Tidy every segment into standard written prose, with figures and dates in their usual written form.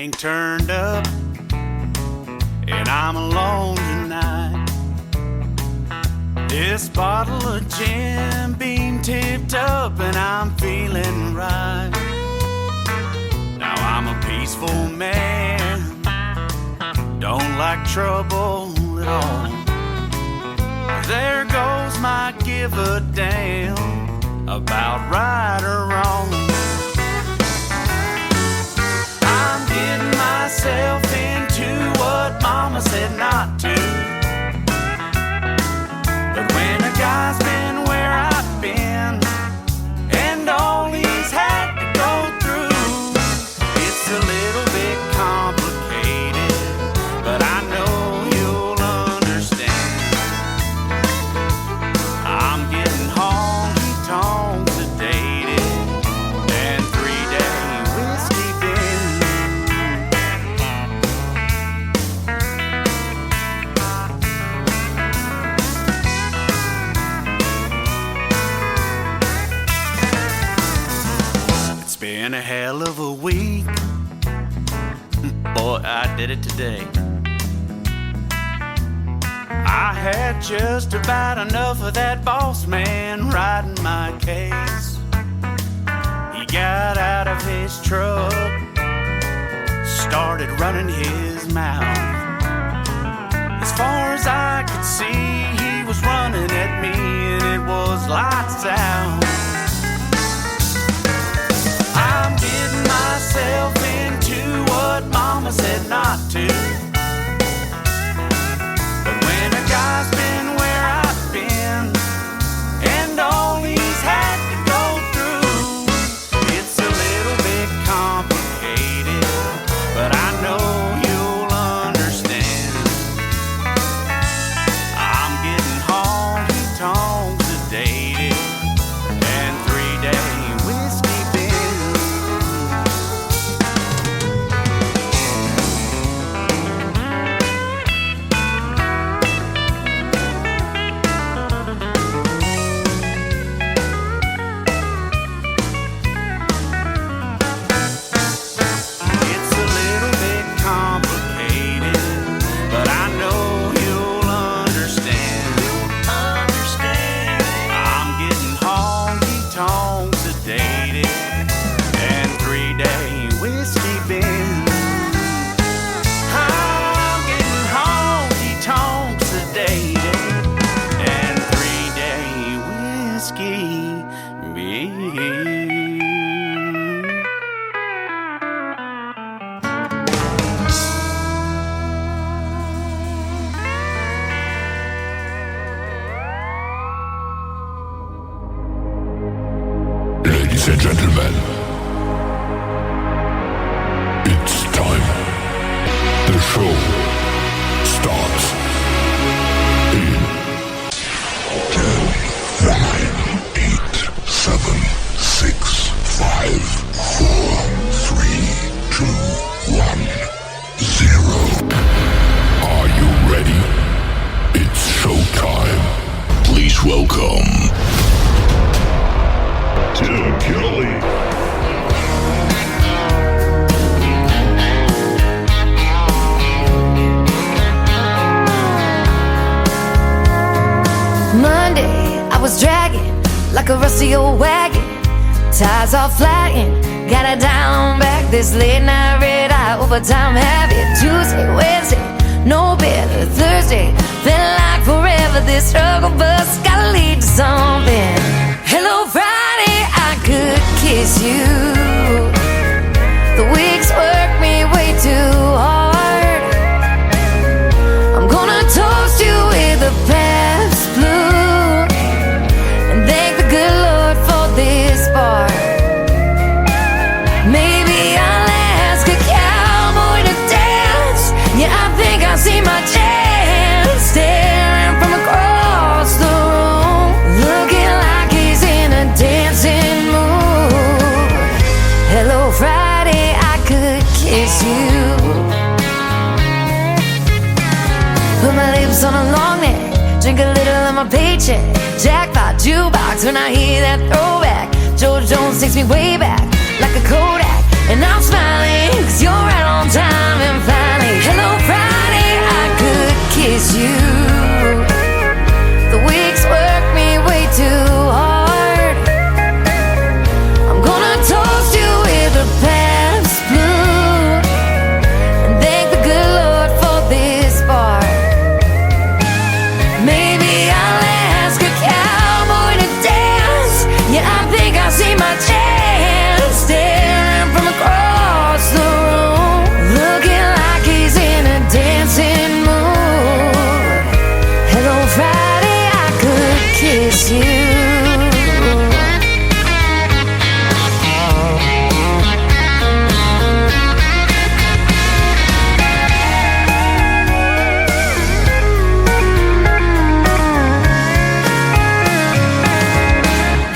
ain't turned up, and I'm alone tonight. This bottle of Jim Beam tipped up, and I'm feeling right. Now I'm a peaceful man, don't like trouble at all. There goes my give a damn about right or wrong. I'm getting myself into what mama said not to. But when a guy's been where I've been, and all he's had to go through, it's a little bit complicated, but I know you'll understand. I'm getting honky-tonk sedated, and 3-day whiskey bin. It's been a hell of a week. Boy, I did it today. I had just about enough of that boss man riding my case. He got out of his truck, started running his mouth. As far as I could see, he was running at me, and it was lights out. I'm getting myself into what mama said not to. But when a guy's been where I've been, and all he's had to go through, it's a little bit complicated, but I know you'll understand. I'm getting honky-tonk sedated, and 3-day whiskey bin. It's a little bit complicated, but I know you'll understand. I'm getting honky-tonk sedated, and 3-day whiskey bin. I'm getting honky-tonk sedated, and 3-day whiskey bin. Ladies and gentlemen, it's time. The show starts in 10, 9, 8, 7, 6, 5, 4, 3, 2, 1, 0. Are you ready? It's showtime. Please welcome Tim Kelly. Monday, I was dragging like a rusty old wagon. Tires all flying, got it down back. This late night red eye overtime habit. Tuesday, Wednesday, no better. Thursday, felt like forever. This struggle bus gotta lead to something. Hello, Friday, I could kiss you. The weeks work me way too hard. I'm gonna toast you with a past blue and thank the good Lord for this bar. Maybe I'll ask a cowboy to dance. Yeah, I think I see my chance. Staring from across the room, looking like he's in a dancing mood. Hello, Friday, I could kiss you. Put my lips on a long neck, drink a little of my paycheck. Jackpot jukebox when I hear that throwback. George Jones takes me way back like a Kodak. And I'm smiling 'cause you're right on time. And finally, hello Friday, I could kiss you. The weeks work me way too hard. I'm gonna toast you with a Pabst Blue and thank the good Lord for this bar. Maybe I'll ask a cowboy to dance. Yeah, I think I see my chance staring from across the room, looking like he's in a dancing mood. Hello Friday, I could kiss you.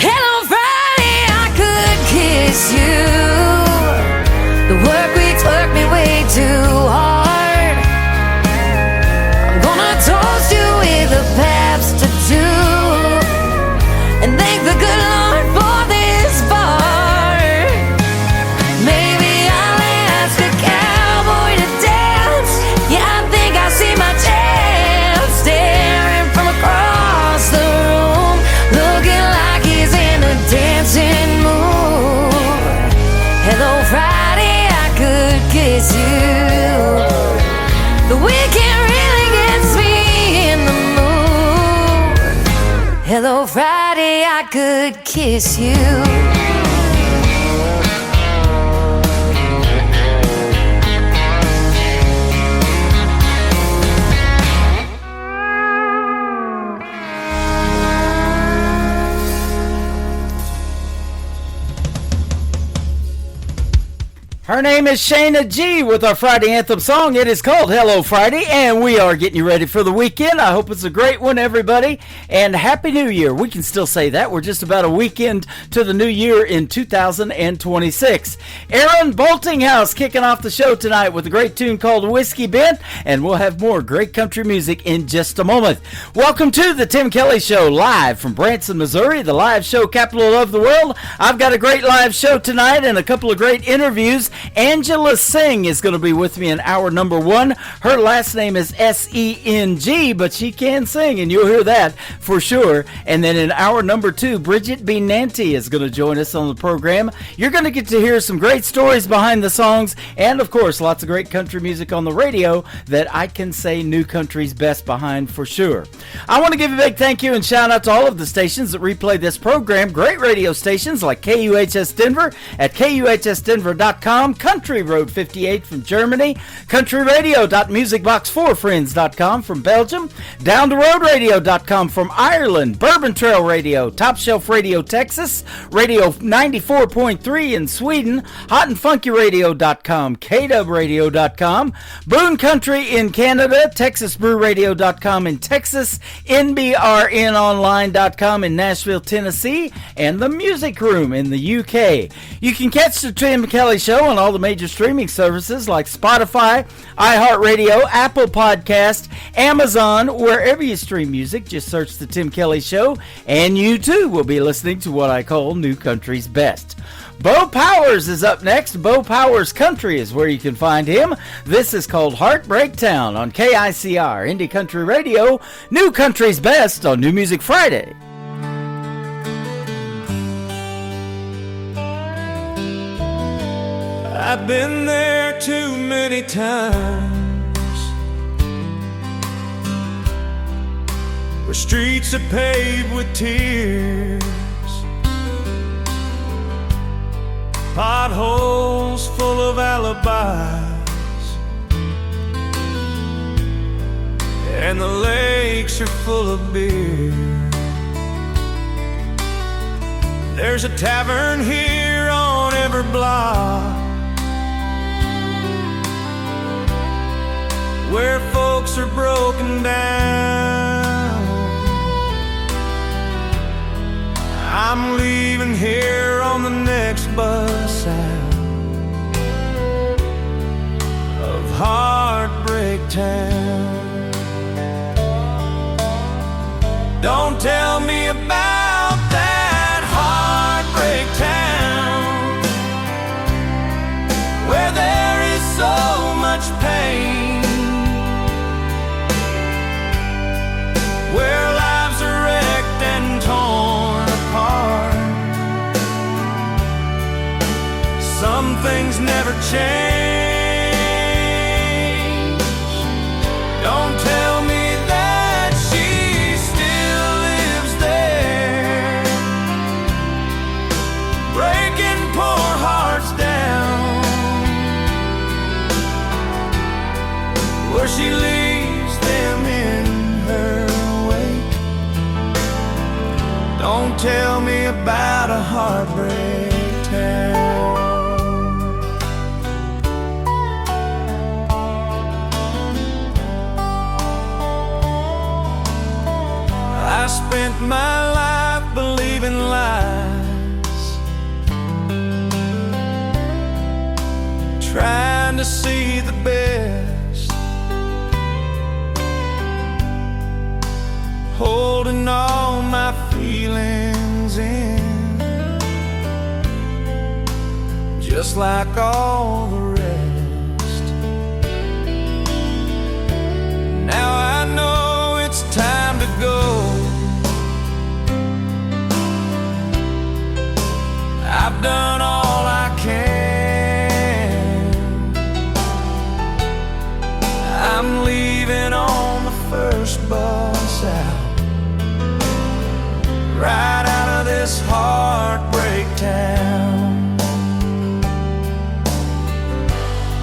Hello Friday, I could kiss you. The work weeks work me way too hard. I'm gonna toast you with a Pabst to do and thank the good Lord for this bar. Maybe I'll ask a cowboy to dance. Yeah, I think I see my chance staring from across the room, looking like he's in a dancing mood. Hello Friday, I could kiss you. The weekend really gets me in the mood. Hello Friday, I could kiss you. Her name is Shayna G with our Friday anthem song. It is called Hello Friday, and we are getting you ready for the weekend. I hope it's a great one, everybody, and Happy New Year. We can still say that. We're just about a weekend to the new year in 2026. Aaron Boltinghouse kicking off the show tonight with a great tune called Whiskey Bent, and we'll have more great country music in just a moment. Welcome to the Tim Kelly Show, live from Branson, Missouri, the live show capital of the world. I've got a great live show tonight and a couple of great interviews. Angela Singh is going to be with me in hour number 1. Her last name is S-E-N-G, but she can sing, and you'll hear that for sure. And then in hour number 2, Bridget B. Nanty is going to join us on the program. You're going to get to hear some great stories behind the songs, and of course, lots of great country music on the radio that I can say new country's best behind for sure. I want to give a big thank you and shout out to all of the stations that replay this program. Great radio stations like KUHS Denver at KUHSdenver.com, Country Road 58 from Germany, countryradio.musicbox4friends.com from Belgium, downtheroadradio.com from Ireland, Bourbon Trail Radio, Top Shelf Radio Texas, Radio 94.3 in Sweden, hotandfunkyradio.com, KWradio.com, Boone Country in Canada, TexasBrewRadio.com in Texas, NBRNonline.com in Nashville, Tennessee, and the Music Room in the UK. You can catch the Tim Kelly Show on all the major streaming services like Spotify, iHeartRadio, Apple Podcast, Amazon, wherever you stream music. Just search the Tim Kelly Show, and you too will be listening to what I call New Country's Best. Bo Powers is up next. Bo Powers Country is where you can find him. This is called Heartbreak Town on KICR, Indie Country Radio, New Country's Best on New Music Friday. I've been there too many times, where streets are paved with tears, potholes full of alibis, and the lakes are full of beer. There's a tavern here on every block where folks are broken down. I'm leaving here on the next bus out of Heartbreak Town. Don't tell me about that Heartbreak Town. much pain, where lives are wrecked and torn apart. Some things never change. Don't tell me that she still lives there, breaking poor hearts down, where she leaves them in her wake. Don't tell me about a heartbreak town. I spent my life believing lies, trying to see the best, holding all my feelings in, just like all the rest. Now I know it's time to go. I've done all I can. I'm leaving on the first bus out, right out of this heartbreak town.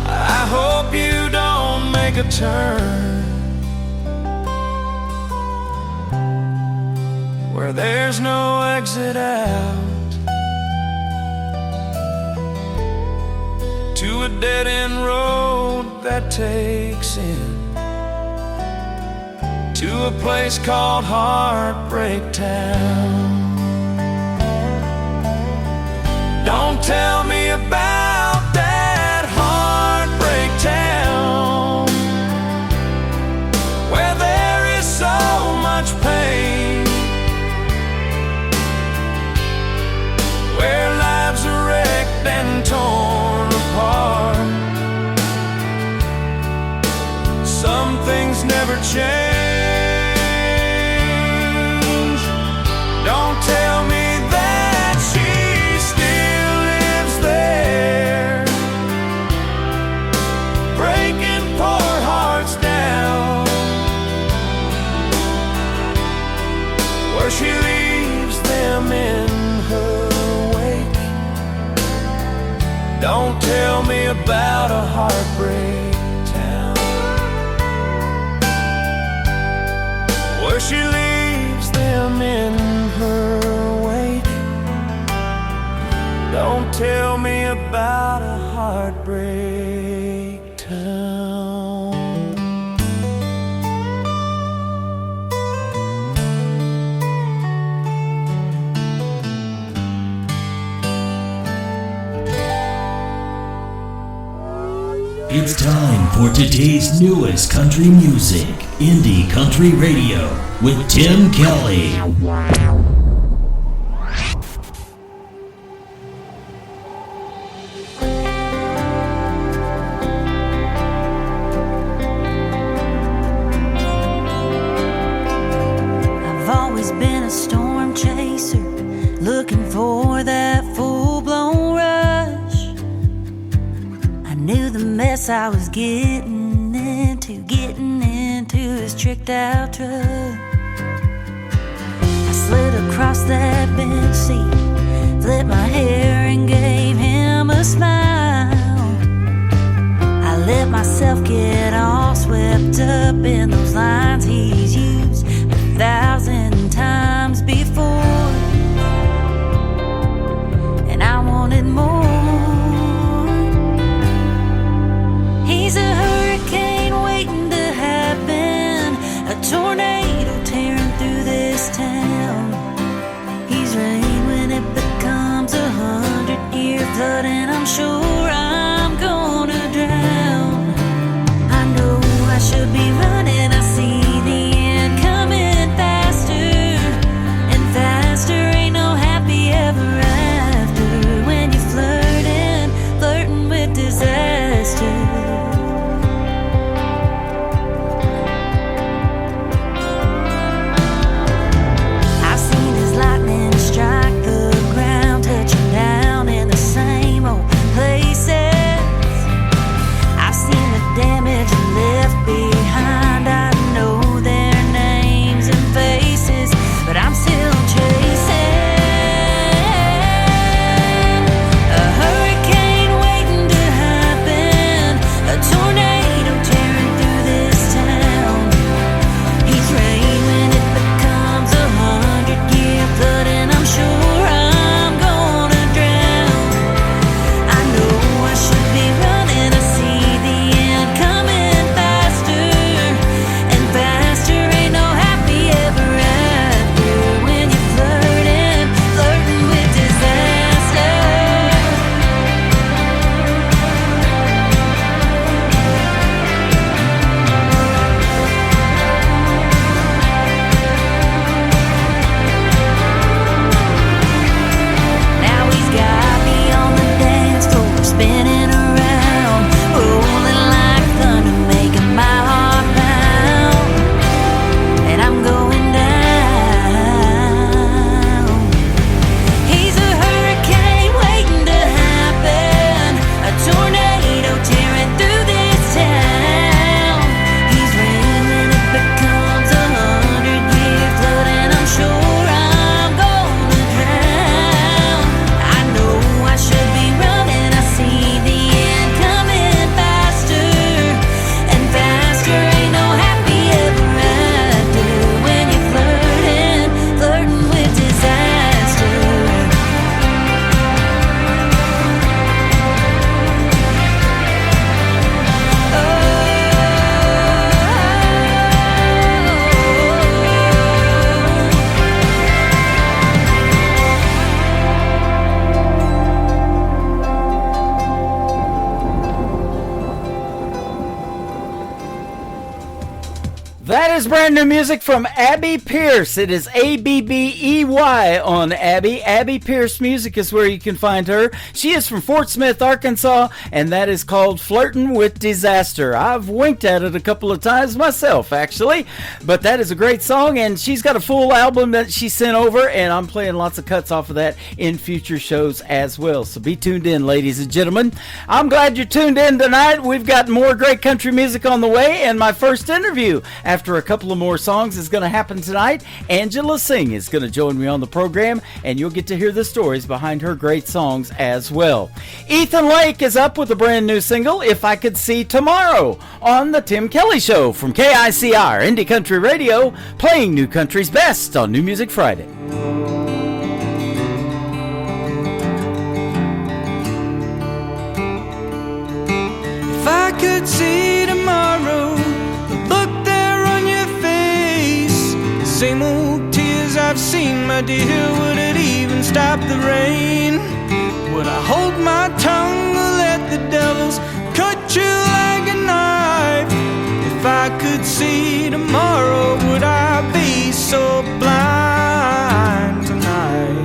I hope you don't make a turn where there's no exit out, to a dead-end road that takes in to a place called Heartbreak Town. Don't tell me about that Heartbreak Town, where there is so much pain, where lives are wrecked and torn apart. Some things never change. Don't tell me that she still lives there, breaking poor hearts down, where she leaves them in her wake. Don't tell me about a heartbreak town, where she leaves them in her wake. Don't tell me about a heartbreak town. It's time for today's newest country music, Indie Country Radio, with Tim Kelly. I've always been a storm chaser, looking for that full-blown rush. I knew the mess I was getting into his tricked-out truck. I slid across that bench seat, flipped my hair and gave him a smile. I let myself get all swept up in those lines he's used 1,000 times before, and I wanted more. He's a hurricane waiting to happen, a tornado tearing through this town. He's rain when it becomes 100-year flood, and I'm sure I'm gonna drown. I know I should be running, I see the end coming fast. That is brand new music from Abby Pierce. It is Abbey on Abby. Abby Pierce Music is where you can find her. She is from Fort Smith, Arkansas, and that is called Flirtin' with Disaster. I've winked at it a couple of times myself, actually, but that is a great song, and she's got a full album that she sent over, and I'm playing lots of cuts off of that in future shows as well. So be tuned in, ladies and gentlemen. I'm glad you're tuned in tonight. We've got more great country music on the way, and my first interview after a couple of more songs is going to happen tonight. Angela Singh is going to join me on the program, and you'll get to hear the stories behind her great songs as well. Ethan Lake is up with a brand new single, If I Could See Tomorrow, on the Tim Kelly Show from KICR Indie Country Radio, playing new country's best on New Music Friday. If I could see tomorrow, same old tears I've seen, my dear, would it even stop the rain? Would I hold my tongue or let the devils cut you like a knife? If I could see tomorrow, would I be so blind tonight?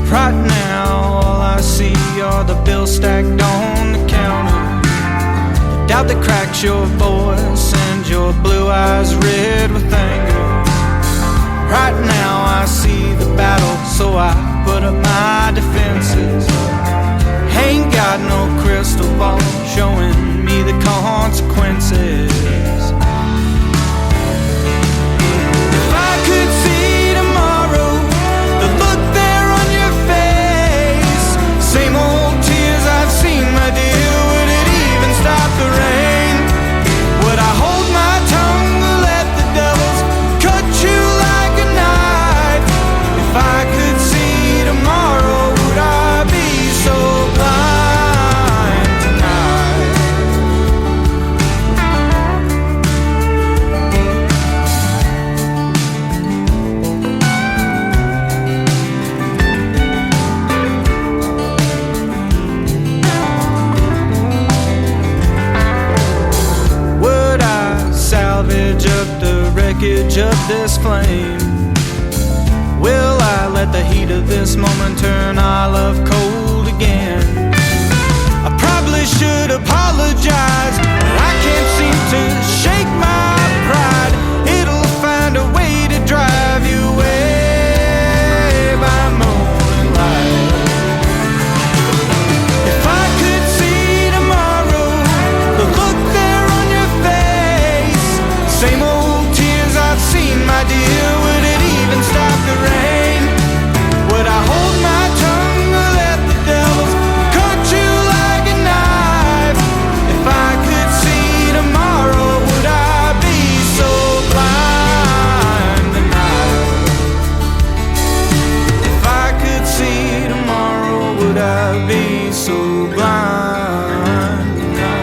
Right now, all I see are the bills stacked on the counter. The doubt that cracks your voice and your blue eyes red with anger. Right now, I see the battle, so I put up my defenses. Ain't got no crystal ball showing me the consequences. If I could see tomorrow, the look there on your face, same old tears I've seen, my dear, would it even stop the rain? Would I hold my tongue or let the devils cut you like a knife? If I could see tomorrow, would I be so blind tonight? Would I salvage up the wreckage of this flame? Will I let the heat of this moment turn our love cold again? I probably should apologize, but I can't seem to shake my pride. It'll find a way to drive you away by morning light. If I could see tomorrow, the look there on your face, same old tears I've seen, my dear, would it even stop the rain? Would I hold my tongue or let the devils cut you like a knife? If I could see tomorrow, would I be so blind tonight? If I could see tomorrow, would I be so blind tonight?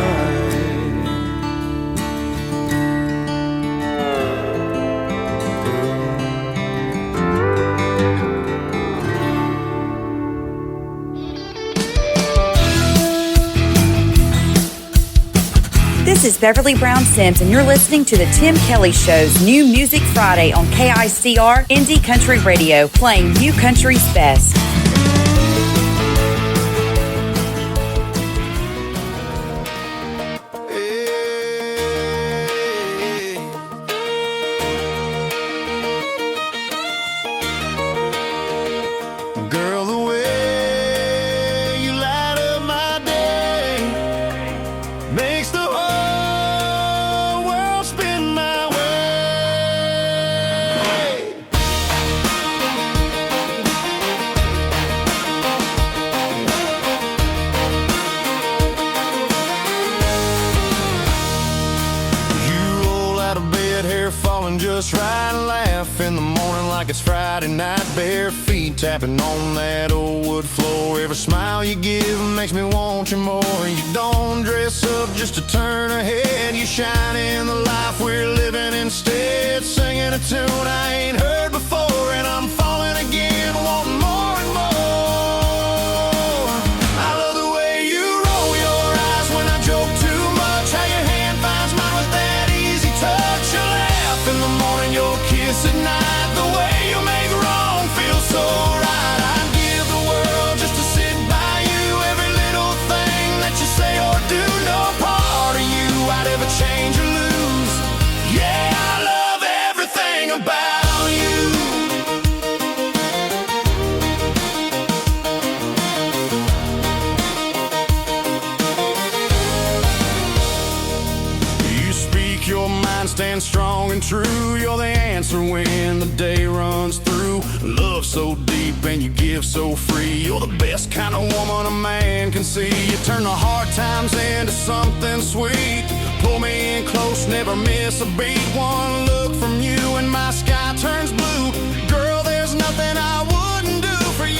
This is Beverly Brown Sims, and you're listening to the Tim Kelly Show's New Music Friday on KICR Indie Country Radio, playing new country's best. Girl, the way you light up my day makes the whole world spin my way. You roll out of bed, hair falling just right, and laugh in the morning like it's Friday night. Bare feet tapping on that old wood floor. Every smile you give makes me want you more. You don't dress up just to turn a head. You shine in the life we're living instead. Singing a tune I ain't heard before, and I'm falling again. coming true. You're the answer when the day runs through. Love so deep and you give so free. You're the best kind of woman a man can see. You turn the hard times into something sweet. Pull me in close, never miss a beat. One look from you and my sky turns blue. Girl, there's nothing I wouldn't do for you.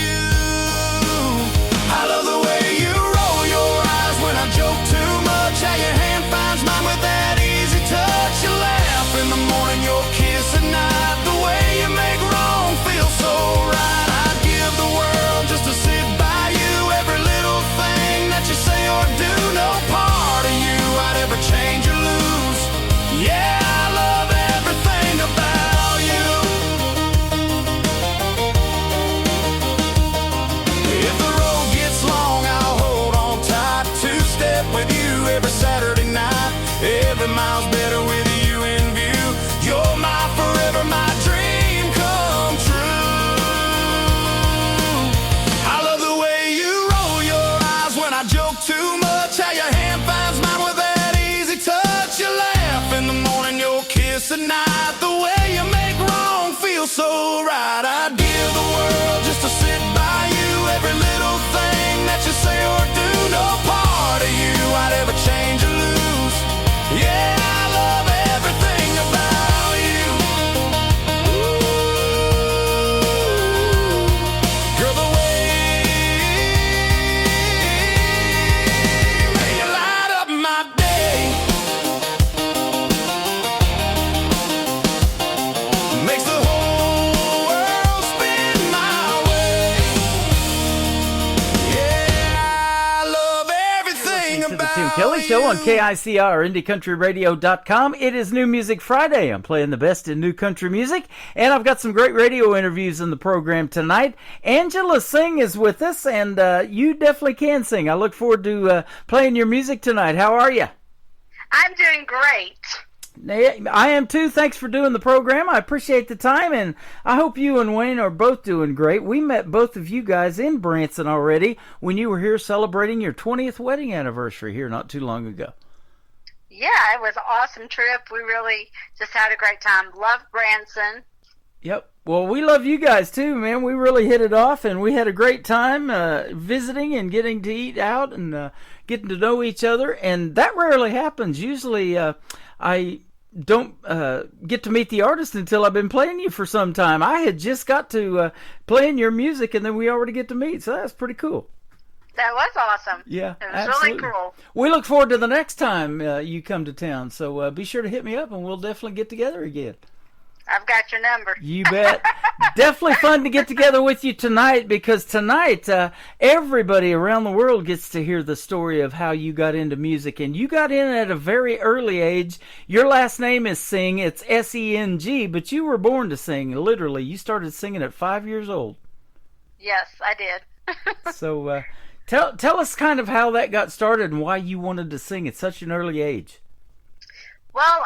I love the way you roll your eyes when I joke too much. How your hand finds mine with that easy touch. You laugh in the morning, your kiss at night. The way you make wrong feel so right. I'd give the world just to sit by you. Every little thing that you say or do, no part of you I'd ever change or lose. Yeah, I love everything about you. If the road gets long, I'll hold on tight. Two-step with you every Saturday night. Every mile's better with you in view. You're my forever, my dream come true. I love the way you roll your eyes when I joke too much. How your hand finds mine with that easy touch. You laugh in the morning, your kiss at night. The way you make wrong feel so right. I'd give the world just to sit by you. Every little thing that you say or do, no part of you I'd ever change or lose. Yeah, I love everything about you. Ooh, girl, the way you light up my day makes the whole world spin my way. Yeah, I love everything To the about Tim Kelly Show on you. KICR, IndieCountryRadio.com. It is New Music Friday. I'm playing the best in new country music, and I've got some great radio interviews in the program tonight. Angela Singh is with us, and you definitely can sing. I look forward to playing your music tonight. How are you? I'm doing great. I am too. Thanks for doing the program. I appreciate the time, and I hope you and Wayne are both doing great. We met both of you guys in Branson already when you were here celebrating your 20th wedding anniversary here not too long ago. Yeah, it was an awesome trip. We really just had a great time. Loved Branson. Yep. Well, we love you guys too, man. We really hit it off, and we had a great time visiting and getting to eat out and getting to know each other, and that rarely happens. Usually I don't get to meet the artist until I've been playing you for some time. I had just got to playing your music, and then we already get to meet, so that's pretty cool. That was awesome. Yeah, It was absolutely. really cool. We look forward to the next time you come to town, so be sure to hit me up, and we'll definitely get together again. I've got your number. You bet. Definitely fun to get together with you tonight, because tonight everybody around the world gets to hear the story of how you got into music. And you got in at a very early age. Your last name is Singh. It's S-E-N-G, but you were born to sing. Literally, you started singing at 5 years old. Yes, I did. So tell us kind of how that got started and why you wanted to sing at such an early age. Well,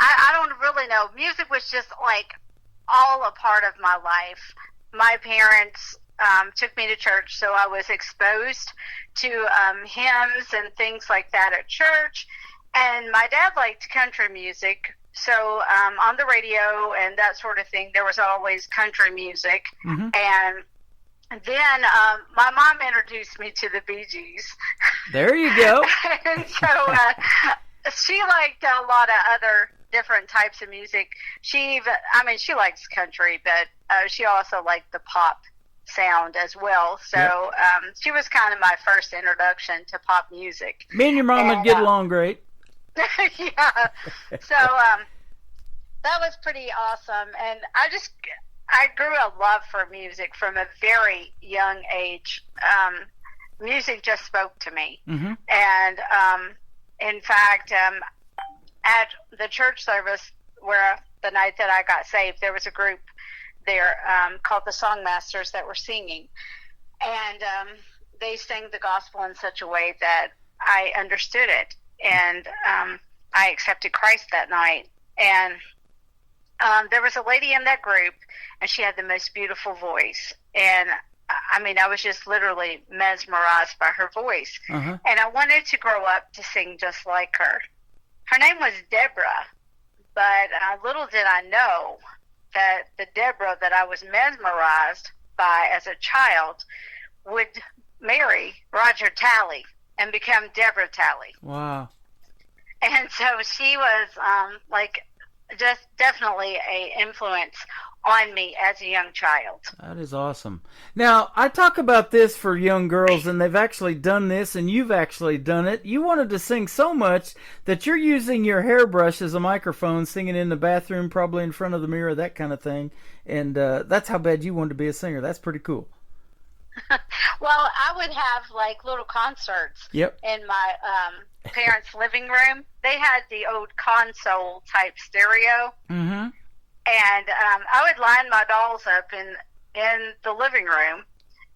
I don't really know. Music was just like all a part of my life. My parents took me to church, so I was exposed to hymns and things like that at church. And my dad liked country music, so on the radio and that sort of thing, there was always country music. Mm-hmm. And then my mom introduced me to the Bee Gees. There you go. And so she liked a lot of other different types of music. She likes country, but she also liked the pop sound as well. So she was kind of my first introduction to pop music. Me and your mom would get along great. Yeah. So that was pretty awesome. And I grew a love for music from a very young age. Music just spoke to me. Mm-hmm. And in fact, at the church service where the night that I got saved, there was a group there called the Songmasters that were singing. And they sang the gospel in such a way that I understood it. And I accepted Christ that night. And there was a lady in that group, and she had the most beautiful voice. And I was just literally mesmerized by her voice. Uh-huh. And I wanted to grow up to sing just like her. Her name was Deborah, but little did I know that the Deborah that I was mesmerized by as a child would marry Roger Talley and become Deborah Talley. Wow. And so she was just definitely a influence on me as a young child. That is awesome. Now, I talk about this for young girls, and they've actually done this, and you've actually done it. You wanted to sing so much that you're using your hairbrush as a microphone, singing in the bathroom, probably in front of the mirror, that kind of thing. And that's how bad you wanted to be a singer. That's pretty cool. Well, I would have like little concerts in my parents' living room. They had the old console type stereo. Mm-hmm. And I would line my dolls up in the living room,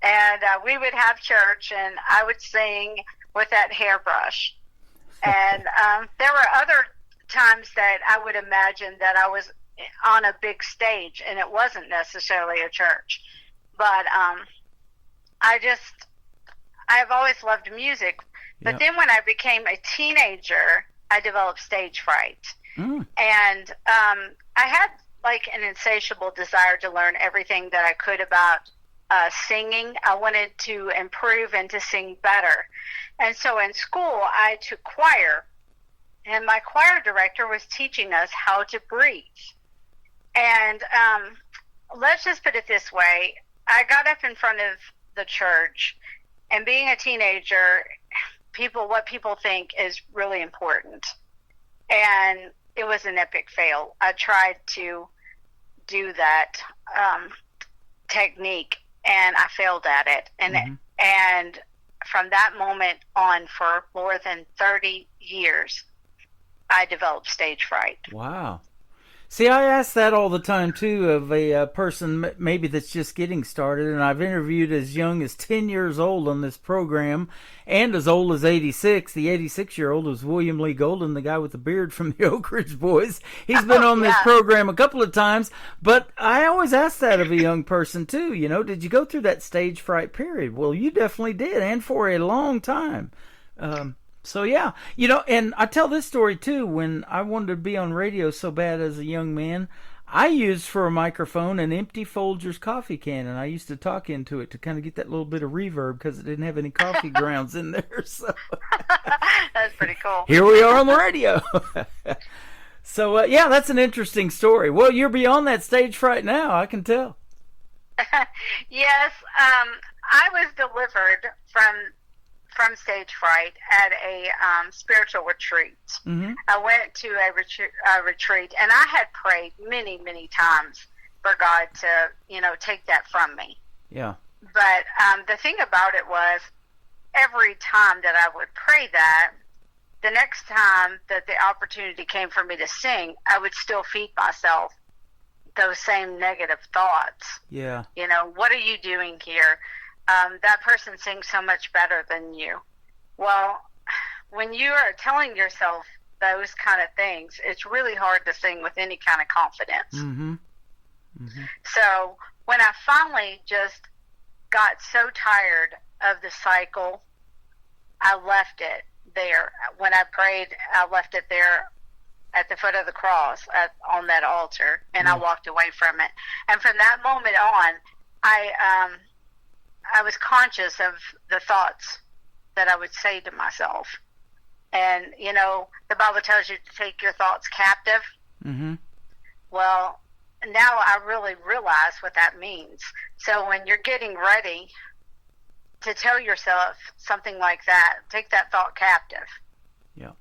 and we would have church, and I would sing with that hairbrush. And there were other times that I would imagine that I was on a big stage, and it wasn't necessarily a church. But I've always loved music. But then when I became a teenager, I developed stage fright. Mm. And I had like an insatiable desire to learn everything that I could about singing. I wanted to improve and to sing better. And so in school, I took choir, and my choir director was teaching us how to breathe. And let's just put it this way. I got up in front of the church, and being a teenager, what people think is really important. And it was an epic fail. I tried to do that technique, and I failed at it. And from that moment on, for more than 30 years, I developed stage fright. Wow. See, I ask that all the time, too, of a person maybe that's just getting started, and I've interviewed as young as 10 years old on this program, and as old as 86. The 86-year-old was William Lee Golden, the guy with the beard from the Oak Ridge Boys. He's been on this program a couple of times, but I always ask that of a young person, too. You know, did you go through that stage fright period? Well, you definitely did, and for a long time. So, yeah, you know, and I tell this story, too. When I wanted to be on radio so bad as a young man, I used for a microphone an empty Folgers coffee can, and I used to talk into it to kind of get that little bit of reverb because it didn't have any coffee grounds in there. So that's pretty cool. Here we are on the radio. So, yeah, that's an interesting story. Well, you're beyond that stage fright now, I can tell. Yes, I was delivered from stage fright at a spiritual retreat. Mm-hmm. I went to a retreat, and I had prayed many, many times for God to, you know, take that from me. Yeah. But the thing about it was, every time that I would pray that, the next time that the opportunity came for me to sing, I would still feed myself those same negative thoughts. Yeah. You know, what are you doing here? That person sings so much better than you. Well, when you are telling yourself those kind of things, it's really hard to sing with any kind of confidence. Mm-hmm. Mm-hmm. So when I finally just got so tired of the cycle, I left it there. When I prayed, I left it there at the foot of the cross on that altar, and I walked away from it. And from that moment on, I was conscious of the thoughts that I would say to myself. And, you know, the Bible tells you to take your thoughts captive. Mm-hmm. Well, now I really realize what that means. So when you're getting ready to tell yourself something like that, take that thought captive. Yeah.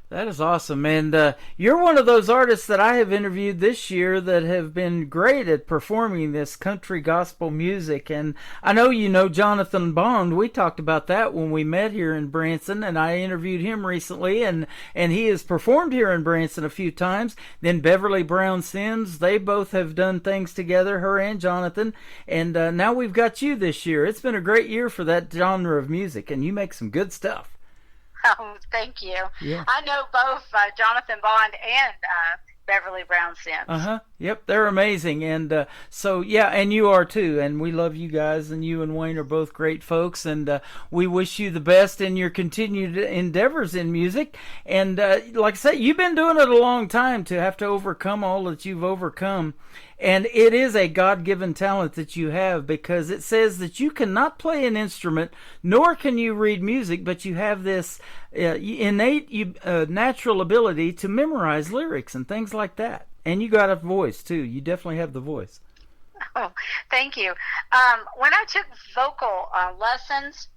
That is awesome. And you're one of those artists that I have interviewed this year that have been great at performing this country gospel music. And I know you know Jonathan Bond. We talked about that when we met here in Branson, and I interviewed him recently, and he has performed here in Branson a few times. Then Beverly Brown Sims, they both have done things together, her and Jonathan. And now we've got you this year. It's been a great year for that genre of music, and you make some good stuff. Oh, thank you. Yeah. I know both Jonathan Bond and Beverly Brown Sims. Uh-huh. Yep, they're amazing, and so yeah, and you are too, and we love you guys, and you and Wayne are both great folks, and we wish you the best in your continued endeavors in music. And like I said, you've been doing it a long time to have to overcome all that you've overcome, and it is a God-given talent that you have, because it says that you cannot play an instrument, nor can you read music, but you have this innate natural ability to memorize lyrics and things like that. And you got a voice, too. You definitely have the voice. Oh, thank you. When I took vocal lessons,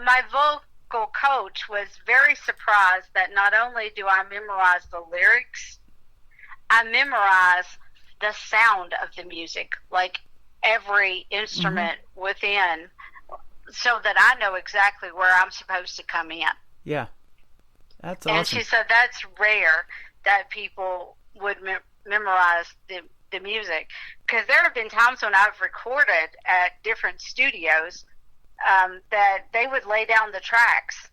my vocal coach was very surprised that not only do I memorize the lyrics, I memorize the sound of the music, like every instrument within, so that I know exactly where I'm supposed to come in. Yeah. That's awesome. And she said that's rare that people would memorize the music, because there have been times when I've recorded at different studios that they would lay down the tracks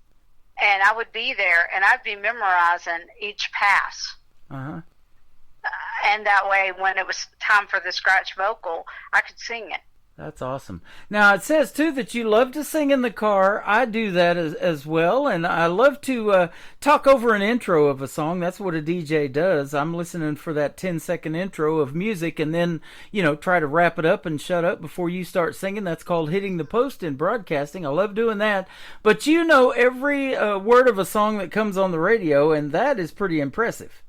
and I would be there and I'd be memorizing each pass. And that way, when it was time for the scratch vocal, I could sing it. That's awesome. Now, it says, too, that you love to sing in the car. I do that as well, and I love to talk over an intro of a song. That's what a DJ does. I'm listening for that 10-second intro of music, and then, try to wrap it up and shut up before you start singing. That's called hitting the post in broadcasting. I love doing that. But you know every word of a song that comes on the radio, and that is pretty impressive.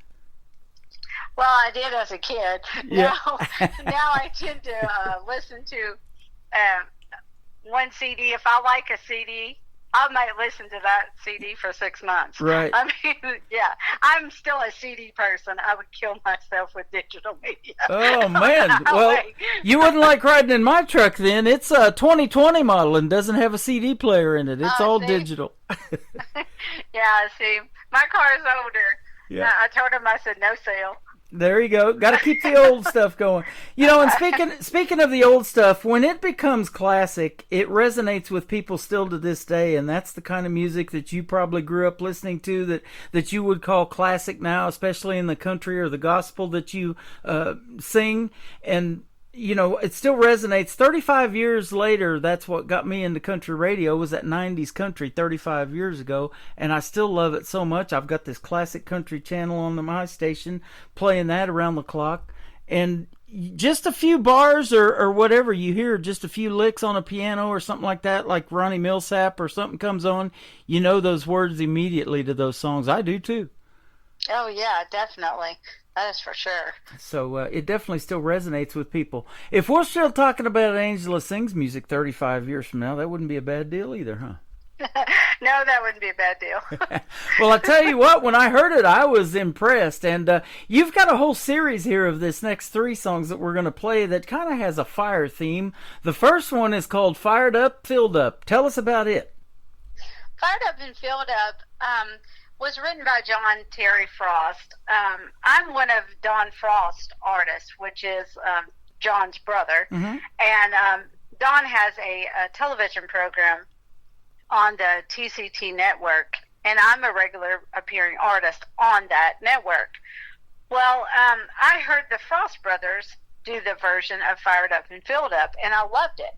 Well, I did as a kid. Yeah. Now I tend to listen to one CD. If I like a CD, I might listen to that CD for 6 months. Right. I mean, yeah, I'm still a CD person. I would kill myself with digital media. Oh, man. Well, you wouldn't like riding in my truck then. It's a 2020 model and doesn't have a CD player in it. It's all digital. Yeah, see, my car is older. Yeah. I told him, I said, no sale. There you go. Got to keep the old stuff going. And speaking of the old stuff, when it becomes classic, it resonates with people still to this day, and that's the kind of music that you probably grew up listening to that you would call classic now, especially in the country or the gospel that you sing. And it still resonates. 35 years later, that's what got me into country radio, was that 90s country 35 years ago, and I still love it so much. I've got this classic country channel on my station, playing that around the clock, and just a few bars or whatever, you hear just a few licks on a piano or something like that, like Ronnie Millsap or something comes on, you know those words immediately to those songs. I do too. Oh, yeah, definitely. That is for sure. So it definitely still resonates with people. If we're still talking about Angela Sings music 35 years from now, that wouldn't be a bad deal either, huh? No, that wouldn't be a bad deal. Well, I tell you what, when I heard it, I was impressed. And you've got a whole series here of this next 3 songs that we're going to play that kind of has a fire theme. The first one is called Fired Up, Filled Up. Tell us about it. Fired Up and Filled Up was written by John Terry Frost. I'm one of Don Frost's artists, which is John's brother. Mm-hmm. And Don has a television program on the TCT network, and I'm a regular appearing artist on that network. Well, I heard the Frost brothers do the version of Fired Up and Filled Up, and I loved it.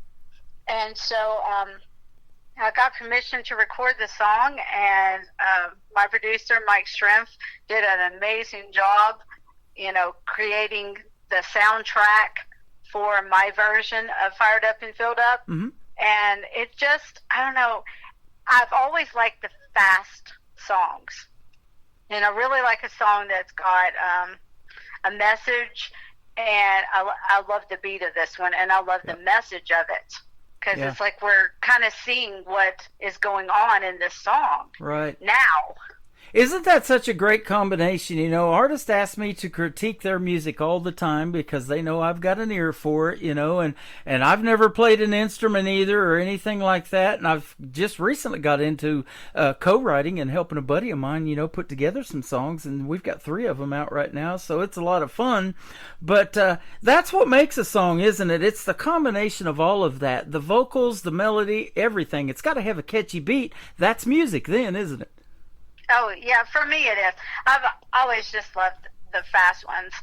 And so I got permission to record the song, and my producer, Mike Strimpf, did an amazing job, creating the soundtrack for my version of Fired Up and Filled Up. Mm-hmm. And it just, I don't know, I've always liked the fast songs. And I really like a song that's got a message, and I love the beat of this one, and I love the message of it. Because it's like we're kind of seeing what is going on in this song right now. Isn't that such a great combination? Artists ask me to critique their music all the time because they know I've got an ear for it, and I've never played an instrument either or anything like that. And I've just recently got into co-writing and helping a buddy of mine, put together some songs, and we've got 3 of them out right now, so it's a lot of fun. But that's what makes a song, isn't it? It's the combination of all of that, the vocals, the melody, everything. It's got to have a catchy beat. That's music then, isn't it? Oh, yeah, for me it is. I've always just loved the fast ones.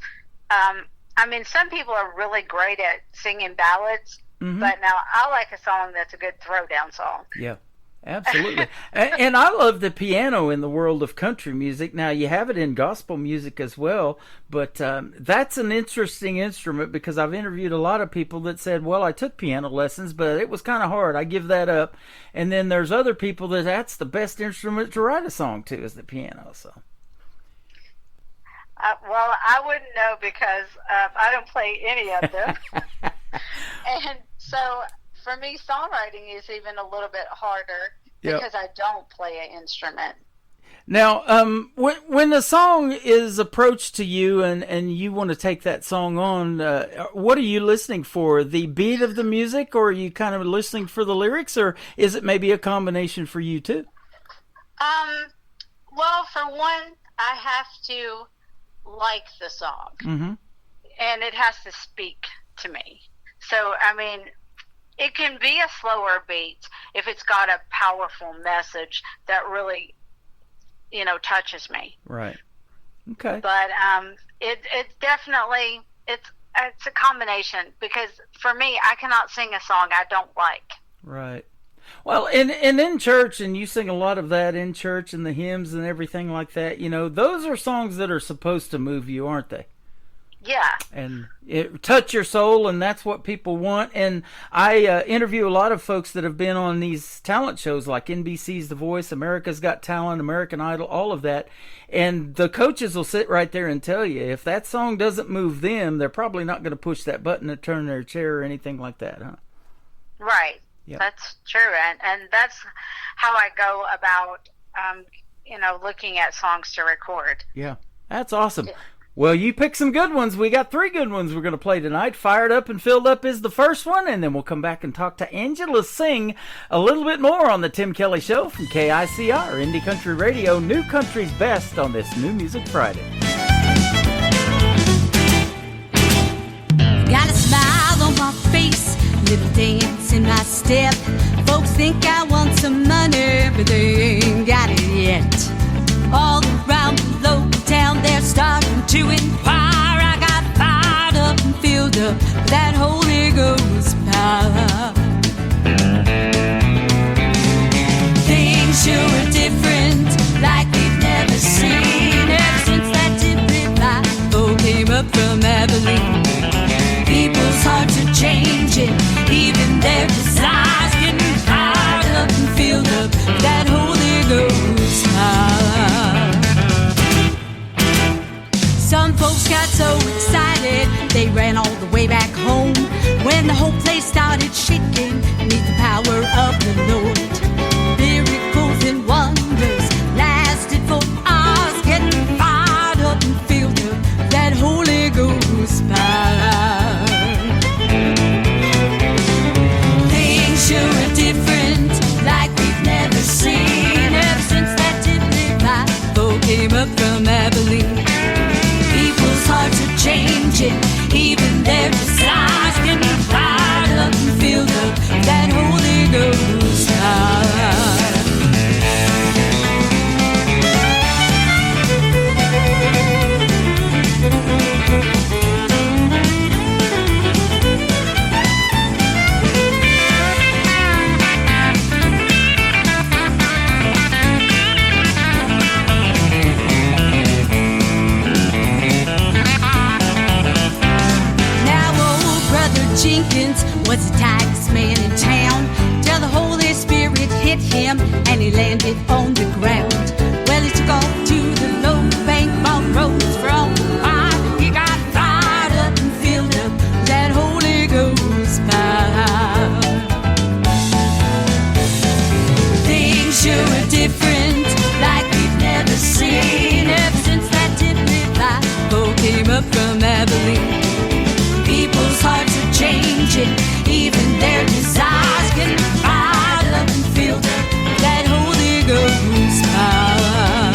I mean, some people are really great at singing ballads, but now I like a song that's a good throwdown song. Yeah, absolutely. And I love the piano in the world of country music. Now, you have it in gospel music as well, but that's an interesting instrument because I've interviewed a lot of people that said, well, I took piano lessons, but it was kind of hard. I give that up. And then there's other people that's the best instrument to write a song to is the piano. So. Well, I wouldn't know because I don't play any of them. And so for me, songwriting is even a little bit harder because I don't play an instrument. Now, when a song is approached to you and you want to take that song on, what are you listening for? The beat of the music, or are you kind of listening for the lyrics, or is it maybe a combination for you too? Well, for one, I have to like the song, and it has to speak to me. So, I mean, it can be a slower beat if it's got a powerful message that really, touches me. Right. Okay. But it definitely it's a combination because for me, I cannot sing a song I don't like. Right. Well, and in church, and you sing a lot of that in church and the hymns and everything like that, those are songs that are supposed to move you, aren't they? Yeah. And it touch your soul, and that's what people want. And I interview a lot of folks that have been on these talent shows like NBC's The Voice, America's Got Talent, American Idol, all of that. And the coaches will sit right there and tell you, if that song doesn't move them, they're probably not going to push that button to turn their chair or anything like that, huh? Right. Yep. That's true. And that's how I go about, looking at songs to record. Yeah. That's awesome. Yeah. Well, you picked some good ones. We got 3 good ones we're going to play tonight. Fired Up and Filled Up is the first one, and then we'll come back and talk to Angela Sing a little bit more on the Tim Kelly Show from KICR, Indie Country Radio, New Country's Best on this New Music Friday. Got a smile on my face, little dance in my step. Folks think I want some money, but they ain't got it yet. All around the local town, they're starting to inquire. I got fired up and filled up with that Holy Ghost power. Things sure are different, like we've never seen. Ever since that Tippit Bible came up from Abilene, people's hearts are changing, even their desires getting fired up and filled up with that Holy Ghost power. Some folks got so excited they ran all the way back home when the whole place started shaking beneath the power of the Lord. Miracles and wonders lasted for hours, getting fired up and filled up with that Holy Ghost power. Things sure are different, like we've never seen. Ever since that Tippit Bible came up from Abilene, people's hearts are changing, even their desires getting fired up and filled up with that Holy Ghost power. Jenkins was the tightest man in town till the Holy Spirit hit him and he landed on the ground. Well, he took off to the low bank, bought rose from the fire. He got fired up and filled up with that Holy Ghost power. Things sure are different, like we've never seen. Ever since that Tippit Bible came up from Abilene, people's hearts are changing, even their desires getting fired up and filled up with that Holy Ghost power.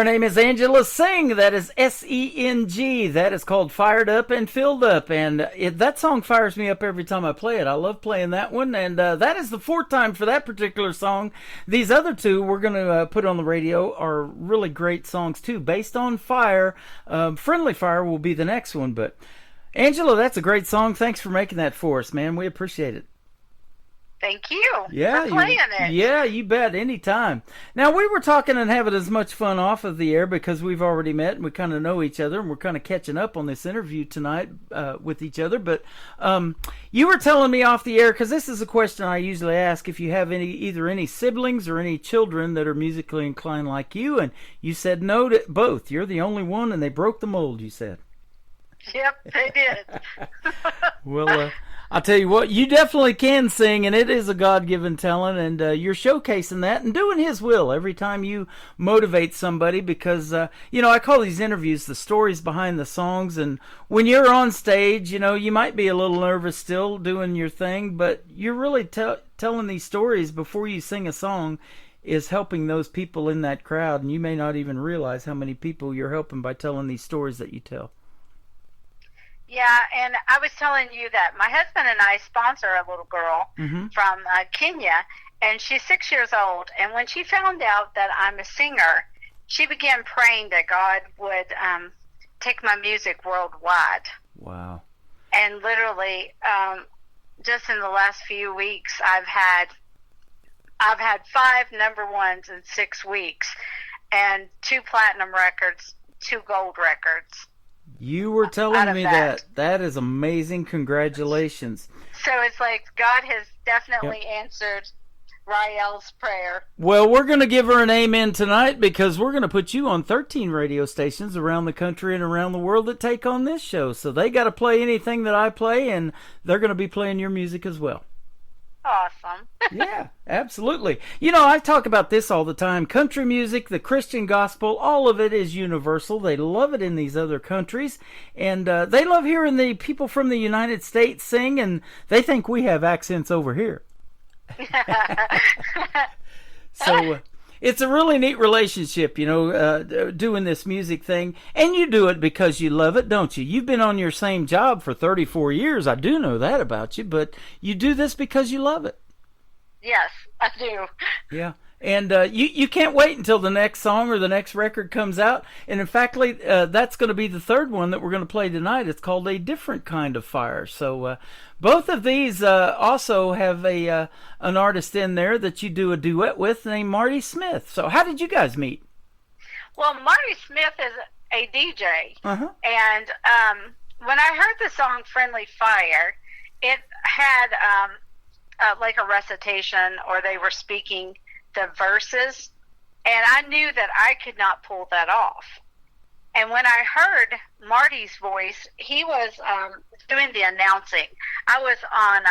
Her name is Angela Sing. That is S-E-N-G. That is called Fired Up and Filled Up. And that song fires me up every time I play it. I love playing that one. And that is the fourth time for that particular song. These other two we're going to put on the radio are really great songs, too, based on fire. Friendly Fire will be the next one. But, Angela, that's a great song. Thanks for making that for us, man. We appreciate it. Thank you for Yeah, playing it. yeah, you bet. Anytime. Now, we were talking and having as much fun off of the air because we've already met and we kind of know each other, and we're kind of catching up on this interview tonight with each other. But you were telling me off the air, because this is a question I usually ask, if you have either any siblings or any children that are musically inclined like you, and you said no to both. You're the only one, and they broke the mold, you said. Yep, they did. Well, I'll tell you what, you definitely can sing, and it is a God-given talent, and you're showcasing that and doing His will every time you motivate somebody because, I call these interviews the stories behind the songs, and when you're on stage, you might be a little nervous still doing your thing, but you're really telling these stories before you sing a song is helping those people in that crowd, and you may not even realize how many people you're helping by telling these stories that you tell. Yeah, and I was telling you that my husband and I sponsor a little girl from Kenya, and she's 6 years old. And when she found out that I'm a singer, she began praying that God would take my music worldwide. Wow. And literally, just in the last few weeks, I've had 5 number ones in 6 weeks, and 2 platinum records, 2 gold records. You were telling me that. That is amazing. Congratulations. So it's like God has definitely answered Rael's prayer. Well, we're going to give her an amen tonight because we're going to put you on 13 radio stations around the country and around the world that take on this show. So they got to play anything that I play, and they're going to be playing your music as well. Awesome. Yeah, absolutely. I talk about this all the time. Country music, the Christian gospel, all of it is universal. They love it in these other countries. And they love hearing the people from the United States sing, and they think we have accents over here. So it's a really neat relationship, doing this music thing. And you do it because you love it, don't you? You've been on your same job for 34 years. I do know that about you, but you do this because you love it. Yes, I do. Yeah. And you can't wait until the next song or the next record comes out. And in fact, that's going to be the third one that we're going to play tonight. It's called A Different Kind of Fire. So both of these also have an artist in there that you do a duet with named Marty Smith. So how did you guys meet? Well, Marty Smith is a DJ. Uh-huh. And when I heard the song Friendly Fire, it had like a recitation, or they were speaking the verses, and I knew that I could not pull that off. And when I heard Marty's voice, he was doing the announcing. I was on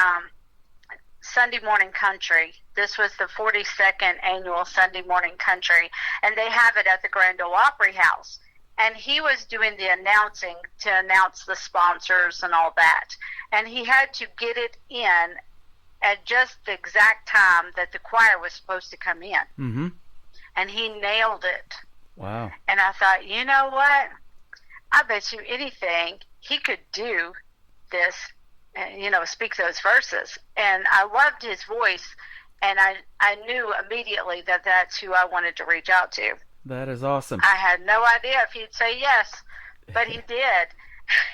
Sunday Morning Country. This was the 42nd annual Sunday Morning Country, and they have it at the Grand Ole Opry House. And he was doing the announcing to announce the sponsors and all that. And he had to get it in at just the exact time that the choir was supposed to come in. Mm-hmm. And he nailed it. Wow. And I thought, you know what? I bet you anything he could do this, speak those verses. And I loved his voice, and I knew immediately that that's who I wanted to reach out to. That is awesome. I had no idea if he'd say yes, but he did.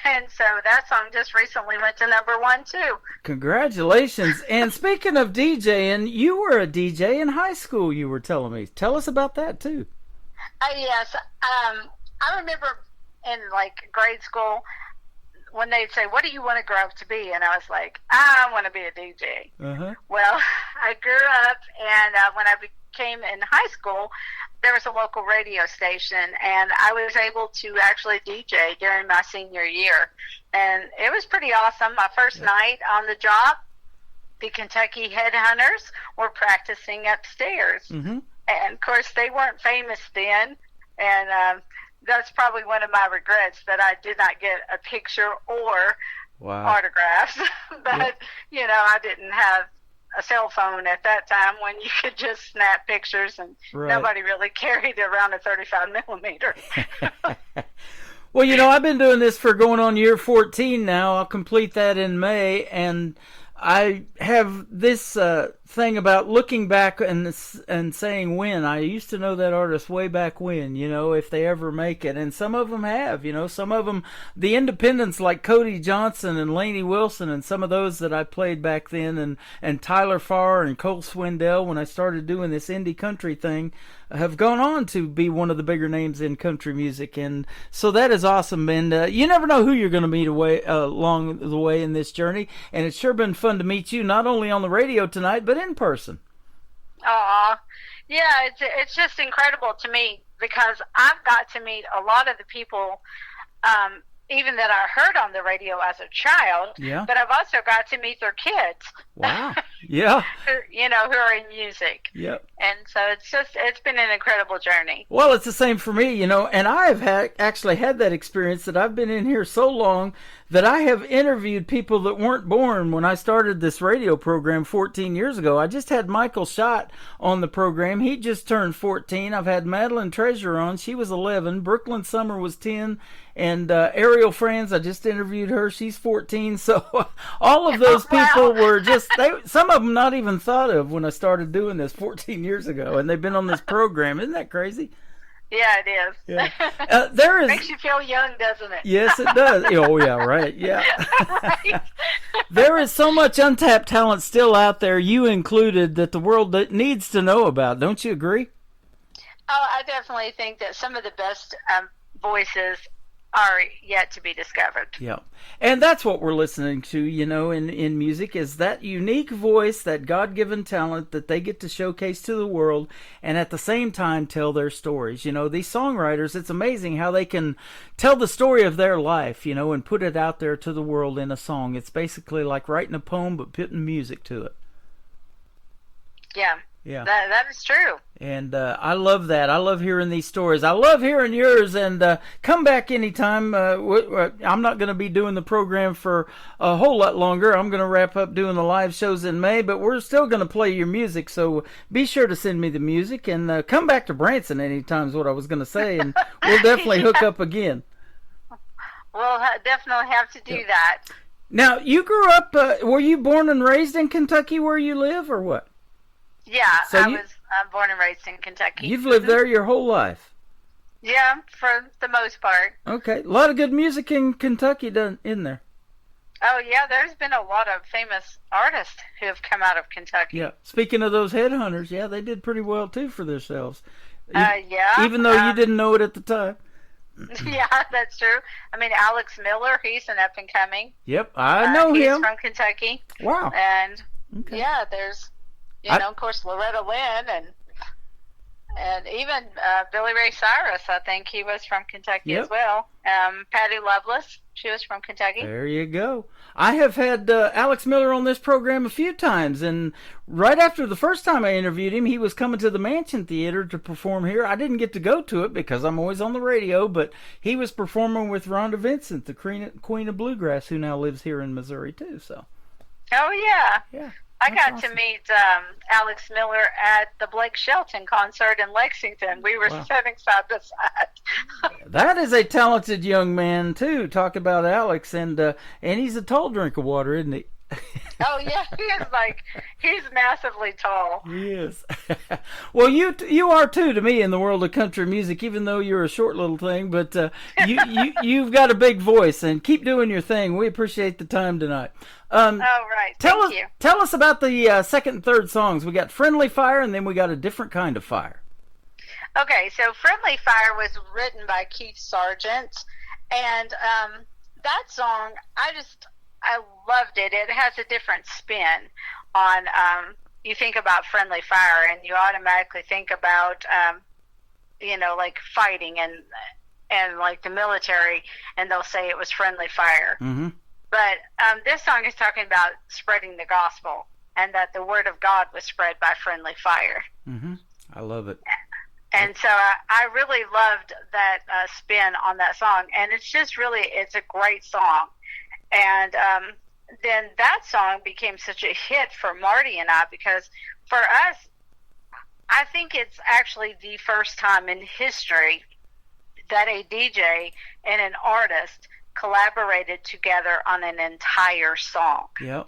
And so that song just recently went to number 1 too. Congratulations. And speaking of DJing, you were a DJ in high school, you were telling me. Tell us about that too. Yes. I remember in grade school when they'd say, "What do you want to grow up to be?" And I was like, "I want to be a DJ." Uh-huh. Well, I grew up, and when I became in high school, there was a local radio station, and I was able to actually DJ during my senior year. And it was pretty awesome. My first night on the job, the Kentucky Headhunters were practicing upstairs. Mm-hmm. And, of course, they weren't famous then. And that's probably one of my regrets, that I did not get a picture or autographs. But, I didn't have a cell phone at that time when you could just snap pictures, and Right. nobody really carried around a 35 millimeter. Well, I've been doing this for going on year 14 now. I'll complete that in May, and I have this thing about looking back and saying when. I used to know that artist way back when, if they ever make it. And some of them have, some of them, the independents like Cody Johnson and Lainey Wilson and some of those that I played back then, and Tyler Farr and Cole Swindell when I started doing this indie country thing, have gone on to be one of the bigger names in country music. And so that is awesome. And you never know who you're going to meet along the way in this journey. And it's sure been fun to meet you, not only on the radio tonight, but in person. Aw, yeah, it's just incredible to me because I've got to meet a lot of the people, even that I heard on the radio as a child. Yeah. But I've also got to meet their kids. Wow. Yeah. who are in music. Yep. And so it's been an incredible journey. Well, it's the same for me, and I have actually had that experience that I've been in here so long that I have interviewed people that weren't born when I started this radio program 14 years ago. I just had Michael Schott on the program. He just turned 14. I've had Madeline Treasure on. She was 11. Brooklyn Summer was 10. And Ariel Franz, I just interviewed her. She's 14. So all of those people were just, some of them not even thought of when I started doing this 14 years ago. And they've been on this program. Isn't that crazy? Yeah, it is. Yeah. There is. Makes you feel young, doesn't it? Yes, it does. Oh, yeah, right. Yeah. Right. There is so much untapped talent still out there, you included, that the world needs to know about. Don't you agree? Oh, I definitely think that some of the best voices are yet to be discovered. Yeah. And that's what we're listening to, in music, is that unique voice, that God-given talent that they get to showcase to the world and at the same time tell their stories. These songwriters, it's amazing how they can tell the story of their life, and put it out there to the world in a song. It's basically like writing a poem but putting music to it. Yeah. Yeah. That is true. And I love that. I love hearing these stories. I love hearing yours. And come back anytime. I'm not going to be doing the program for a whole lot longer. I'm going to wrap up doing the live shows in May, but we're still going to play your music. So be sure to send me the music and come back to Branson anytime is what I was going to say. And we'll definitely hook up again. We'll definitely have to do that. Now, you grew up, were you born and raised in Kentucky where you live or what? Yeah, So I was born and raised in Kentucky. You've lived there your whole life. Yeah, for the most part. Okay. A lot of good music in Kentucky in there. Oh, yeah, there's been a lot of famous artists who have come out of Kentucky. Yeah. Speaking of those headhunters, yeah, they did pretty well, too, for themselves. Yeah. Even though you didn't know it at the time. Yeah, that's true. I mean, Alex Miller, he's an up-and-coming. Yep, I know he's him. He's from Kentucky. Wow. And, Okay. yeah, there's... of course, Loretta Lynn and even Billy Ray Cyrus, I think he was from Kentucky as well. Patti Loveless, she was from Kentucky. There you go. I have had Alex Miller on this program a few times, and right after the first time I interviewed him, he was coming to the Mansion Theater to perform here. I didn't get to go to it because I'm always on the radio, but he was performing with Rhonda Vincent, the Queen of Bluegrass, who now lives here in Missouri, too. So. Oh, yeah. Yeah. I got awesome. to meet Alex Miller at the Blake Shelton concert in Lexington. We were sitting side by side. That is a talented young man, too. Talk about Alex, and he's a tall drink of water, isn't he? Oh, yeah, he's massively tall. He is. Well, you are, too, to me, in the world of country music, even though you're a short little thing, but you've got a big voice, and keep doing your thing. We appreciate the time tonight. Right. Thank you. Tell us about the second and third songs. We got Friendly Fire, and then we got A Different Kind of Fire. Okay, so Friendly Fire was written by Keith Sargent, and that song, I loved it. It has a different spin on, you think about Friendly Fire, and you automatically think about, like fighting and like the military, and they'll say it was friendly fire. Mm-hmm. But this song is talking about spreading the gospel, and that the word of God was spread by friendly fire. Mm-hmm. I love it. And so I really loved that spin on that song. And it's just really, it's a great song. And then that song became such a hit for Marty and I, because for us, I think it's actually the first time in history that a DJ and an artist collaborated together on an entire song. Yep.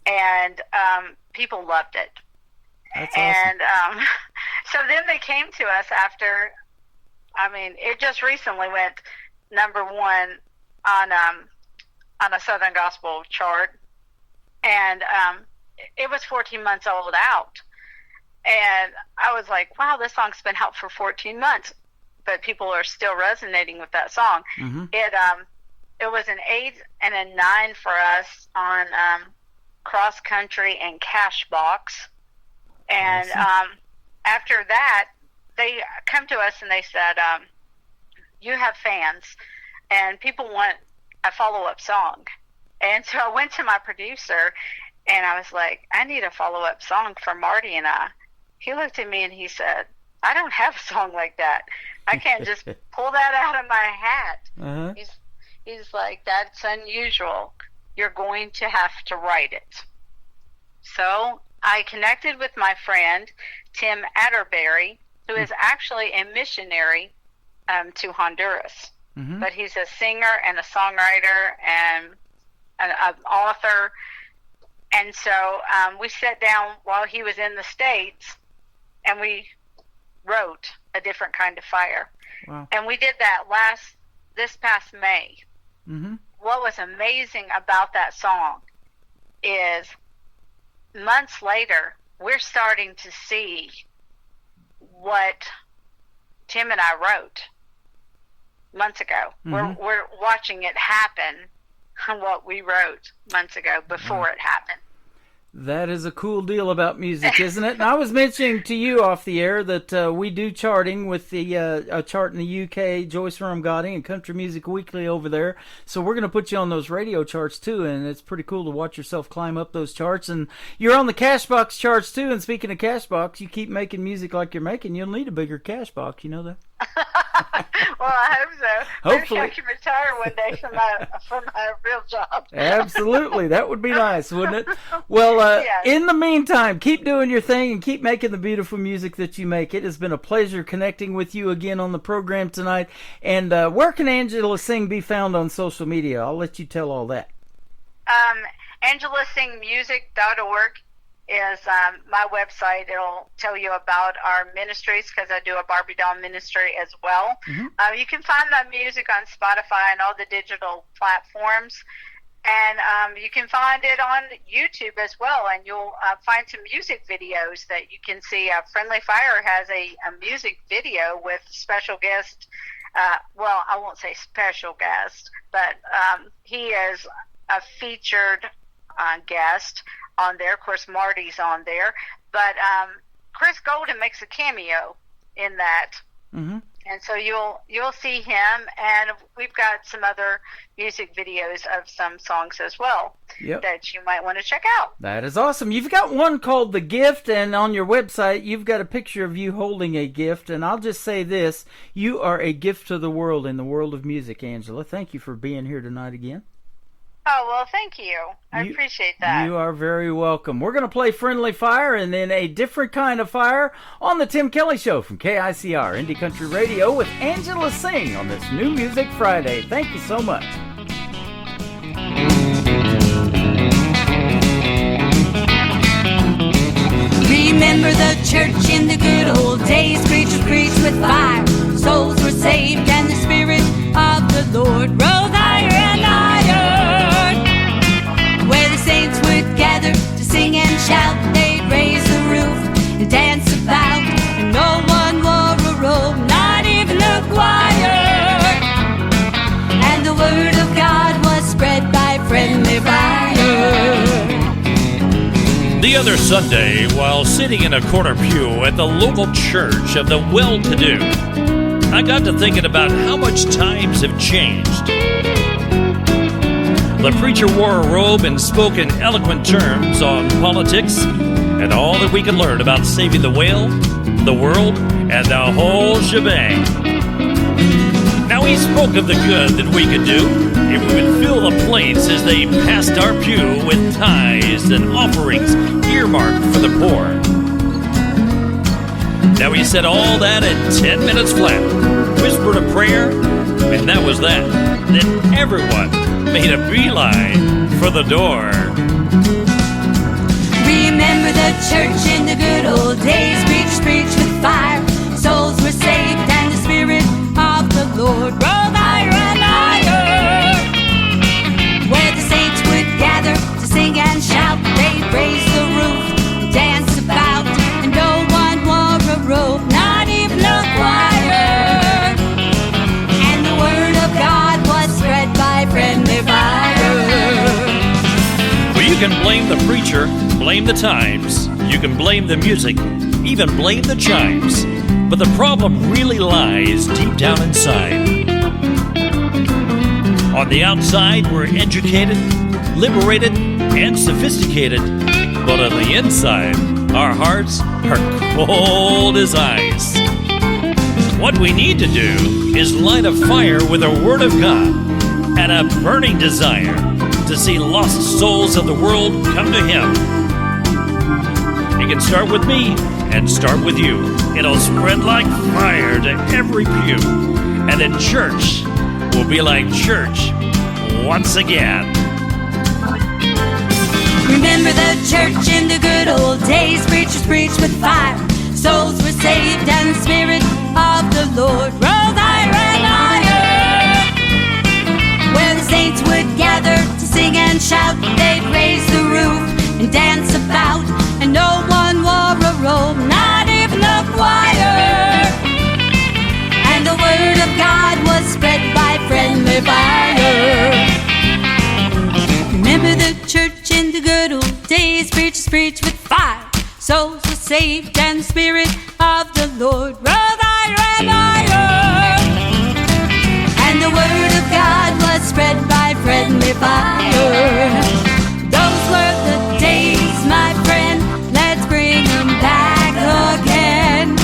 And people loved it. That's awesome. And so then they came to us after, it just recently went number one on a Southern Gospel chart. And it was 14 months old out. And I was like, wow, this song's been out for 14 months. But people are still resonating with that song. Mm-hmm. It was an 8 and a 9 for us on Cross Country and Cashbox. And after that, they come to us and they said, you have fans, and people want a follow-up song. And so I went to my producer, and I was like, I need a follow-up song for Marty and I. He looked at me and he said, I don't have a song like that. I can't just pull that out of my hat. Uh-huh. He's like, that's unusual. You're going to have to write it. So I connected with my friend, Tim Atterbury, who is actually a missionary to Honduras. Mm-hmm. But he's a singer and a songwriter and an author. And so we sat down while he was in the States, and we wrote A Different Kind of Fire. Wow. And we did that this past May. Mm-hmm. What was amazing about that song is months later, we're starting to see what Tim and I wrote months ago. Mm-hmm. We're watching it happen, what we wrote months ago before it happened. That is a cool deal about music, isn't it? And I was mentioning to you off the air that we do charting with the a chart in the UK, Joyce Rumgotti and Country Music Weekly over there. So we're going to put you on those radio charts too, and it's pretty cool to watch yourself climb up those charts. And you're on the Cashbox charts too. And speaking of Cashbox, you keep making music like you're making, you'll need a bigger Cashbox. You know that? Well, I hope so. Hopefully. Maybe I can retire one day from my real job. Absolutely. That would be nice, wouldn't it? Well, Yes. In the meantime, keep doing your thing and keep making the beautiful music that you make. It has been a pleasure connecting with you again on the program tonight. And where can Angela Sing be found on social media? I'll let you tell all that. AngelaSingMusic.org is my website. It'll tell you about our ministries, because I do a Barbie doll ministry as well. Mm-hmm. You can find my music on Spotify and all the digital platforms. And you can find it on YouTube as well, and you'll find some music videos that you can see. Friendly Fire has a music video with special guest. Well, I won't say special guest, but he is a featured guest on there. Of course, Marty's on there, but Chris Golden makes a cameo in that. Mm-hmm. And so you'll see him, and we've got some other music videos of some songs as well that you might want to check out. That is awesome. You've got one called The Gift, and on your website you've got a picture of you holding a gift. And I'll just say this, you are a gift to the world in the world of music, Angela. Thank you for being here tonight again. Oh, well, thank you. I appreciate that. You are very welcome. We're going to play Friendly Fire and then A Different Kind of Fire on the Tim Kelly Show from KICR Indie Country Radio with Angela Sing on this New Music Friday. Thank you so much. Remember the church in the good old days. Preachers preached with fire. Souls were saved and the Spirit of the Lord rose higher and higher. Where the saints would gather to sing and shout, they'd raise the roof and dance about, and no one wore a robe, not even the choir. And the word of God was spread by friendly fire. The other Sunday, while sitting in a corner pew at the local church of the well-to-do, I got to thinking about how much times have changed. The preacher wore a robe and spoke in eloquent terms on politics and all that we could learn about saving the whale, the world, and the whole shebang. Now he spoke of the good that we could do if we would fill the plates as they passed our pew with tithes and offerings earmarked for the poor. Now he said all that in 10 minutes flat, whispered a prayer, and that was that. Then everyone made a beeline for the door. Remember the church in the good old days. Preach with fire. Souls were saved and the Spirit of the Lord rose higher and higher. Where the saints would gather to sing and shout, they'd raise the roof, dance about, and no one wore a robe, not even a choir. And the word of God was spread by friendly fire. Well, you can blame the preacher, blame the times, you can blame the music, even blame the chimes. But the problem really lies deep down inside. On the outside, we're educated, liberated, and sophisticated. But on the inside, our hearts are cold as ice. What we need to do is light a fire with the Word of God and a burning desire to see lost souls of the world come to Him. It can start with me and start with you. It'll spread like fire to every pew. And then church will be like church once again. Remember the church in the good old days. Preachers preached with fire. Souls were saved and the Spirit of the Lord rose higher and higher. Where the saints would gather to sing and shout, they'd raise the roof and dance about, and no one wore a robe, not even a choir. And the word of God was spread by friendly fire. Remember the church in the good old days. Preachers preached with fire. Souls were saved and the Spirit of the Lord rose higher and higher. And the word of God was spread by friendly fire. Those were the days, my friend. Let's bring them back again.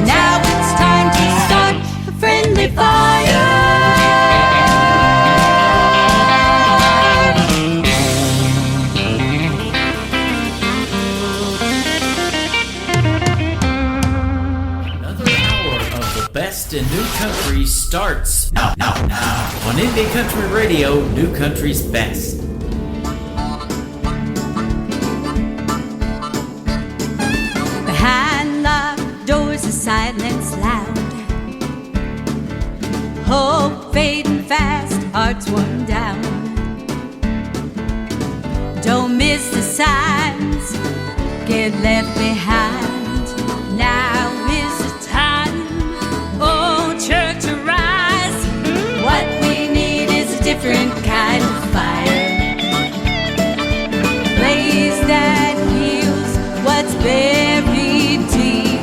Now it's time to start a friendly fire. Another hour of the best in new country starts now on Indie Country Radio, New Country's best. Behind locked doors, the silence loud. Hope fading fast, hearts worn down. Don't miss the signs, get left behind. Now is the time, oh church, arise. What we need is a different kind of fire. Blaze that heals what's buried deep.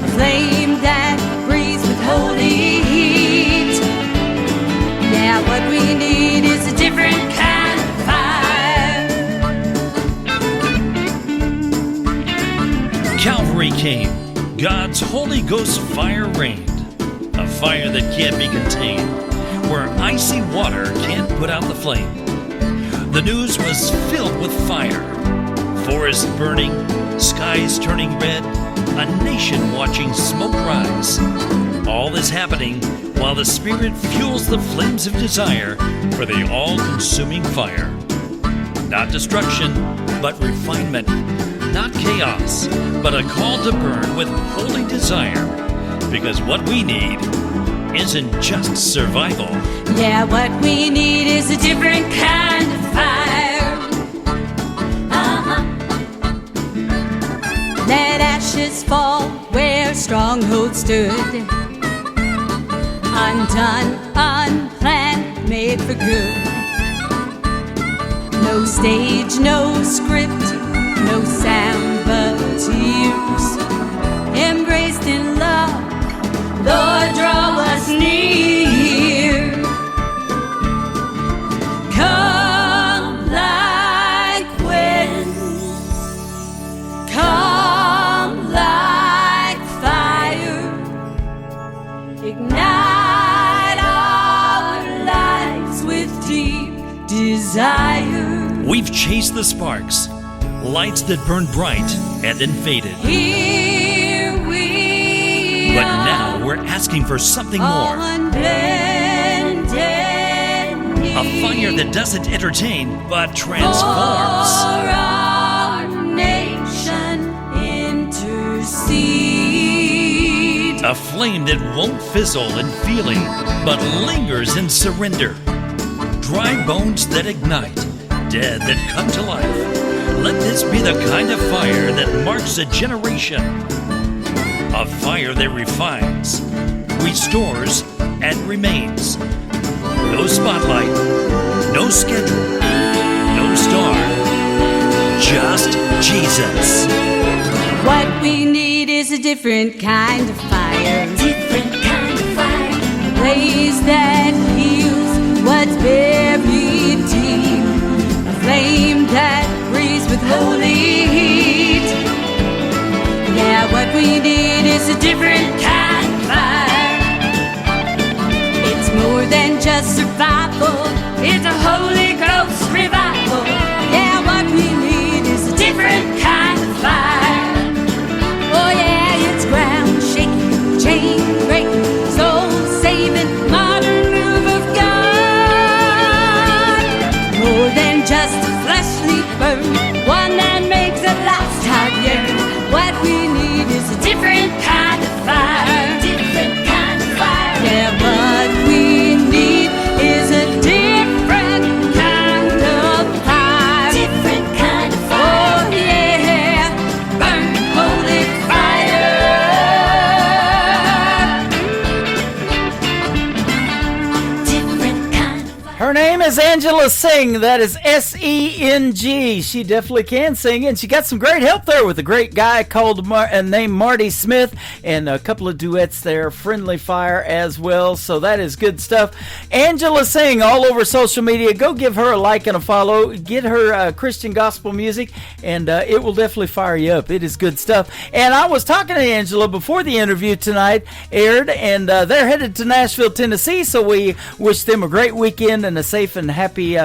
A flame that breathes with holy heat. Now what we need is a different kind of fire. Calvary came. God's Holy Ghost fire reigned. A fire that can't be contained, where icy water can't put out the flame. The news was filled with fire. Forests burning, skies turning red, a nation watching smoke rise. All this happening while the Spirit fuels the flames of desire for the all-consuming fire. Not destruction, but refinement. Not chaos, but a call to burn with holy desire. Because what we need isn't just survival. Yeah, what we need is a different kind of fire. Let ashes fall where strongholds stood. Undone, unplanned, made for good. No stage, no script, no sound but tears. Embraced in love, Lord, draw us near. Come like wind, come like fire. Ignite our lives with We've chased the sparks, lights that burned bright and then faded. Here we But now we're asking for something more. A fire that doesn't entertain, but transforms. For our nation, intercede. A flame that won't fizzle in feeling, but lingers in surrender. Dry bones that ignite, dead that come to life. Let this be the kind of fire that marks a generation. A fire that refines, restores, and remains. No spotlight, no schedule, no star, just Jesus. What we need is a different kind of fire. Different kind of fire. A blaze that heals what's buried deep. A flame that breathes with holy heat. Yeah, what we need is a different kind of fire. It's more than just survival. It's a Holy Ghost revival. Yeah, what we need is a different kind of fire. Oh yeah, it's ground shaking, chain breaking, soul saving, modern move of God. More than just a fleshly burn, one that makes a life's heart yearn. What we need is a different kind of fire. Different kind of fire. Yeah, what we need is a different kind of fire. Different kind of fire. Oh yeah, burn holy fire. Different kind of fire. Her name is Angela Sing. That is S-E-N-G. She definitely can sing, and she got some great help there with a great guy called named Marty Smith, and a couple of duets there, Friendly Fire as well. So that is good stuff. Angela Sing all over social media. Go give her a like and a follow. Get her Christian gospel music, and it will definitely fire you up. It is good stuff. And I was talking to Angela before the interview tonight aired, and they're headed to Nashville, Tennessee. So we wish them a great weekend and a safe and happy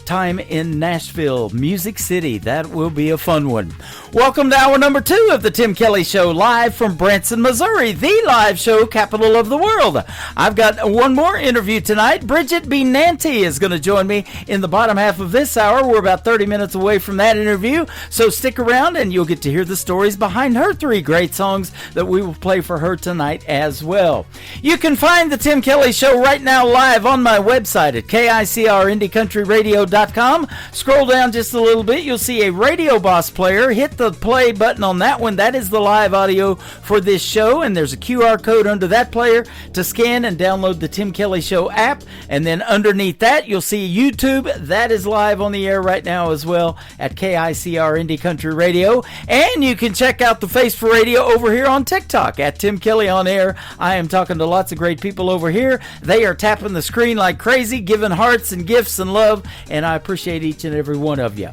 time in Nashville, Music City. That will be a fun one. Welcome to hour number 2 of the Tim Kelly Show, live from Branson, Missouri, the live show capital of the world. I've got one more interview tonight. Bridget B. Nanty is going to join me in the bottom half of this hour. We're about 30 minutes away from that interview, so stick around and you'll get to hear the stories behind her 3 great songs that we will play for her tonight as well. You can find the Tim Kelly Show right now live on my website at KICRIndieCountryRadio.com. Scroll down just a little bit, you'll see a Radio Boss player. Hit the play button on that one. That is the live audio for this show, and there's a QR code under that player to scan and download the Tim Kelly Show app. And then underneath that, you'll see YouTube. That is live on the air right now as well at KICR Indie Country Radio. And you can check out the Face for Radio over here on TikTok at Tim Kelly on Air. I am talking to lots of great people over here. They are tapping the screen like crazy, giving hearts and gifts and love, and I appreciate each and every one of you.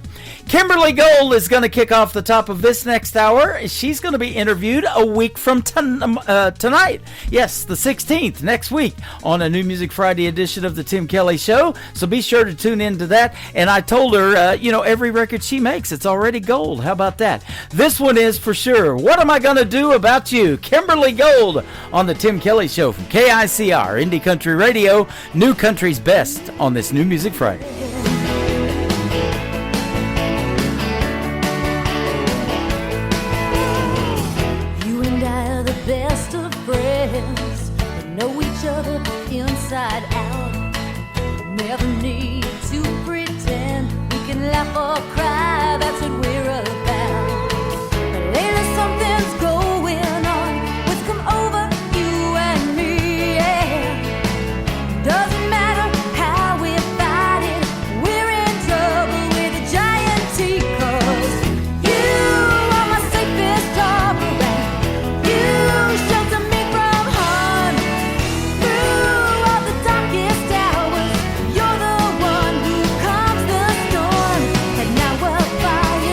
Kimberly Gold is going to kick off the top of this next hour. She's going to be interviewed a week from tonight. Yes, the 16th, next week, on a New Music Friday edition of the Tim Kelly Show. So be sure to tune into that. And I told her, every record she makes, it's already gold. How about that? This one is for sure. What Am I Gonna Do About You? Kimberly Gold on the Tim Kelly Show from KICR Indie Country Radio, New Country's Best on this New Music Friday. You and I are the best of friends. We know each other inside out. Never need to pretend. We can laugh or cry. That's what we're about. But lately something's going on. What's come over you and me? Yeah. Doesn't matter how we fight it. We're in trouble with a giant T. 'Cause you are my safest harbor, and you shelter me from harm. Through all the darkest hours, you're the one who calms the storm. And now we're fire.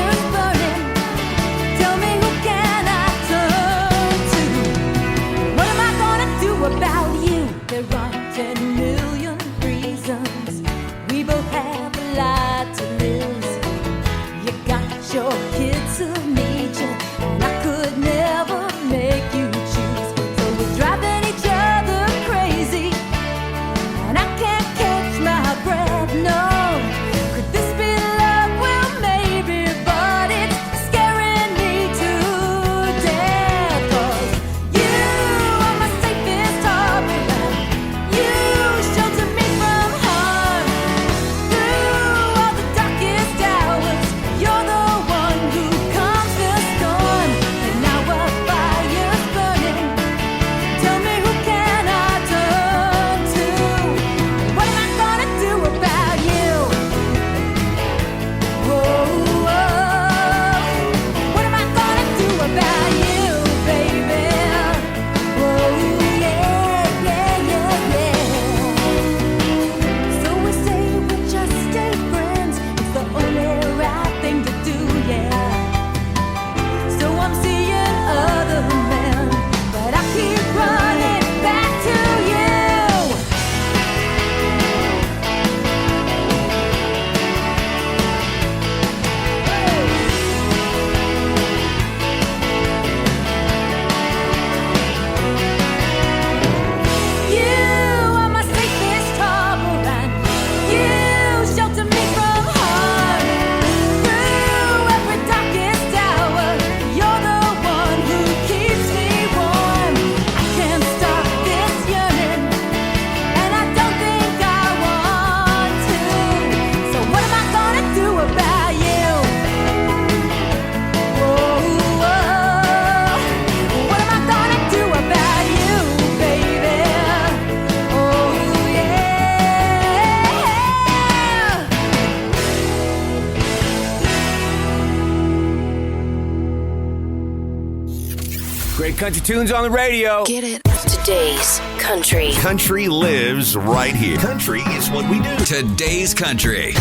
Get country tunes on the radio. Get it. Today's country. Country lives right here. Country is what we do. Today's country.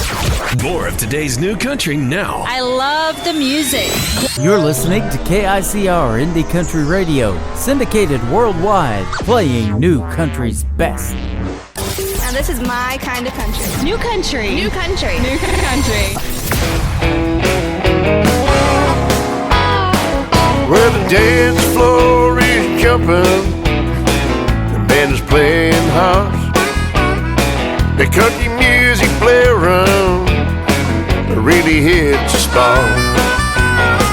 More of today's new country now. I love the music. You're listening to KICR Indie Country Radio, syndicated worldwide, playing new country's best. Now this is my kind of country. New country. New country. New country. Where the dance floor is jumping, the band is playing house. The country music blaring really hits the spot.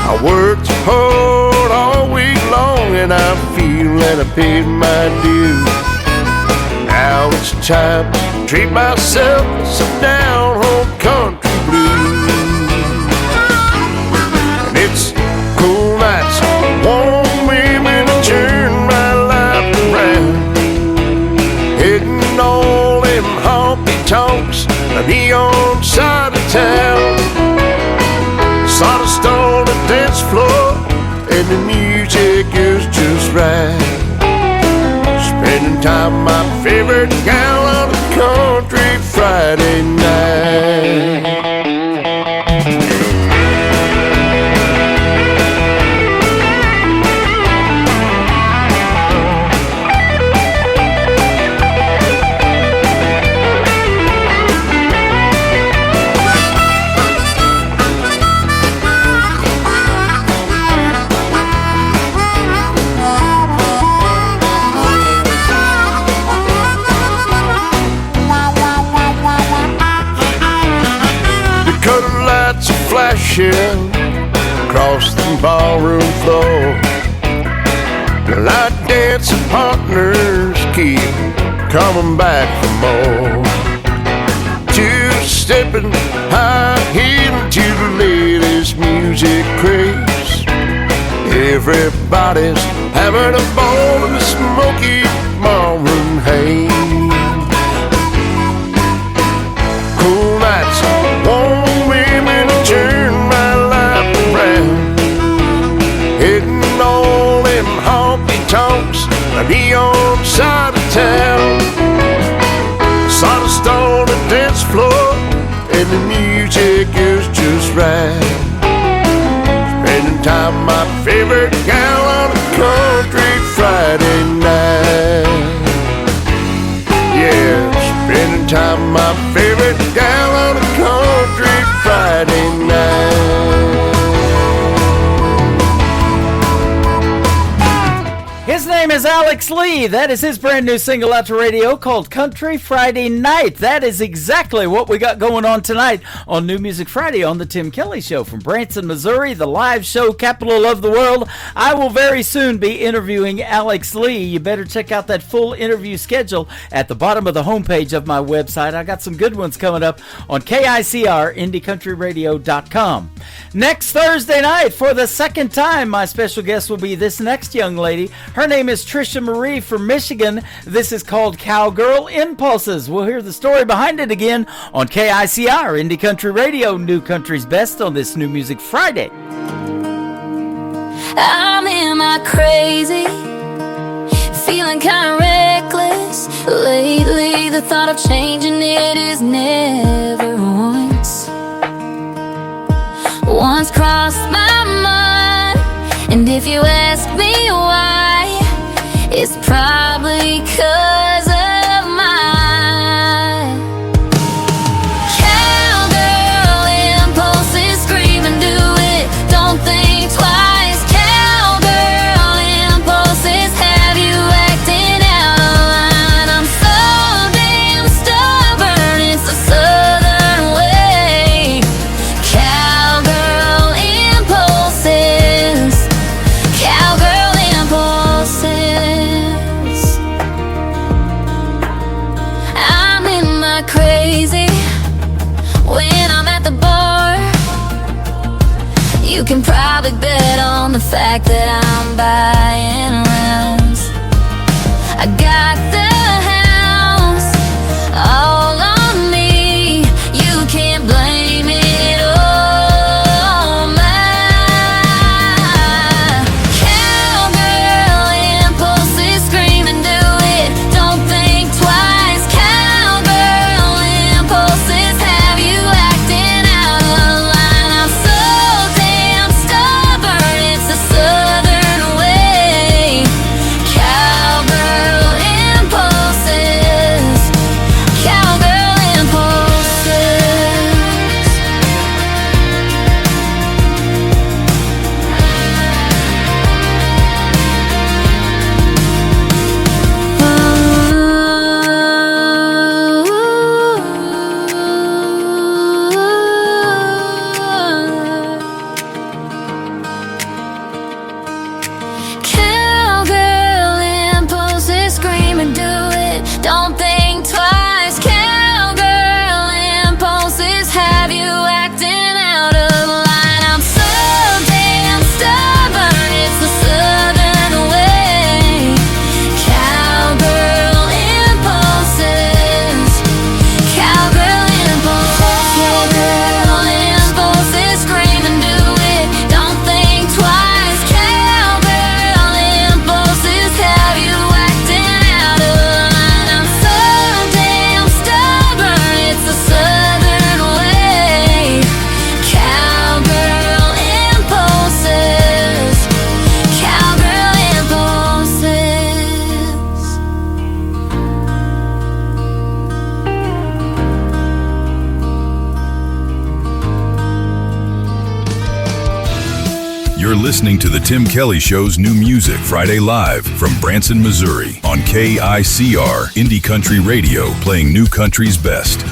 I worked hard all week long and I feel that I paid my dues. Now it's time to treat myself to some down-home country blues. And it's cool nights, warm women to turn my life around. Hitting all them honky-tonks, the neon side of town. Sawdust on the dance floor, and the music is just right. Spending time with my favorite gal on a country Friday night. Flashing across the ballroom floor. The light dancing partners keep coming back for more. Two-stepping, high-heeling to the latest music craze. Everybody's having a ball in the smoky ballroom haze. Cool nights, warm women turn my life around. Hitting all them honky-tonks, the neon side of town. Sawdust on the dance floor, and the music is just right. Spending time with my favorite gal on a country Friday night. Yeah, spending time with my favorite gal on a country Friday night. His name is Alex Lee. That is his brand new single out to radio called Country Friday Night. That is exactly what we got going on tonight on New Music Friday on the Tim Kelly Show from Branson, Missouri, the live show capital of the world. I will very soon be interviewing Alex Lee. You better check out that full interview schedule at the bottom of the homepage of my website. I got some good ones coming up on KICR, IndieCountryRadio.com. Next Thursday night, for the second time, my special guest will be this next young lady. Her name is Trisha Marie from Michigan. This is called Cowgirl Impulses. We'll hear the story behind it again on KICR, Indie Country Radio, New Country's Best on this New Music Friday. I'm in my crazy, feeling kind of reckless. Lately, the thought of changing it is never once crossed my mind. And if you ask me why, it's probably 'cause of my cowgirl impulses. Scream and do it, don't think twice. Cowgirl impulses have you acting out of line. I'm so damn stubborn, it's a southern way. Cowgirl impulses, cowgirl impulses. I'm in my crazy when I'm at the bar. You can probably bet on the fact that I'm buying rounds. I got the house all on me. You can't blame it on my cowgirl You're listening to The Tim Kelly Show's New Music Friday live from Branson, Missouri on KICR Indie Country Radio, playing new country's best.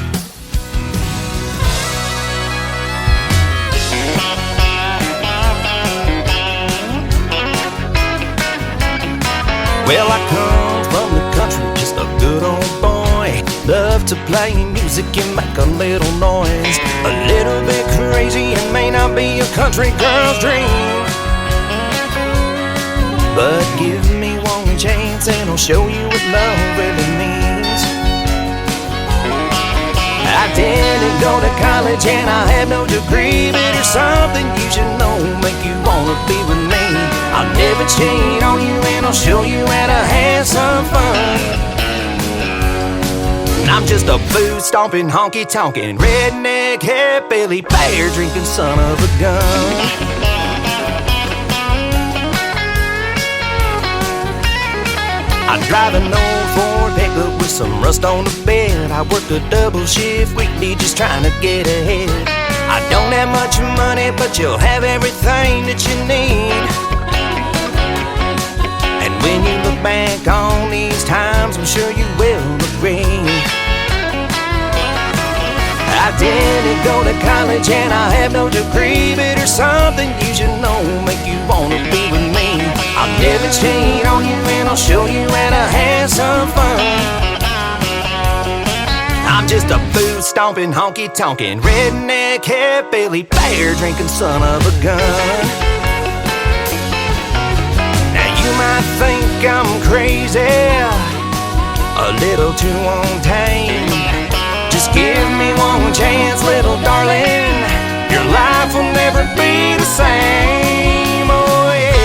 Well, I come from the country, just a good old boy. Love to play music and make a little noise. A little bit crazy and may not be a country girl's dream, but give me one chance and I'll show you what love really means. I didn't go to college and I have no degree, but there's something you should know, make you wanna be with me. I'll never cheat on you and I'll show you how to have some fun. I'm just a food-stomping, honky-tonkin', redneck, hillbilly, beer-drinking son of a gun. I drive an old Ford pickup with some rust on the bed. I work a double shift weekly just trying to get ahead. I don't have much money, but you'll have everything that you need. And when you look back on these times, I'm sure you will agree. I didn't go to college and I have no degree, but there's something you should know, make you wanna be with me. I'll never cheat on you and I'll show you how to have some fun. I'm just a food-stomping, honky-tonkin', redneck, hillbilly, beer-drinking son of a gun. Now you might think I'm crazy, a little too untamed. Just give me one chance, little darling. Your life will never be the same, oh yeah.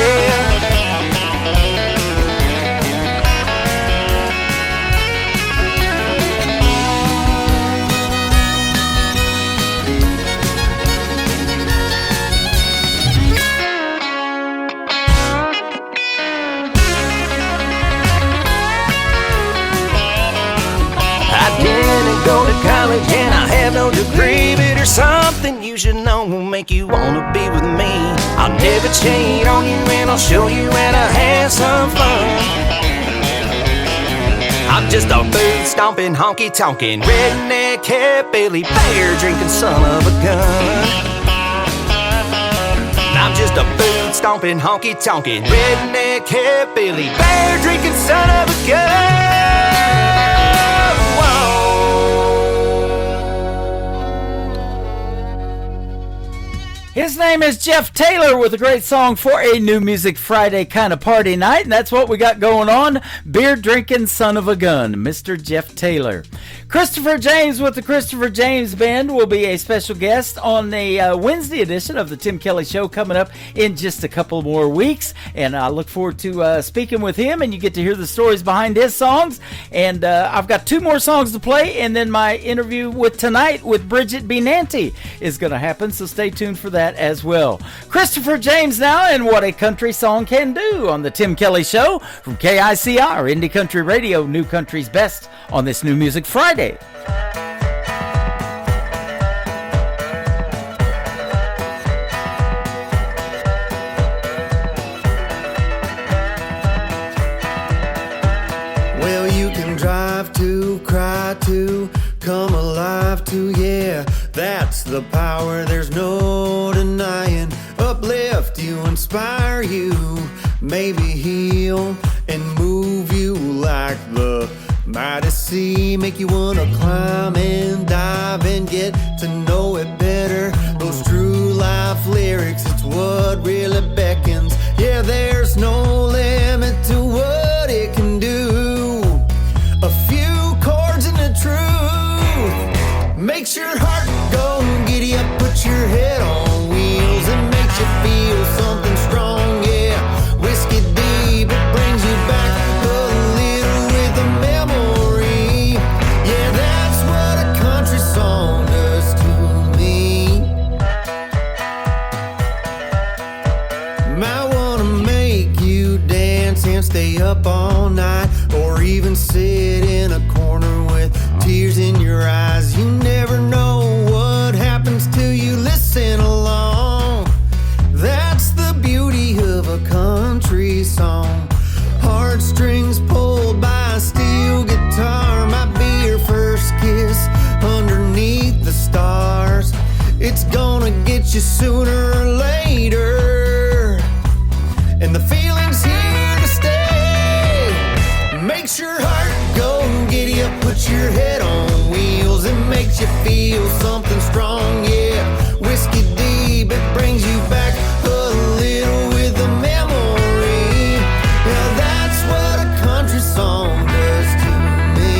I didn't go to college and I have no degree, but there's something you should know, make you wanna be with me. I'll never cheat on you and I'll show you how to have some fun. I'm just a food-stomping, honky-tonkin', redneck, hillbilly, beer-drinking son of a gun. I'm just a food-stomping, honky-tonkin', redneck, hillbilly, beer-drinking son of a gun. His name is Jeff Taylor with a great song for a New Music Friday kind of party night, and that's what we got going on. Beer drinking son of a gun, Mr. Jeff Taylor. Christopher James with the Christopher James Band will be a special guest on the Wednesday edition of the Tim Kelly Show coming up in just a couple more weeks, and I look forward to speaking with him, and you get to hear the stories behind his songs. And I've got 2 more songs to play, and then my interview with tonight with Bridget B. Nanty is going to happen, so stay tuned for that as well. Christopher James now, and What a Country Song Can Do on the Tim Kelly Show from KICR Indie Country Radio, New Country's Best on this New Music Friday. Well, you can drive to, cry to, come alive to, yeah, that's the power, there's no denying. Uplift you, inspire you, maybe heal and move you like the mighty sea. Make you wanna climb and dive and get to know it better. Those true life lyrics, it's what really beckons. Yeah, there's no limit to what it can do. A few chords and the truth makes your heart go giddy up, put your head on wheels, and makes you feel something strong, yeah. Whiskey deep, it brings you back a little with a memory. Yeah, that's what a country song does to me. feel something strong, yeah. Whiskey deep, it brings you back a little with a memory. Yeah, that's what a country song does to me.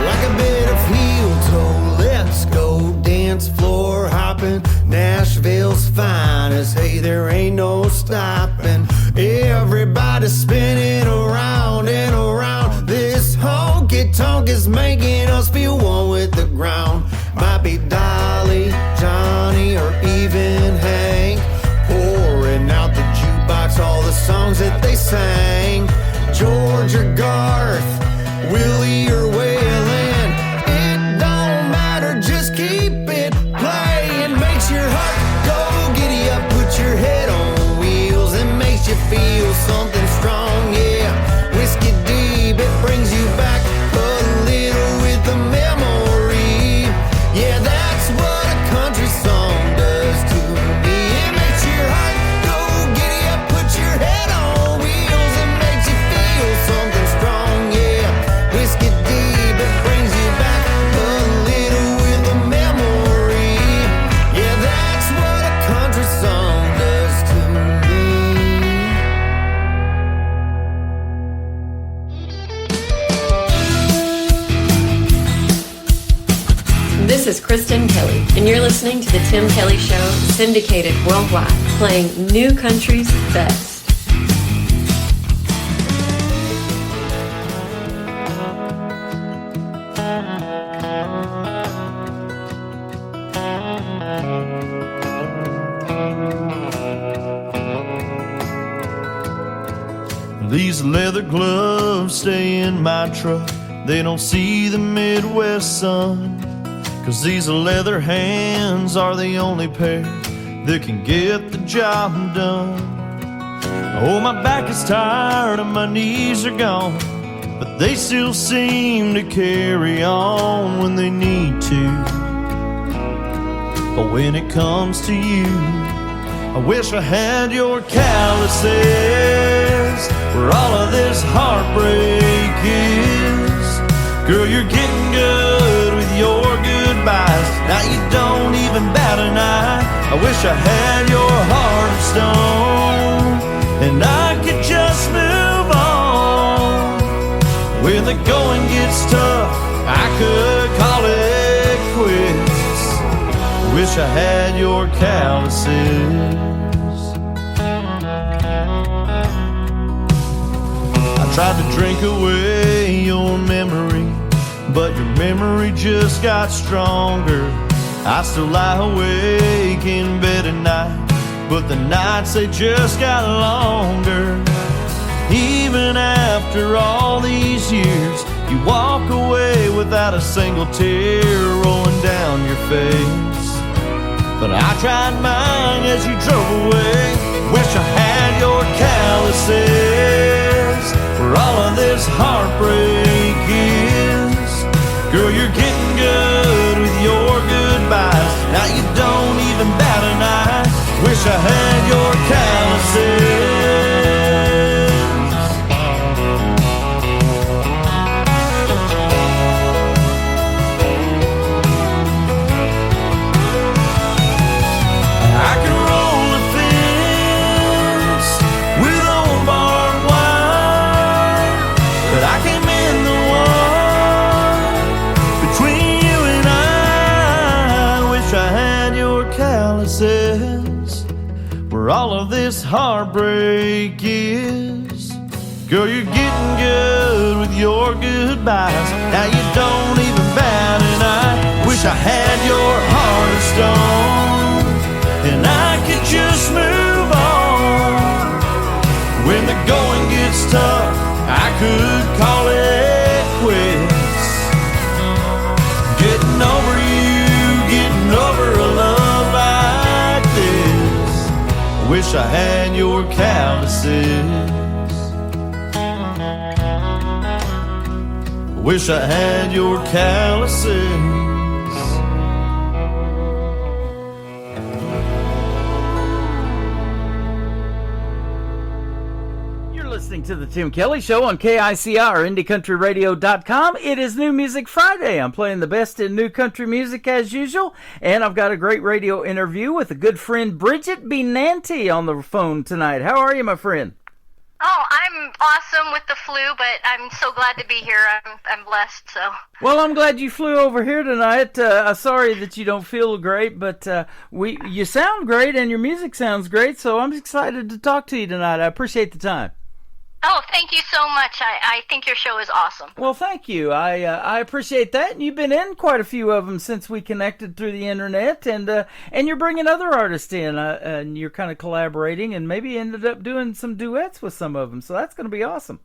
Like a bit of heel toe, let's go dance floor hopping. Nashville's finest, hey, there ain't no stopping. Everybody spinning around and around. This honky tonk is making us feel one with the ground. Might be Dolly, Johnny, or even Hank, pouring out the jukebox all the songs that they sang. George or Garth, Willie or Waylon, it don't matter, just keep it playing. Makes your heart go giddy up, put your head on wheels. It makes you feel something strong, yeah. Whiskey deep, it brings you back a little with a memory. Yeah, that's what a country song does to me. It makes your heart go giddy up, put your head on wheels. It makes you feel something strong, yeah. Whiskey deep, it brings you back a little with a memory. Yeah, that's what a country song does to me. This is Kristen Kelly, and you're listening to The Tim Kelly Show, syndicated worldwide, playing new country's best. These leather gloves stay in my truck. They don't see the Midwest sun. 'Cause these leather hands are the only pair that can get the job done. Oh, my back is tired and my knees are gone, but they still seem to carry on when they need to. But when it comes to you, I wish I had your calluses where all of this heartbreak is. Girl, you're getting good with your goodbyes. Now you don't even bat an eye. I wish I had your heart of stone and I could just move on. When the going gets tough, I could call it quits. Wish I had your calluses. I tried to drink away your memory, but your memory just got stronger. I still lie awake in bed at night, but the nights they just got longer. Even after all these years, you walk away without a single tear rolling down your face. But I tried mine as you drove away. Wish I had your calluses where all of this heartbreak is. Girl, you're getting good with your goodbyes. Now you don't even bat an eye. Wish I had your calluses. I can roll a fence with old barbed wire, but I can't mend the one between you and I. Wish I had your calluses where all of this heartbreak is. Girl, you're getting good with your goodbyes. Now you don't even bat an eye. Wish I had your heart of stone and I could just move on. When the going gets tough, I could call it quits. Getting over you, getting over a love like this. Wish I had your calluses. Wish I had your calluses. listening to the Tim Kelly Show on KICR, IndieCountryRadio.com. It is New Music Friday. I'm playing the best in new country music as usual, and I've got a great radio interview with a good friend, Bridget Benanti, on the phone tonight. How are you, my friend? Oh, I'm awesome with the flu, but I'm so glad to be here. I'm blessed, so. Well, I'm glad you flew over here tonight. Sorry that you don't feel great, but you sound great and your music sounds great, so I'm excited to talk to you tonight. I appreciate the time. Oh, thank you so much. I think your show is awesome. Well, thank you. I appreciate that. And you've been in quite a few of them since we connected through the internet, and you're bringing other artists in, and you're kind of collaborating, and maybe ended up doing some duets with some of them. So that's going to be awesome.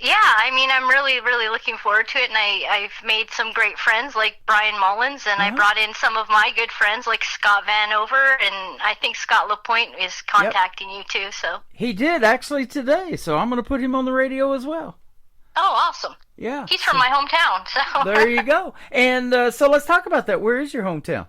Yeah, I mean, I'm really, really looking forward to it, and I've made some great friends like Brian Mullins, and I brought in some of my good friends like Scott Vanover, and I think Scott LaPointe is contacting you too. So he did actually today, so I'm going to put him on the radio as well. Oh, awesome! Yeah, he's from my hometown. So there you go. And so let's talk about that. Where is your hometown?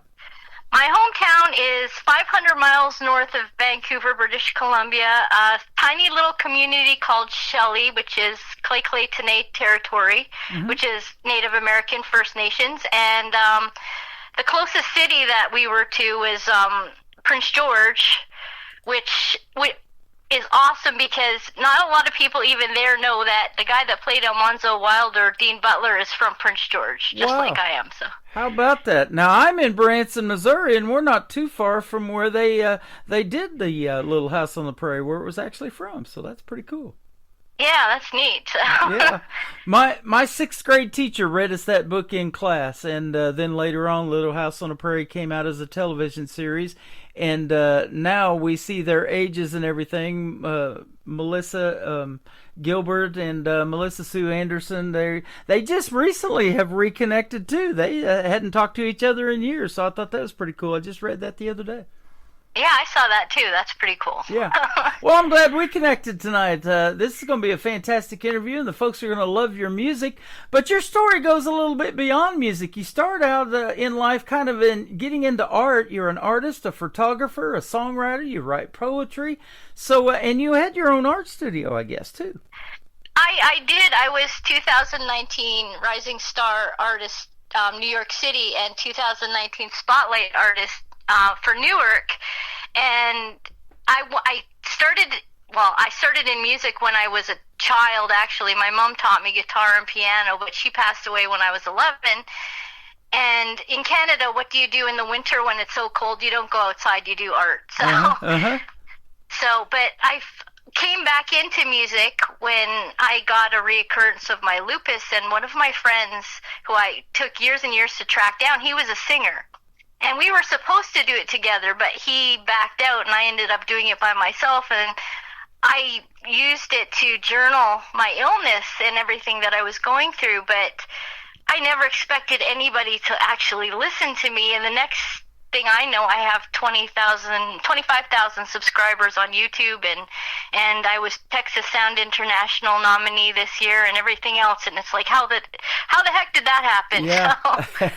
My hometown is 500 miles north of Vancouver, British Columbia, a tiny little community called Shelley, which is Clay Tenay territory, which is Native American First Nations. And the closest city that we were to is Prince George, which is awesome because not a lot of people even there know that the guy that played Almanzo Wilder, Dean Butler, is from Prince George, just like I am. So. How about that? Now, I'm in Branson, Missouri, and we're not too far from where they did the Little House on the Prairie, where it was actually from. So that's pretty cool. Yeah, that's neat. Yeah, my sixth grade teacher read us that book in class, and then later on, Little House on the Prairie came out as a television series, and now we see their ages and everything. Melissa Gilbert and Melissa Sue Anderson, they just recently have reconnected too. They hadn't talked to each other in years, so I thought that was pretty cool. I just read that the other day. Yeah, I saw that too. That's pretty cool. Yeah. Well, I'm glad we connected tonight. This is going to be a fantastic interview, and the folks are going to love your music. But your story goes a little bit beyond music. You start out in life kind of in getting into art. You're an artist, a photographer, a songwriter. You write poetry. So, and you had your own art studio, I guess, too. I did. I was 2019 Rising Star Artist New York City and 2019 Spotlight Artist for Newark, and I started in music when I was a child. Actually, my mom taught me guitar and piano, but she passed away when I was 11. And in Canada, what do you do in the winter when it's so cold? You don't go outside, you do art. So, but I came back into music when I got a reoccurrence of my lupus, and one of my friends, who I took years and years to track down, he was a singer. And we were supposed to do it together, but he backed out, and I ended up doing it by myself. And I used it to journal my illness and everything that I was going through, but I never expected anybody to actually listen to me. And the next thing I know, I have 25,000 subscribers on YouTube, and I was Texas Sound International nominee this year and everything else. And it's like, how the heck did that happen? Yeah. So.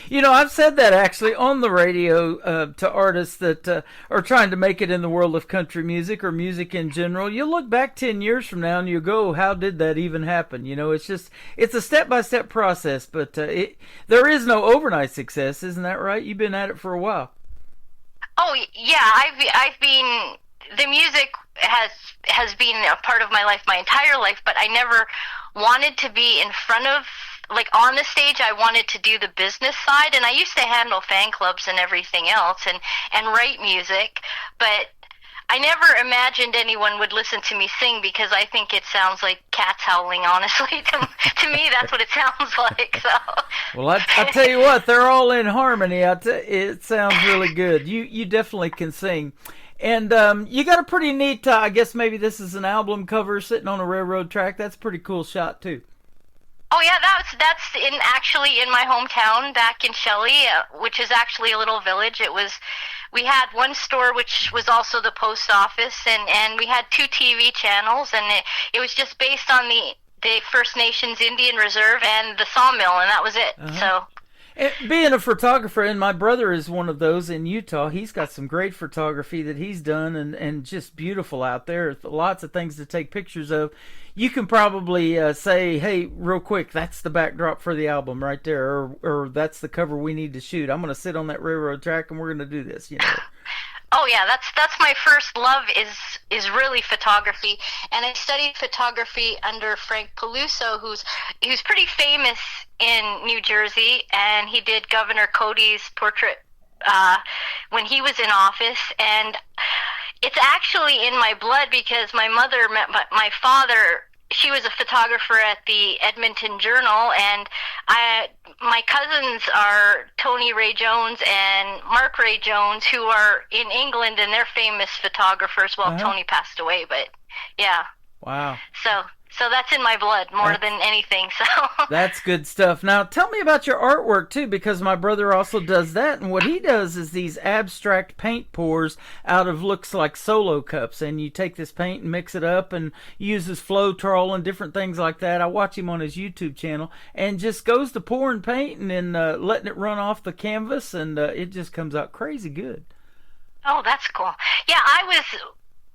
You know, I've said that actually on the radio to artists that are trying to make it in the world of country music or music in general. You look back 10 years from now and you go, how did that even happen? You know, it's a step-by-step process, but there is no overnight success. Isn't that right? You've been at it for a while. Oh, yeah. I've been, the music has been a part of my life my entire life, but I never wanted to be in front of, like on the stage. I wanted to do the business side, and I used to handle fan clubs and everything else and write music, but I never imagined anyone would listen to me sing because I think it sounds like cats howling, honestly. To me, that's what it sounds like. So. Well, I tell you what, they're all in harmony. It sounds really good. You definitely can sing. And you got a pretty neat, I guess maybe this is an album cover sitting on a railroad track. That's a pretty cool shot, too. Oh yeah, that's actually in my hometown back in Shelley, which is actually a little village. We had one store which was also the post office, and we had 2 TV channels, and it was just based on the First Nations Indian Reserve and the sawmill, and that was it. So. Being a photographer, and my brother is one of those in Utah, he's got some great photography that he's done and just beautiful out there. Lots of things to take pictures of. You can probably say, hey, real quick, that's the backdrop for the album right there, or that's the cover we need to shoot. I'm going to sit on that railroad track and we're going to do this, you know. Oh yeah, that's my first love is really photography, and I studied photography under Frank Peluso, who's pretty famous in New Jersey, and he did Governor Cody's portrait when he was in office, and it's actually in my blood because my mother met my father. She was a photographer at the Edmonton Journal, and my cousins are Tony Ray Jones and Mark Ray Jones, who are in England, and they're famous photographers. Well, Tony passed away, but yeah. Wow. So that's in my blood more than anything. So that's good stuff. Now, tell me about your artwork, too, because my brother also does that. And what he does is these abstract paint pours out of looks like Solo cups. And you take this paint and mix it up and uses Floetrol and different things like that. I watch him on his YouTube channel and just goes to pouring paint and then letting it run off the canvas. And it just comes out crazy good. Oh, that's cool. Yeah, I was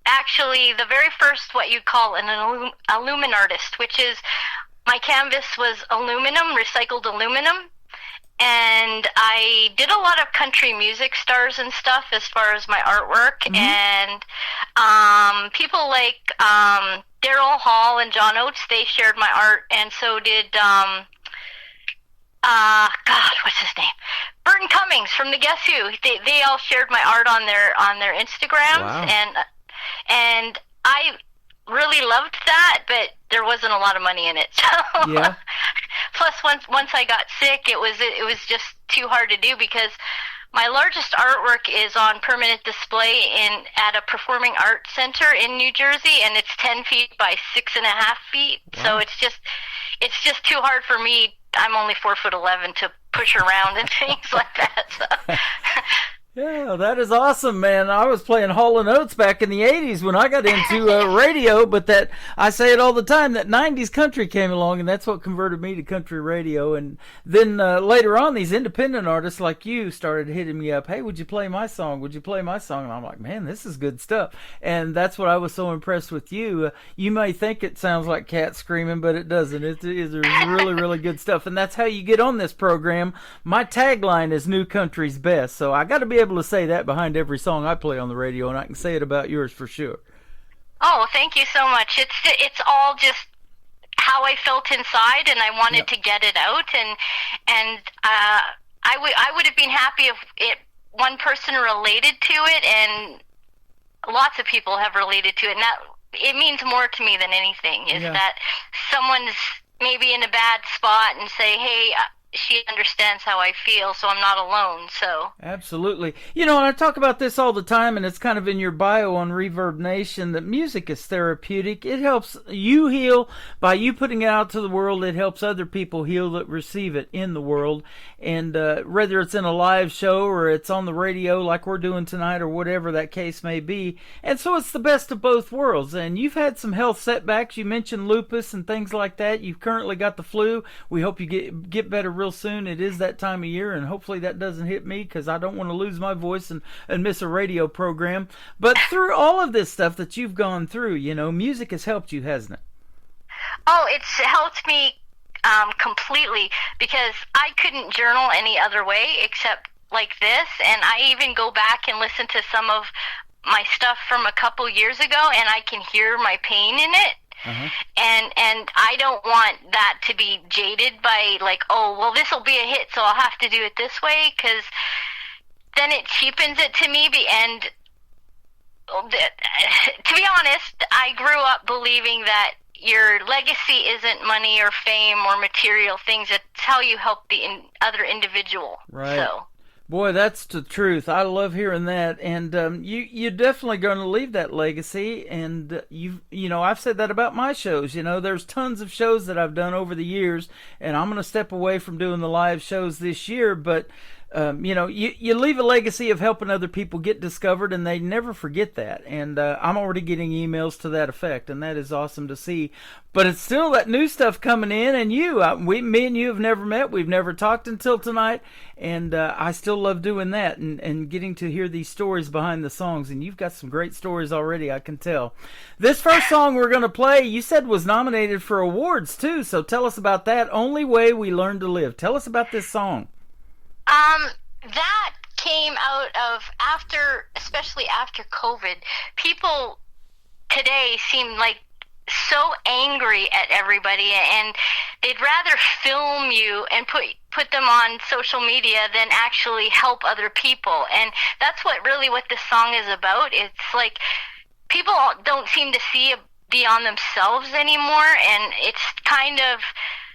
actually the very first what you'd call an illumin artist, which is my canvas was aluminum, recycled aluminum, and I did a lot of country music stars and stuff as far as my artwork, and people like Daryl Hall and John Oates, they shared my art, and so did God, what's his name? Burton Cummings from the Guess Who. They all shared my art on their Instagrams. Wow. And I really loved that, but there wasn't a lot of money in it. So yeah. Plus, once I got sick, it was just too hard to do because my largest artwork is on permanent display at a performing arts center in New Jersey, and it's 10 feet by 6.5 feet. Wow. So it's just too hard for me. I'm only 4'11" to push around and things like that. So. Yeah, that is awesome, man. I was playing Hall & Oates back in the 80s when I got into radio, but that I say it all the time, that 90s country came along, and that's what converted me to country radio. And then later on, these independent artists like you started hitting me up, hey, would you play my song? Would you play my song? And I'm like, man, this is good stuff. And that's what I was so impressed with you. You may think it sounds like cats screaming, but it doesn't. It's really, really good stuff. And that's how you get on this program. My tagline is New Country's Best, so I got to be able to say that behind every song I play on the radio, and I can say it about yours for sure. Oh, thank you so much. It's all just how I felt inside, and I wanted to get it out, and I would have been happy if one person related to it, and lots of people have related to it, and that it means more to me than anything is that someone's maybe in a bad spot and say, hey, she understands how I feel, so I'm not alone. So absolutely. You know, and I talk about this all the time, and it's kind of in your bio on Reverb Nation, that music is therapeutic. It helps you heal by you putting it out to the world. It helps other people heal that receive it in the world. And whether it's in a live show or it's on the radio like we're doing tonight or whatever that case may be. And so it's the best of both worlds. And you've had some health setbacks. You mentioned lupus and things like that. You've currently got the flu. We hope you get better real soon. It is that time of year, and hopefully that doesn't hit me because I don't want to lose my voice and miss a radio program. But through all of this stuff that you've gone through, you know, music has helped you, hasn't it? Oh, it's helped me completely, because I couldn't journal any other way except like this, and I even go back and listen to some of my stuff from a couple years ago, and I can hear my pain in it. And I don't want that to be jaded by like, oh, well, this will be a hit, so I'll have to do it this way, because then it cheapens it to me. And to be honest, I grew up believing that your legacy isn't money or fame or material things. It's how you help the other individual. Right. So. Boy, that's the truth. I love hearing that, and you're definitely going to leave that legacy. And you know, I've said that about my shows. You know, there's tons of shows that I've done over the years, and I'm going to step away from doing the live shows this year. But you leave a legacy of helping other people get discovered, and they never forget that. And I'm already getting emails to that effect, and that is awesome to see. But it's still that new stuff coming in, and me and you have never met. We've never talked until tonight, and I still love doing that and getting to hear these stories behind the songs. And you've got some great stories already, I can tell. This first song we're going to play, you said was nominated for awards too, so tell us about that. Only Way We Learn to Live. Tell us about this song. That came out of especially after COVID. People today seem like so angry at everybody, and they'd rather film you and put them on social media than actually help other people. And that's what this song is about. It's like people don't seem to see beyond themselves anymore, and it's kind of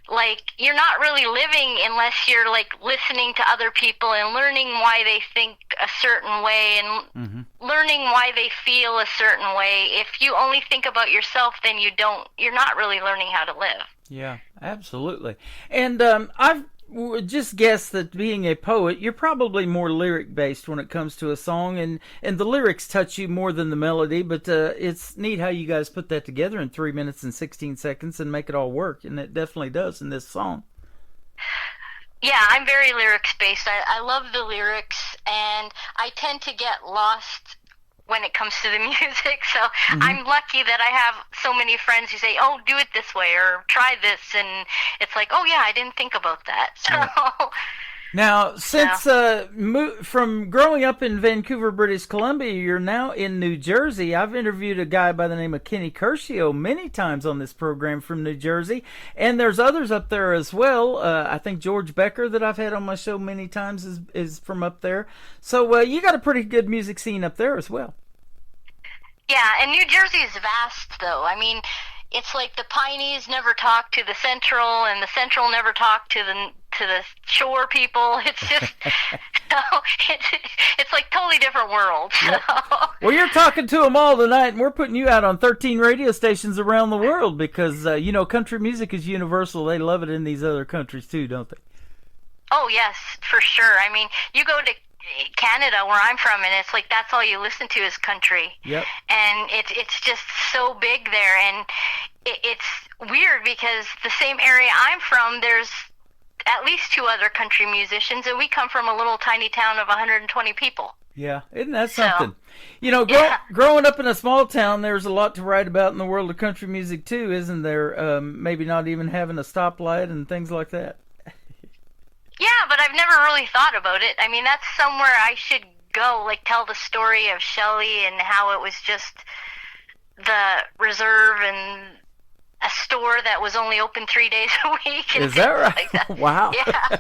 like you're not really living unless you're like listening to other people and learning why they think a certain way and learning why they feel a certain way. If you only think about yourself, then you're not really learning how to live. Yeah, absolutely. And I've just guessed that being a poet, you're probably more lyric based when it comes to a song, and the lyrics touch you more than the melody, but it's neat how you guys put that together in 3 minutes and 16 seconds and make it all work, and it definitely does in this song. Yeah, I'm very lyrics based. I love the lyrics, and I tend to get lost when it comes to the music, so I'm lucky that I have so many friends who say, oh, do it this way, or try this, and it's like, oh yeah, I didn't think about that. So now, since from growing up in Vancouver, British Columbia, you're now in New Jersey. I've interviewed a guy by the name of Kenny Curcio many times on this program from New Jersey, and there's others up there as well. I think George Becker, that I've had on my show many times, is from up there. So you got a pretty good music scene up there as well. Yeah, and New Jersey is vast, though. I mean, it's like the Pineys never talk to the Central, and the Central never talk to the Shore people. It's just, it's like totally different worlds. Yep. Well, you're talking to them all tonight, and we're putting you out on 13 radio stations around the world because, country music is universal. They love it in these other countries, too, don't they? Oh, yes, for sure. I mean, you go to Canada, where I'm from, and it's like that's all you listen to is country. Yep. And it's just so big there, and it's weird because the same area I'm from, there's at least 2 other country musicians, and we come from a little tiny town of 120 people. Yeah, isn't that something? Growing up in a small town, there's a lot to write about in the world of country music too, isn't there? Maybe not even having a stoplight and things like that. Yeah, but I've never really thought about it. I mean, that's somewhere I should go, like tell the story of Shelley and how it was just the reserve and a store that was only open 3 days a week. And is that right? like that. Wow. Yeah.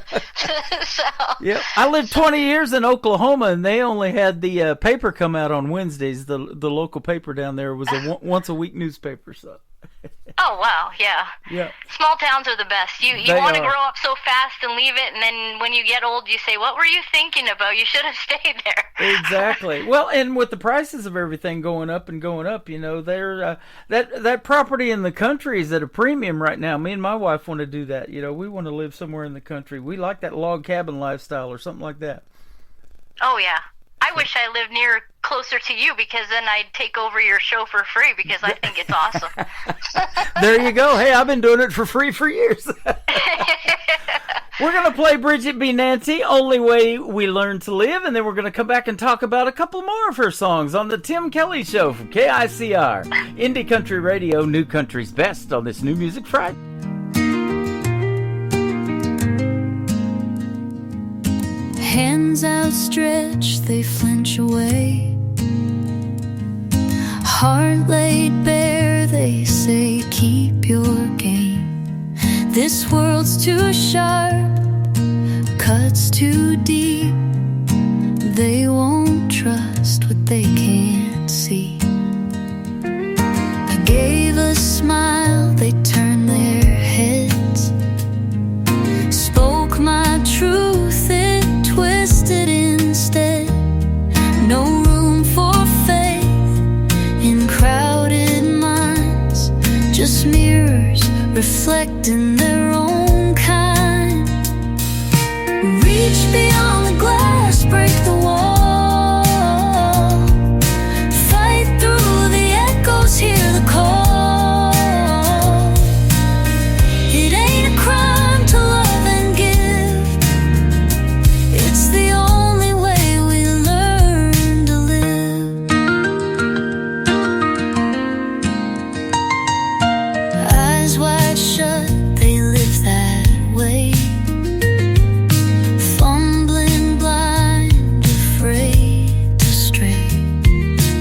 Yeah. I lived 20 years in Oklahoma, and they only had the paper come out on Wednesdays. The local paper down there was a once a week newspaper. So. Oh, wow, yeah. Yeah. Small towns are the best. You want to grow up so fast and leave it, and then when you get old, you say, what were you thinking about? You should have stayed there. Exactly. Well, and with the prices of everything going up, they're that property in the country is at a premium right now. Me and my wife want to do that. We want to live somewhere in the country. We like that log cabin lifestyle or something like that. Oh, yeah. I wish I lived closer to you, because then I'd take over your show for free, because I think it's awesome. There you go. Hey, I've been doing it for free for years. We're going to play Bridget B. Nancy, Only Way We Learn to Live, and then we're going to come back and talk about a couple more of her songs on the Tim Kelly Show from KICR. Indie Country Radio, New Country's Best on this New Music Friday. Hands outstretched, they flinch away. Heart laid bare, they say, keep your game. This world's too sharp, cuts too deep. They won't trust what they can't see. I gave a smile, they turned their heads. Spoke my truth, twisted instead. No room for faith in crowded minds, just mirrors reflecting their own kind. Reach beyond the glass, break the wall. Fight through the echoes, hear the call. It ain't a crime to love and give. It's the only way we learn to live. Eyes wide shut, they live that way. Fumbling blind, afraid to stray.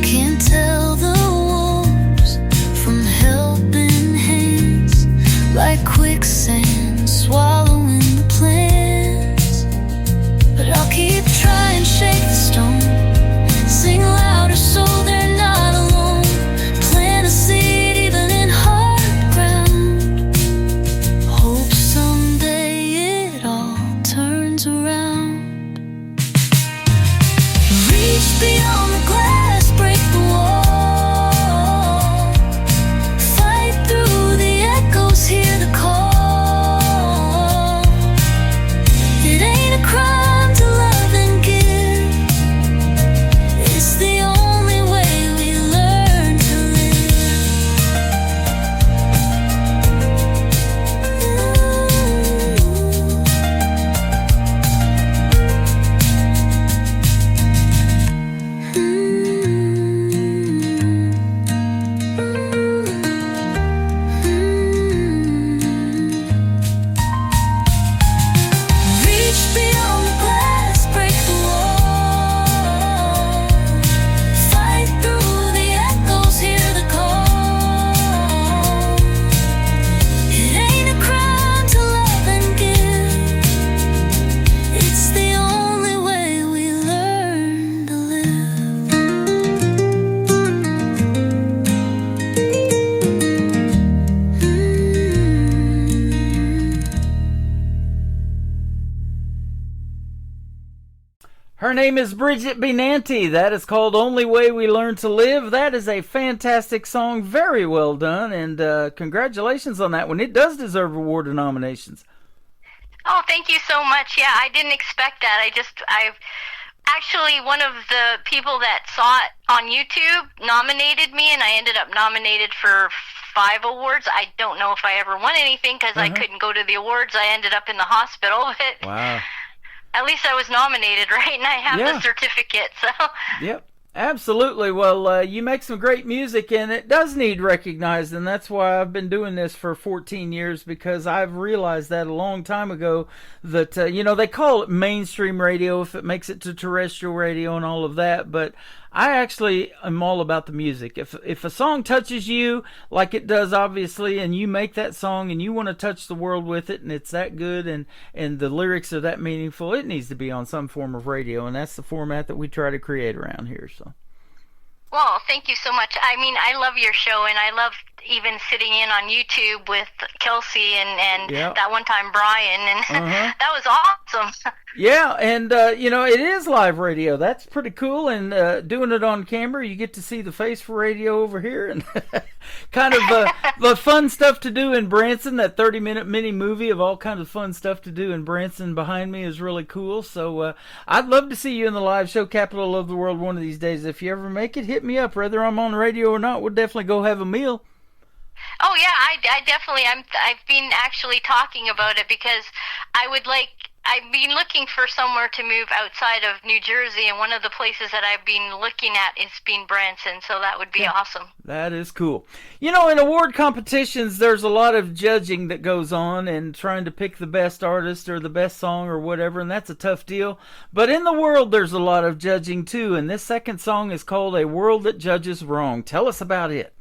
Can't tell the wolves from helping hands. Like quicksand, swallowing the plans. But I'll keep trying, shake the stone. Sing louder so they're not alone. Plant a seed even in hard ground. Hope someday it all turns around. Reach beyond the glass, break the wall. Fight through the echoes, hear the call. It ain't a crime to love and give. It's the only way we learn to live. Reach beyond the glass, break the wall. Fight through the echoes, hear the call. It ain't a crime to love and give. It's the only way we learn to Her name is Bridget Benanti. That is called Only Way We Learn to Live. That is a fantastic song. Very well done. And congratulations on that one. It does deserve award nominations. Oh, thank you so much. Yeah, I didn't expect that. I actually, one of the people that saw it on YouTube nominated me, and I ended up nominated for 5 awards. I don't know if I ever won anything because I couldn't go to the awards. I ended up in the hospital, but Wow. at least I was nominated, right? And I have Yeah. the certificate, so... Yep. Absolutely. Well, you make some great music, and it does need recognized, and that's why I've been doing this for 14 years, because I've realized that a long time ago that, they call it mainstream radio if it makes it to terrestrial radio and all of that, but I actually am all about the music. If a song touches you, like it does, obviously, and you make that song and you want to touch the world with it, and it's that good, and the lyrics are that meaningful, it needs to be on some form of radio, and that's the format that we try to create around here. So. Well, thank you so much. I mean, I love your show, and I love even sitting in on YouTube with Kelsey and Yep. that one time Brian, and that was awesome. Yeah, and it is live radio. That's pretty cool. And doing it on camera, you get to see the face for radio over here, and kind of the fun stuff to do in Branson. That 30-minute mini movie of all kinds of fun stuff to do in Branson behind me is really cool. So I'd love to see you in the live show, Capital of the World, one of these days. If you ever make it, hit me up. Whether I'm on the radio or not, we'll definitely go have a meal. Oh yeah, I definitely. I've been actually talking about it because I've been looking for somewhere to move outside of New Jersey, and one of the places that I've been looking at is being Branson, so that would be awesome. That is cool. In award competitions, there's a lot of judging that goes on and trying to pick the best artist or the best song or whatever, and that's a tough deal. But in the world, there's a lot of judging too, and this second song is called A World That Judges Wrong. Tell us about it.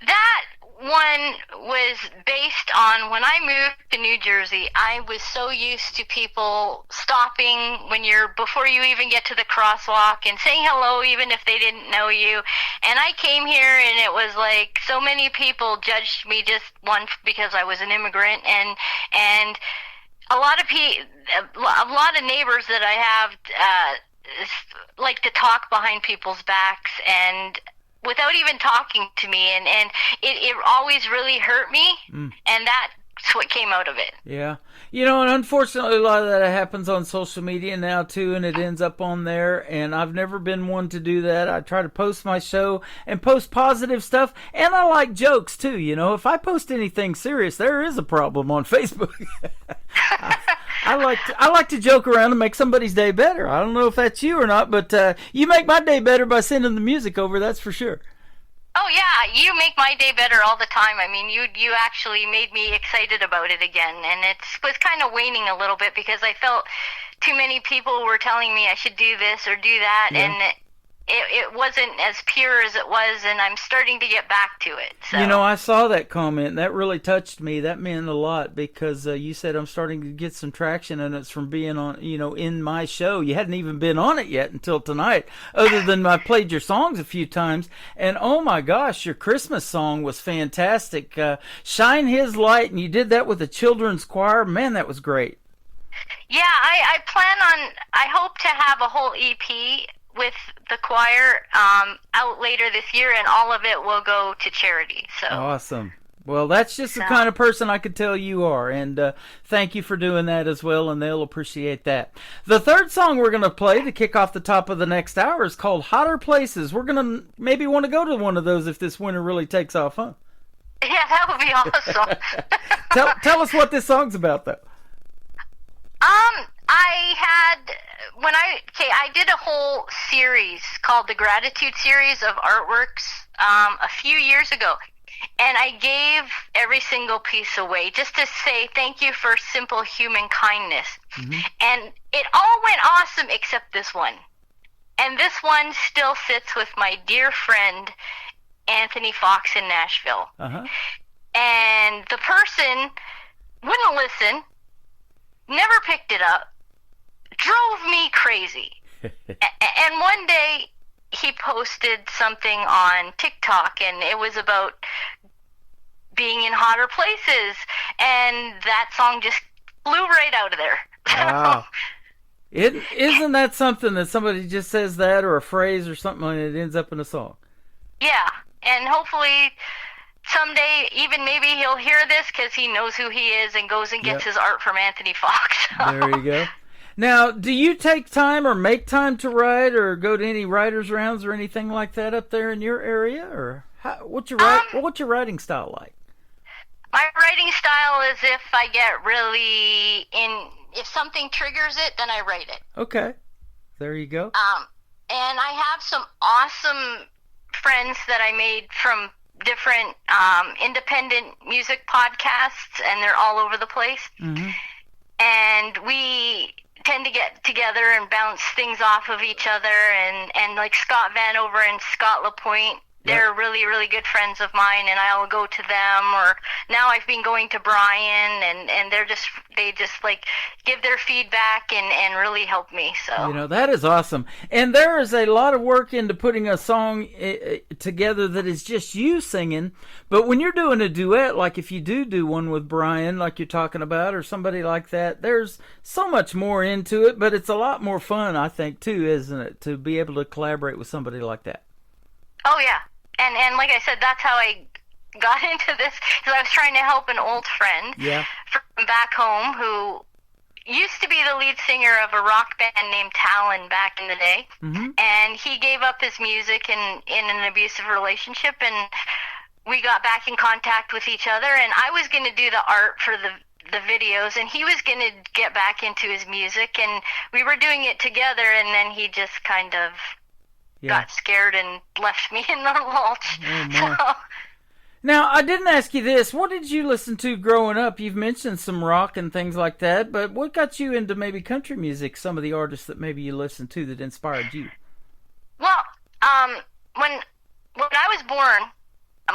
That one was based on when I moved to New Jersey. I was so used to people stopping before you even get to the crosswalk and saying hello even if they didn't know you. And I came here and it was like so many people judged me just once because I was an immigrant, and a lot of neighbors that I have like to talk behind people's backs and without even talking to me, and it always really hurt me, and that that's what came out of it. Yeah. You know, and unfortunately, a lot of that happens on social media now, too, and it ends up on there, and I've never been one to do that. I try to post my show and post positive stuff, and I like jokes, too. You know, if I post anything serious, there is a problem on Facebook. I like to joke around and make somebody's day better. I don't know if that's you or not, but you make my day better by sending the music over, that's for sure. Oh yeah, you make my day better all the time. I mean, you actually made me excited about it again, and it was kind of waning a little bit because I felt too many people were telling me I should do this or do that, Yeah. and it wasn't as pure as it was, and I'm starting to get back to it. So. You know, I saw that comment. That really touched me. That meant a lot because you said I'm starting to get some traction, and it's from being on, you know, in my show. You hadn't even been on it yet until tonight, other than I played your songs a few times. And oh my gosh, your Christmas song was fantastic. Shine His Light, and you did that with the children's choir. Man, that was great. Yeah, I hope to have a whole EP with the choir out later this year, and all of it will go to charity. So Awesome. Well, that's just the kind of person I could tell you are, and thank you for doing that as well, and they'll appreciate that. The third song we're going to play to kick off the top of the next hour is called Hotter Places. We're going to maybe want to go to one of those if this winter really takes off, huh? Yeah, that would be awesome. Tell us what this song's about, though. I did a whole series called the Gratitude Series of artworks a few years ago, and I gave every single piece away just to say thank you for simple human kindness. Mm-hmm. And it all went awesome except this one. And this one still sits with my dear friend Anthony Fox in Nashville. Uh-huh. And the person wouldn't listen, never picked it up, drove me crazy. And one day he posted something on TikTok, and it was about being in hotter places, and that song just flew right out of there. Wow. Isn't that something that somebody just says that or a phrase or something and it ends up in a song? Yeah, and hopefully someday even maybe he'll hear this because he knows who he is and goes and gets his art from Anthony Fox. There you go. Now, do you take time or make time to write or go to any writers' rounds or anything like that up there in your area? Or what's your writing style like? My writing style is if I get really if something triggers it, then I write it. Okay. There you go. And I have some awesome friends that I made from different independent music podcasts, and they're all over the place. Mm-hmm. And we tend to get together and bounce things off of each other, and like Scott Vanover and Scott LaPointe, they're really, really good friends of mine, and I'll go to them. Or now I've been going to Brian, and they just like give their feedback and really help me. So you know, that is awesome. And there is a lot of work into putting a song together that is just you singing. But when you're doing a duet, like if you do one with Brian, like you're talking about, or somebody like that, there's so much more into it. But it's a lot more fun, I think, too, isn't it, to be able to collaborate with somebody like that? Oh yeah. And like I said, that's how I got into this, because I was trying to help an old friend from back home who used to be the lead singer of a rock band named Talon back in the day. Mm-hmm. And he gave up his music in an abusive relationship, and we got back in contact with each other, and I was going to do the art for the videos, and he was going to get back into his music, and we were doing it together, and then he just kind of got scared and left me in the mulch. Oh, now, I didn't ask you this. What did you listen to growing up? You've mentioned some rock and things like that, but what got you into maybe country music, some of the artists that maybe you listened to that inspired you? Well, when I was born,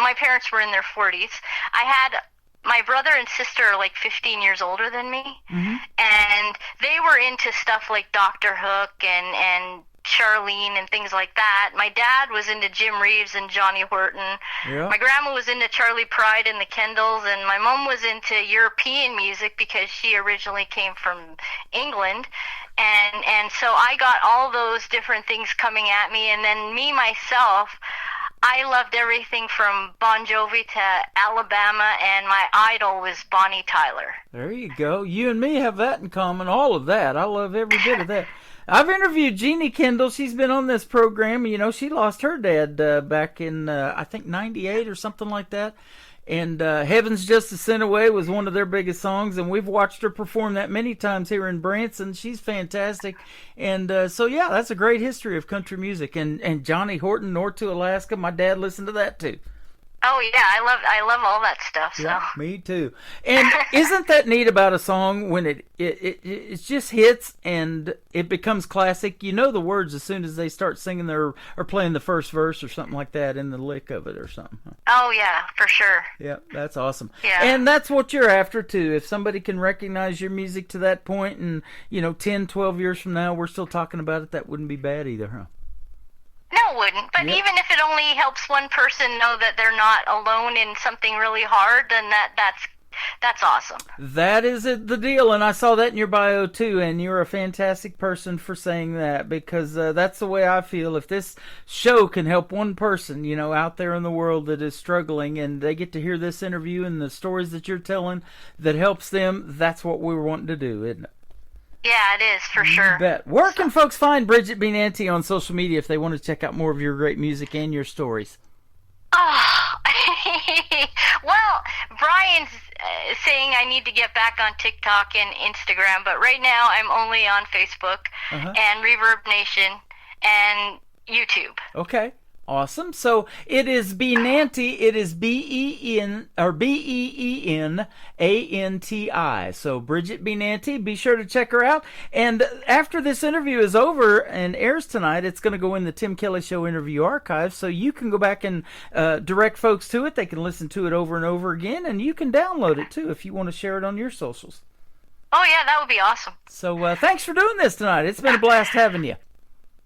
my parents were in their 40s. I had my brother and sister are like 15 years older than me, and they were into stuff like Dr. Hook and Charlene and things like that. My dad was into Jim Reeves and Johnny Horton. Yeah. My grandma was into Charlie Pride and the Kendalls, and my mom was into European music because she originally came from England. And so I got all those different things coming at me, and then me myself, I loved everything from Bon Jovi to Alabama, and my idol was Bonnie Tyler. There you go. You and me have that in common, all of that. I love every bit of that. I've interviewed Jeannie Kendall. She's been on this program. You know, she lost her dad back in, I think, 98 or something like that. And Heaven's Just a Sin Away was one of their biggest songs, and we've watched her perform that many times here in Branson. She's fantastic. And so, yeah, that's a great history of country music. And Johnny Horton, North to Alaska, my dad listened to that too. Oh yeah, I love all that stuff. So. Yeah, me too. And isn't that neat about a song when it just hits and it becomes classic? You know the words as soon as they start singing or playing the first verse or something like that in the lick of it or something. Oh yeah, for sure. Yeah, that's awesome. Yeah. And that's what you're after too. If somebody can recognize your music to that point and, 10, 12 years from now we're still talking about it, that wouldn't be bad either, huh? No, it wouldn't. But Yep. even if it only helps one person know that they're not alone in something really hard, then that's awesome. That is the deal, and I saw that in your bio too, and you're a fantastic person for saying that, because that's the way I feel. If this show can help one person, out there in the world that is struggling, and they get to hear this interview and the stories that you're telling that helps them, that's what we're wanting to do, isn't it? Yeah, it is, for sure. You bet. Where can folks find Bridget B. Nancy on social media if they want to check out more of your great music and your stories? Oh, well, Brian's saying I need to get back on TikTok and Instagram, but right now I'm only on Facebook and Reverb Nation and YouTube. Okay. Awesome. So it is Benanti. It is B-E-N or B-E-E-N-A-N-T-I. So Bridget Benanti, be sure to check her out. And after this interview is over and airs tonight, it's going to go in the Tim Kelly Show interview archive. So you can go back and direct folks to it. They can listen to it over and over again, and you can download it too if you want to share it on your socials. Oh yeah, that would be awesome. So thanks for doing this tonight. It's been a blast having you.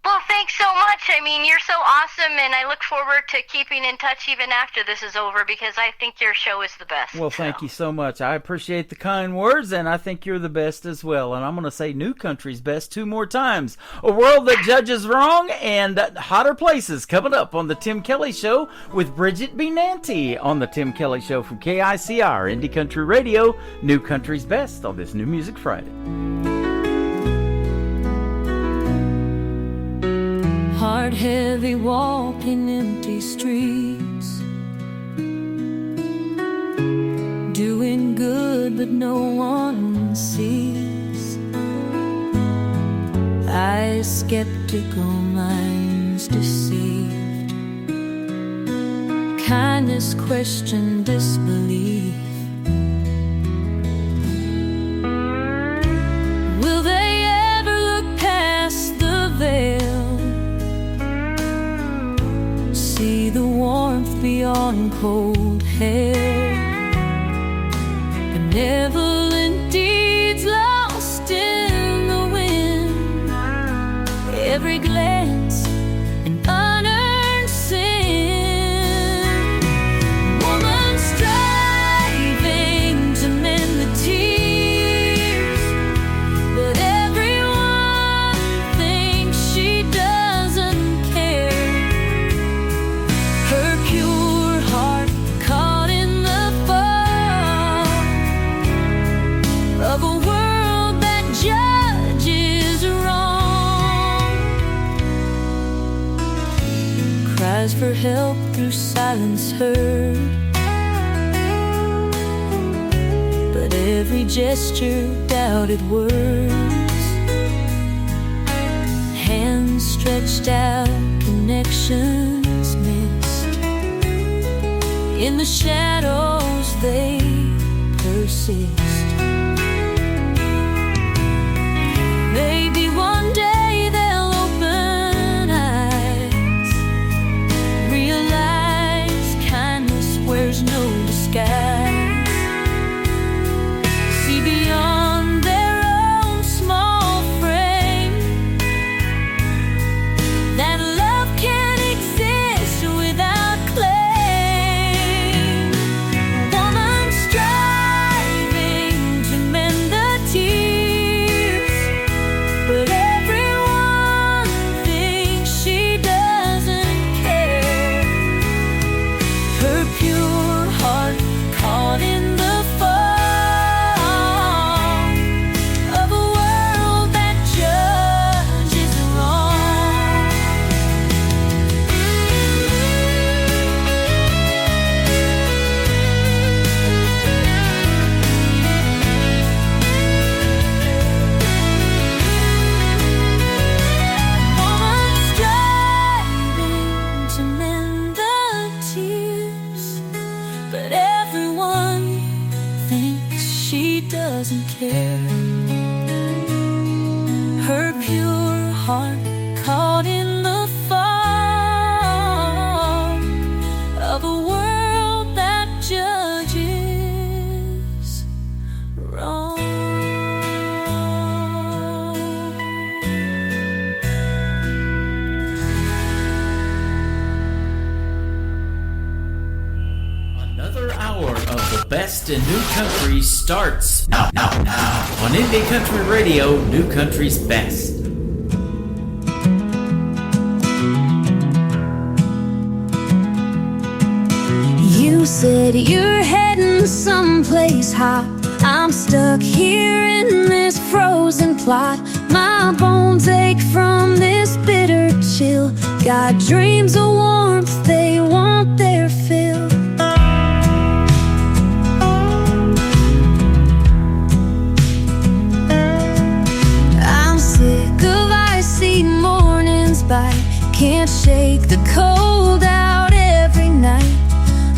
Well, thanks so much. I mean, you're so awesome, and I look forward to keeping in touch even after this is over, because I think your show is the best. Well, thank you so much. I appreciate the kind words, and I think you're the best as well. And I'm going to say New Country's best 2 more times. A World That Judges Wrong and Hotter Places coming up on The Tim Kelly Show with Bridget Benanti on The Tim Kelly Show from KICR, Indie Country Radio, New Country's best on this New Music Friday. Heart heavy, walking empty streets, doing good but no one sees. Eyes skeptical, minds deceived, kindness question disbelief. Will they ever look past the veil, see the warmth beyond cold hair, benevolent deeds lost in the wind, every glance an unearned sin, woman striving to mend the tears, but everyone thinks she doesn't care. Her pure heart caught in the fog of a world that judges wrong, cries for help through silence heard, but every gesture doubted words, hands stretched out, connections missed, in the shadows they persist. Maybe one day they'll open eyes, realize kindness wears no disguise, see beyond their own small frame, that love can't exist without claim. Woman striving heart caught in the fog of a world that judges wrong. Another hour of the best in new country starts now on Indie Country Radio, New Country's Best. You said you're heading someplace hot. I'm stuck here in this frozen plot. My bones ache from this bitter chill. Got dreams of warmth, they want their fill. I'm sick of icy mornings by. Can't shake the cold out every night.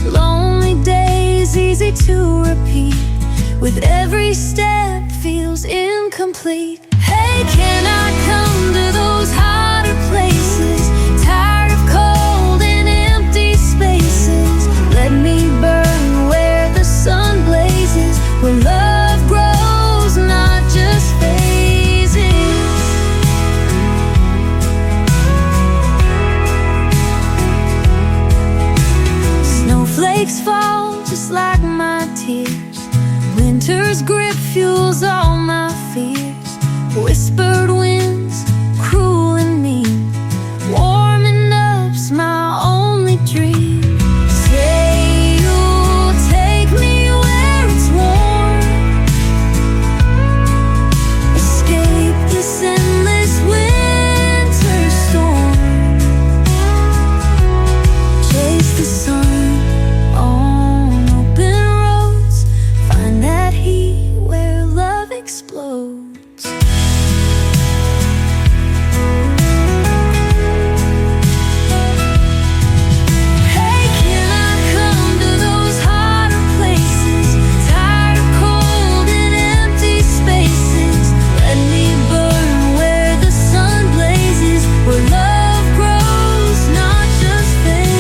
Lonely days easy to repeat. With every step feels incomplete. Hey, can I come to those hotter places? Tired of cold and empty spaces. Let me burn where the sun blazes, where love grows, not just phases. Snowflakes fall just like my tears. Winter's grip fuels all my fears. Whispered winds, cruel and mean. Warming up's my only dream. Say you'll take me where it's warm. Escape this endless winter storm. Chase the sun on open roads. Find that heat where love explodes. Hey, can I come to those hotter places? Tired of cold and empty spaces. Let me burn where the sun blazes, where love grows, not just phases.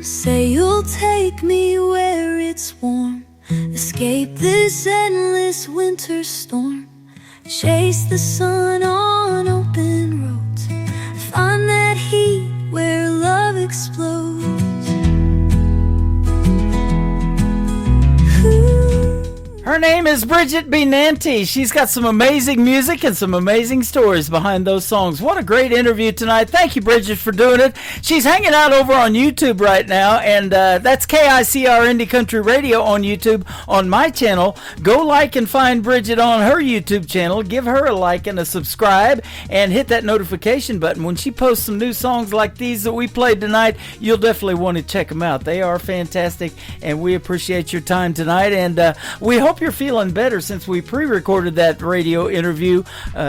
Say you'll take me where it's warm. Escape this endless winter storm. Chase the sun on open roads. Find that heat where love explodes. Her name is Bridget B. Nanty. She's got some amazing music and some amazing stories behind those songs. What a great interview tonight. Thank you, Bridget, for doing it. She's hanging out over on YouTube right now, and that's KICR Indie Country Radio on YouTube on my channel. Go like and find Bridget on her YouTube channel. Give her a like and a subscribe, and hit that notification button. When she posts some new songs like these that we played tonight, you'll definitely want to check them out. They are fantastic, and we appreciate your time tonight, and we hope you're feeling better since we pre-recorded that radio interview.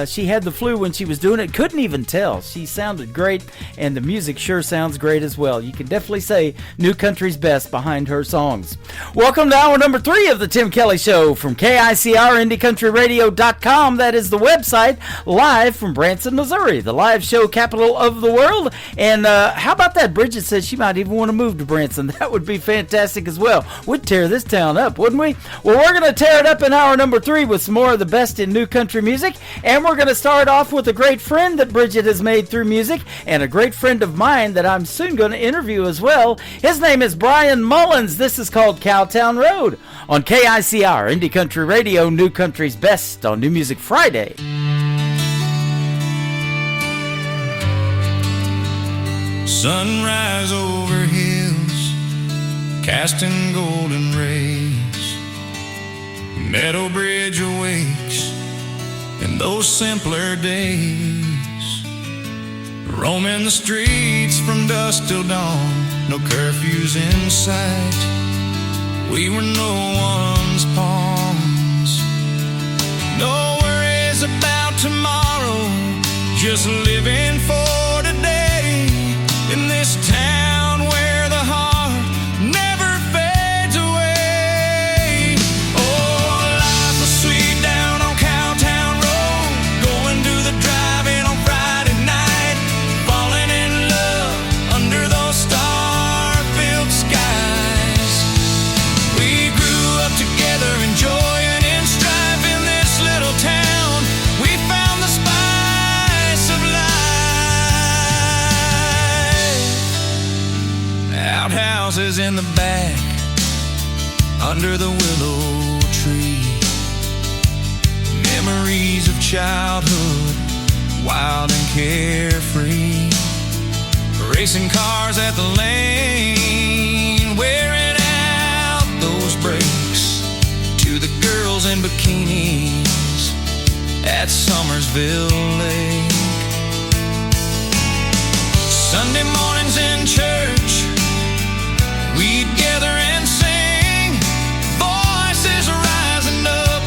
She had the flu when she was doing it. Couldn't even tell. She sounded great, and the music sure sounds great as well. You can definitely say New Country's Best behind her songs. Welcome to hour number 3 of the Tim Kelly Show from KICR IndieCountryRadio.com. That is the website, live from Branson, Missouri, the live show capital of the world. And how about that? Bridget says she might even want to move to Branson. That would be fantastic as well. We'd tear this town up, wouldn't we? Well, we're going to tear it up in hour number 3 with some more of the best in new country music, and we're going to start off with a great friend that Bridget has made through music, and a great friend of mine that I'm soon going to interview as well. His name is Brian Mullins. This is called Cowtown Road on KICR Indie Country Radio, New Country's Best on New Music Friday. Sunrise over hills, casting golden rays. Meadow Bridge awakes in those simpler days. Roaming the streets from dusk till dawn, no curfews in sight. We were no one's pawns. No worries about tomorrow, just living under the willow tree. Memories of childhood, wild and carefree. Racing cars at the lane, wearing out those brakes. To the girls in bikinis at Summersville Lake. Sunday mornings in church, we'd gather and sing, voices rising up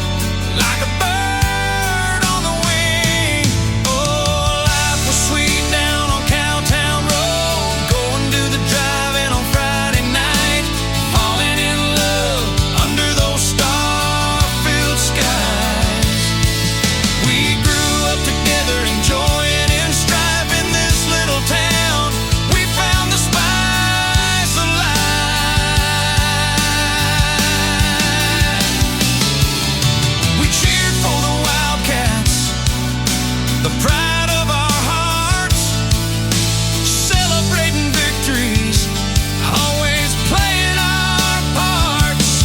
like a bird on the wing. Oh, life was sweet down on Cowtown Road, going to the drive-in on Friday night, falling in love under those star-filled skies. We grew up together, enjoying in strife in this little town. We found the spice of life. We cheered for the Wildcats, the pride of our hearts, celebrating victories, always playing our parts.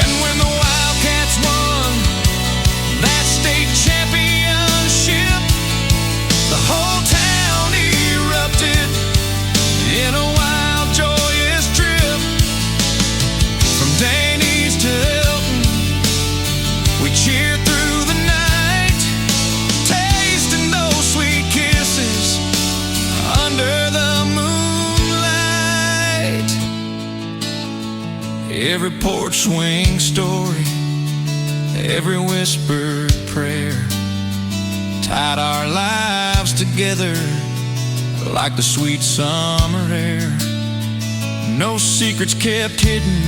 And when the Wildcats won that state championship, the whole town erupted in a wild, joyous trip. From Danny's to Hilton, we cheered through the night, tasting those sweet kisses under the moonlight. Every porch swing story, every whispered prayer tied our lives together like the sweet summer air. No secrets kept hidden,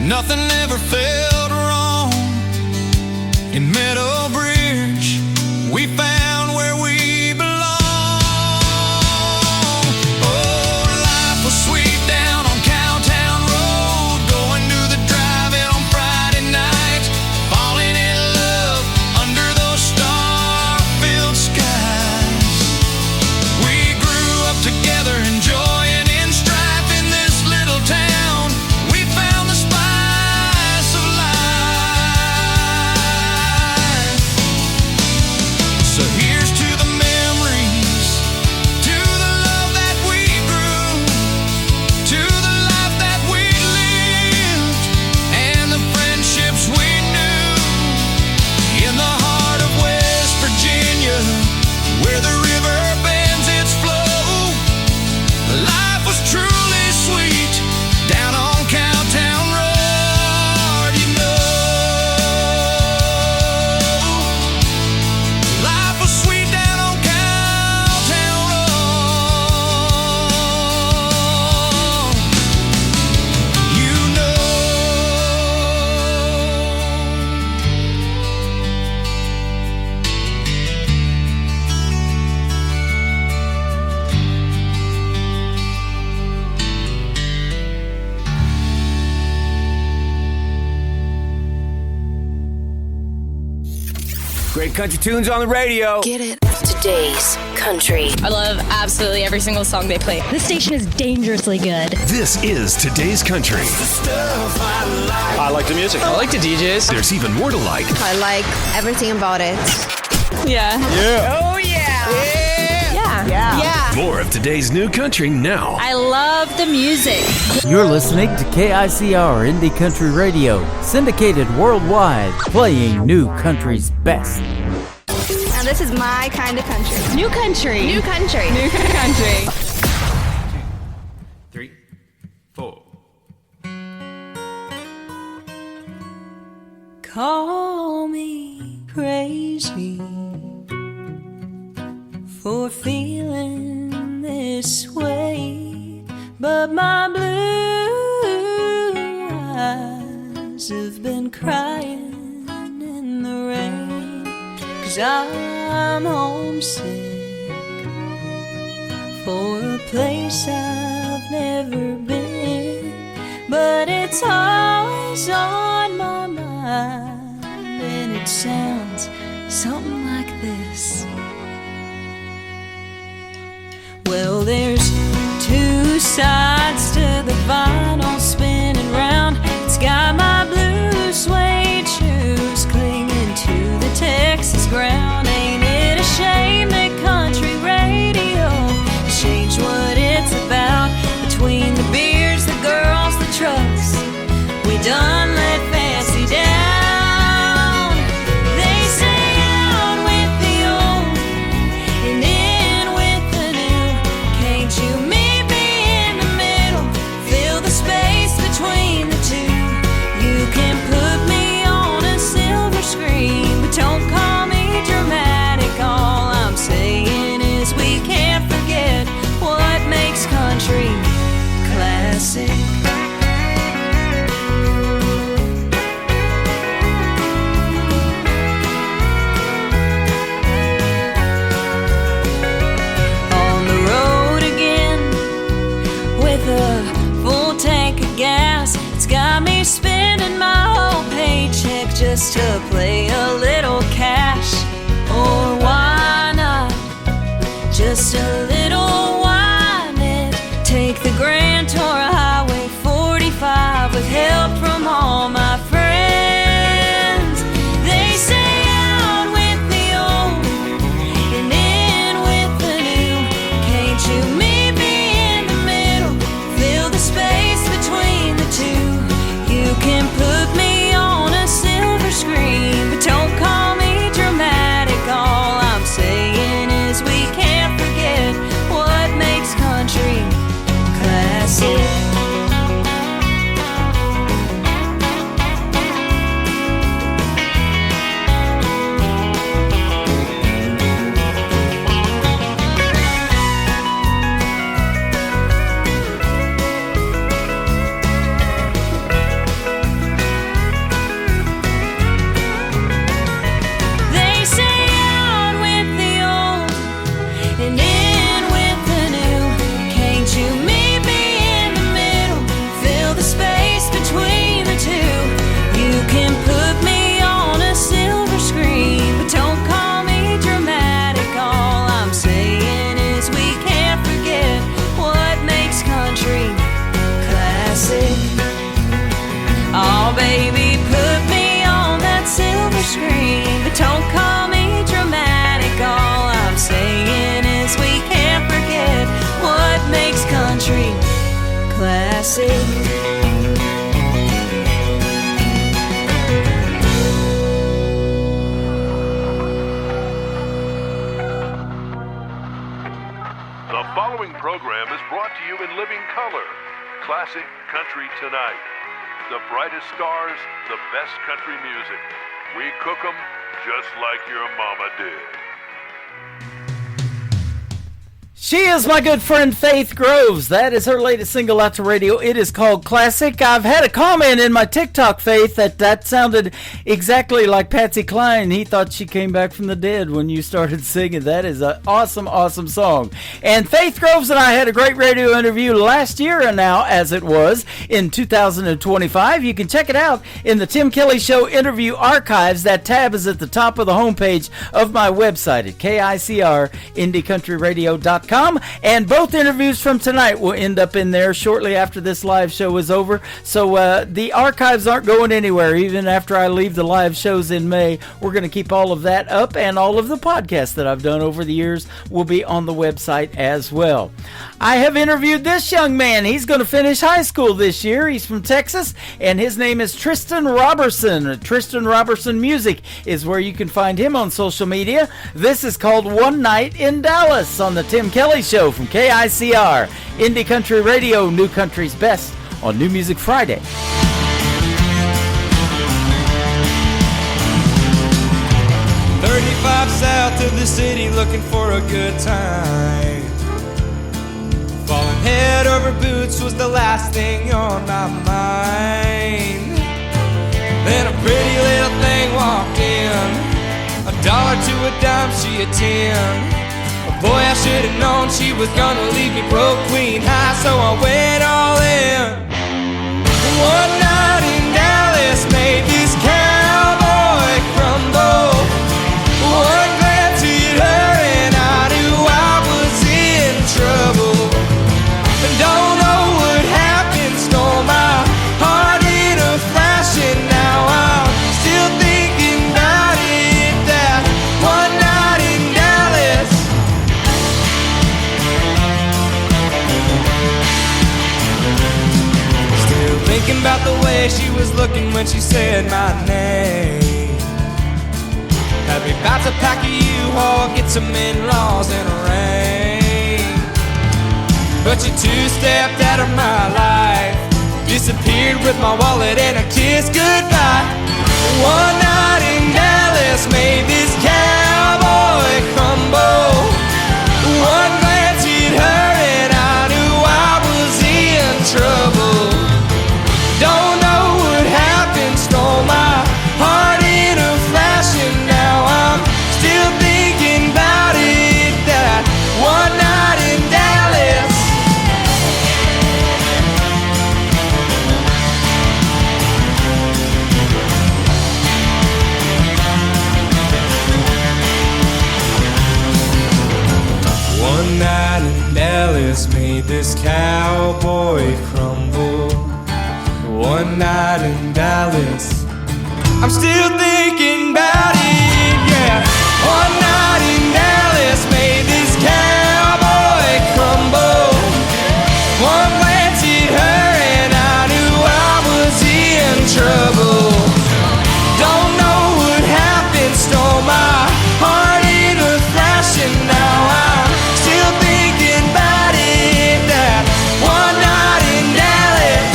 nothing ever felt wrong. In Meadow Bridge, we found where we belong. Oh, life was sweet down on Cowtown Road, going to the drive-in on Friday night, falling in love under those star-filled skies. We grew up together, enjoying in strife in this little town. We found the spice of life. So here's to the memories, to the love that we grew, to the life that we lived, and the friendships we knew. In the heart of West Virginia, where the river bends its flow, life was truly sweet down on Cowtown Road. You know, life was sweet down on Cowtown Road. You know. Great country tunes on the radio. Get it. Today's country. I love absolutely every single song they play. This station is dangerously good. This is Today's Country. I like the music. I like the DJs. There's even more to like. I like everything about it. Yeah. Yeah. Oh, yeah. Yeah. Yeah. More of today's new country now. I love the music. You're listening to KICR Indie Country Radio, syndicated worldwide, playing new country's best. Now this is my kind of country. New country. New country. New country. 3, 4. Call me crazy for feeling this way, but my blue eyes have been crying in the rain, 'cause I'm homesick for a place I've never been, but it's always on my mind, and it sounds something like this. Well, there's two sides to the vinyl spinning round. It's just a little whining. Take the Grand Tour Highway 45 with help from all my friends. They say out with the old and in with the new. Can't you meet me in the middle? Fill the space between the two. You can put me on a silver screen, but don't call me dramatic. All I'm saying is we can't forget what makes country classic. They say out with the old and in with the new. Can't you meet me in the middle? Fill the space between the two. You can put me on a silver screen, but don't call me dramatic. All I'm saying is we can't forget what makes country classic. Oh, baby, put me on that silver screen, but don't call me dramatic. All I'm saying is we can't forget what makes country classic. The following program is brought to you in living color. Classic Country Tonight. The brightest stars, the best country music. We cook 'em just like your mama did. She is my good friend Faith Groves. That is her latest single out to radio. It is called Classic. I've had a comment in my TikTok, Faith, that sounded exactly like Patsy Cline. He thought she came back from the dead when you started singing. That is an awesome, awesome song. And Faith Groves and I had a great radio interview last year, and now, as it was, in 2025. You can check it out in the Tim Kelly Show interview archives. That tab is at the top of the homepage of my website at KICR, IndieCountryRadio.com. And both interviews from tonight will end up in there shortly after this live show is over. So the archives aren't going anywhere. Even after I leave the live shows in May, we're going to keep all of that up, and all of the podcasts that I've done over the years will be on the website as well. I have interviewed this young man. He's going to finish high school this year. He's from Texas, and his name is Tristan Robertson. Tristan Robertson Music is where you can find him on social media. This is called One Night in Dallas on the Tim Kelly Show from KICR, Indie Country Radio, New Country's Best on New Music Friday. 35 south of the city looking for a good time. Falling head over boots was the last thing on my mind. Then a pretty little thing walked in, $1 to a dime, she a 10. Boy, I should've known she was gonna leave me broke, queen high, so I went all in. One night in Dallas made this cowboy crumble. One glance hit her and I knew I was in trouble. Don't know what happened, stole my heart in a flash, and now I'm still thinking about it, that one night in Dallas. Still thinking about the way she was looking when she said my name. Had me about to pack a U-Haul, get some in-laws and a ring. But you two-stepped out of my life, disappeared with my wallet and a kiss goodbye. One night in Dallas made this cowboy crumble. One glance hit her and I knew I was in trouble. Don't know what happened, stole my heart in a flash, and now I'm still thinking about it, that one night in Dallas. One night in Dallas made this cowboy crumble. One night in Dallas, I'm still thinking about it, yeah. One night in Dallas made this cowboy crumble. One glance at her and I knew I was in trouble. Don't know what happened, stole my heart in a flash, and now I'm still thinking about it. That one night in Dallas.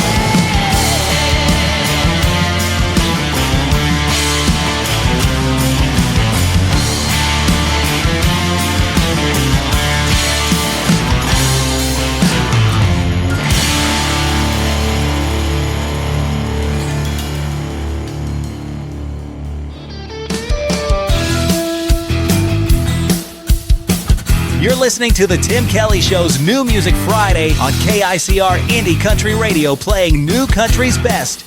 You're listening to The Tim Kelly Show's New Music Friday on KICR Indie Country Radio, playing new country's best.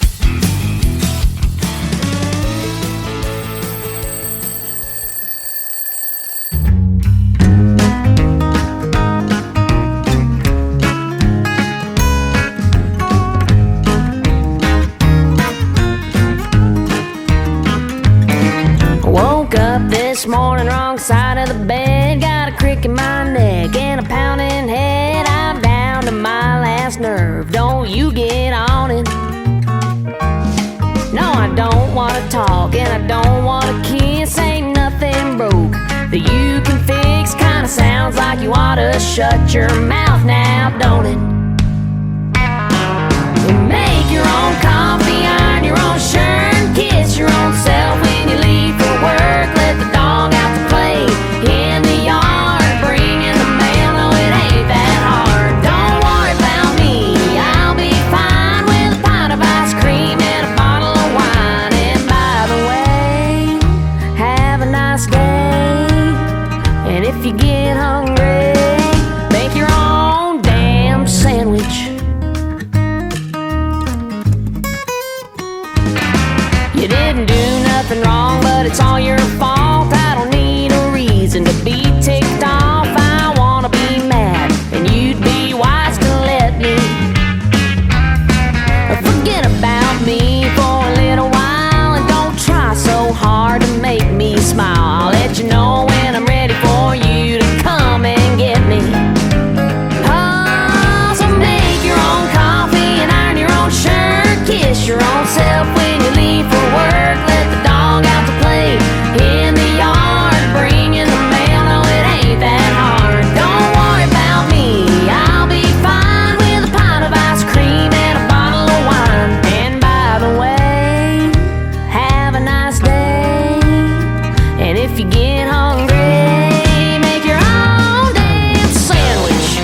Woke up this morning, wrong side of the bed. Got a crick in my neck and a pounding head. I'm down to my last nerve. Don't you get on it. No, I don't want to talk and I don't want to kiss. Ain't nothing broke that you can fix. Kinda sounds like you ought to shut your mouth now, don't it? Make your own coffee, iron your own shirt, kiss your own self when you leave for work. Let the dog out to play in the yard, bring in the mail. No, it ain't that hard. Don't worry about me, I'll be fine with a pint of ice cream and a bottle of wine. And by the way, have a nice day. And if you get hungry, make your own damn sandwich. You didn't do nothing wrong, but it's all your fault. I don't need a reason to be ticked off. I wanna be mad, and you'd be wise to let me forget about me for a little while. And don't try so hard to make me smile. I'll let you know when I'm ready for you to come and get me. Oh, so make your own coffee and iron your own shirt, kiss your own self when you leave for work. Let the dog out to play in the yard, bring in the mail. No, it ain't that hard. Don't worry about me, I'll be fine with a pint of ice cream and a bottle of wine. And by the way, have a nice day. And if you get hungry, make your own damn sandwich.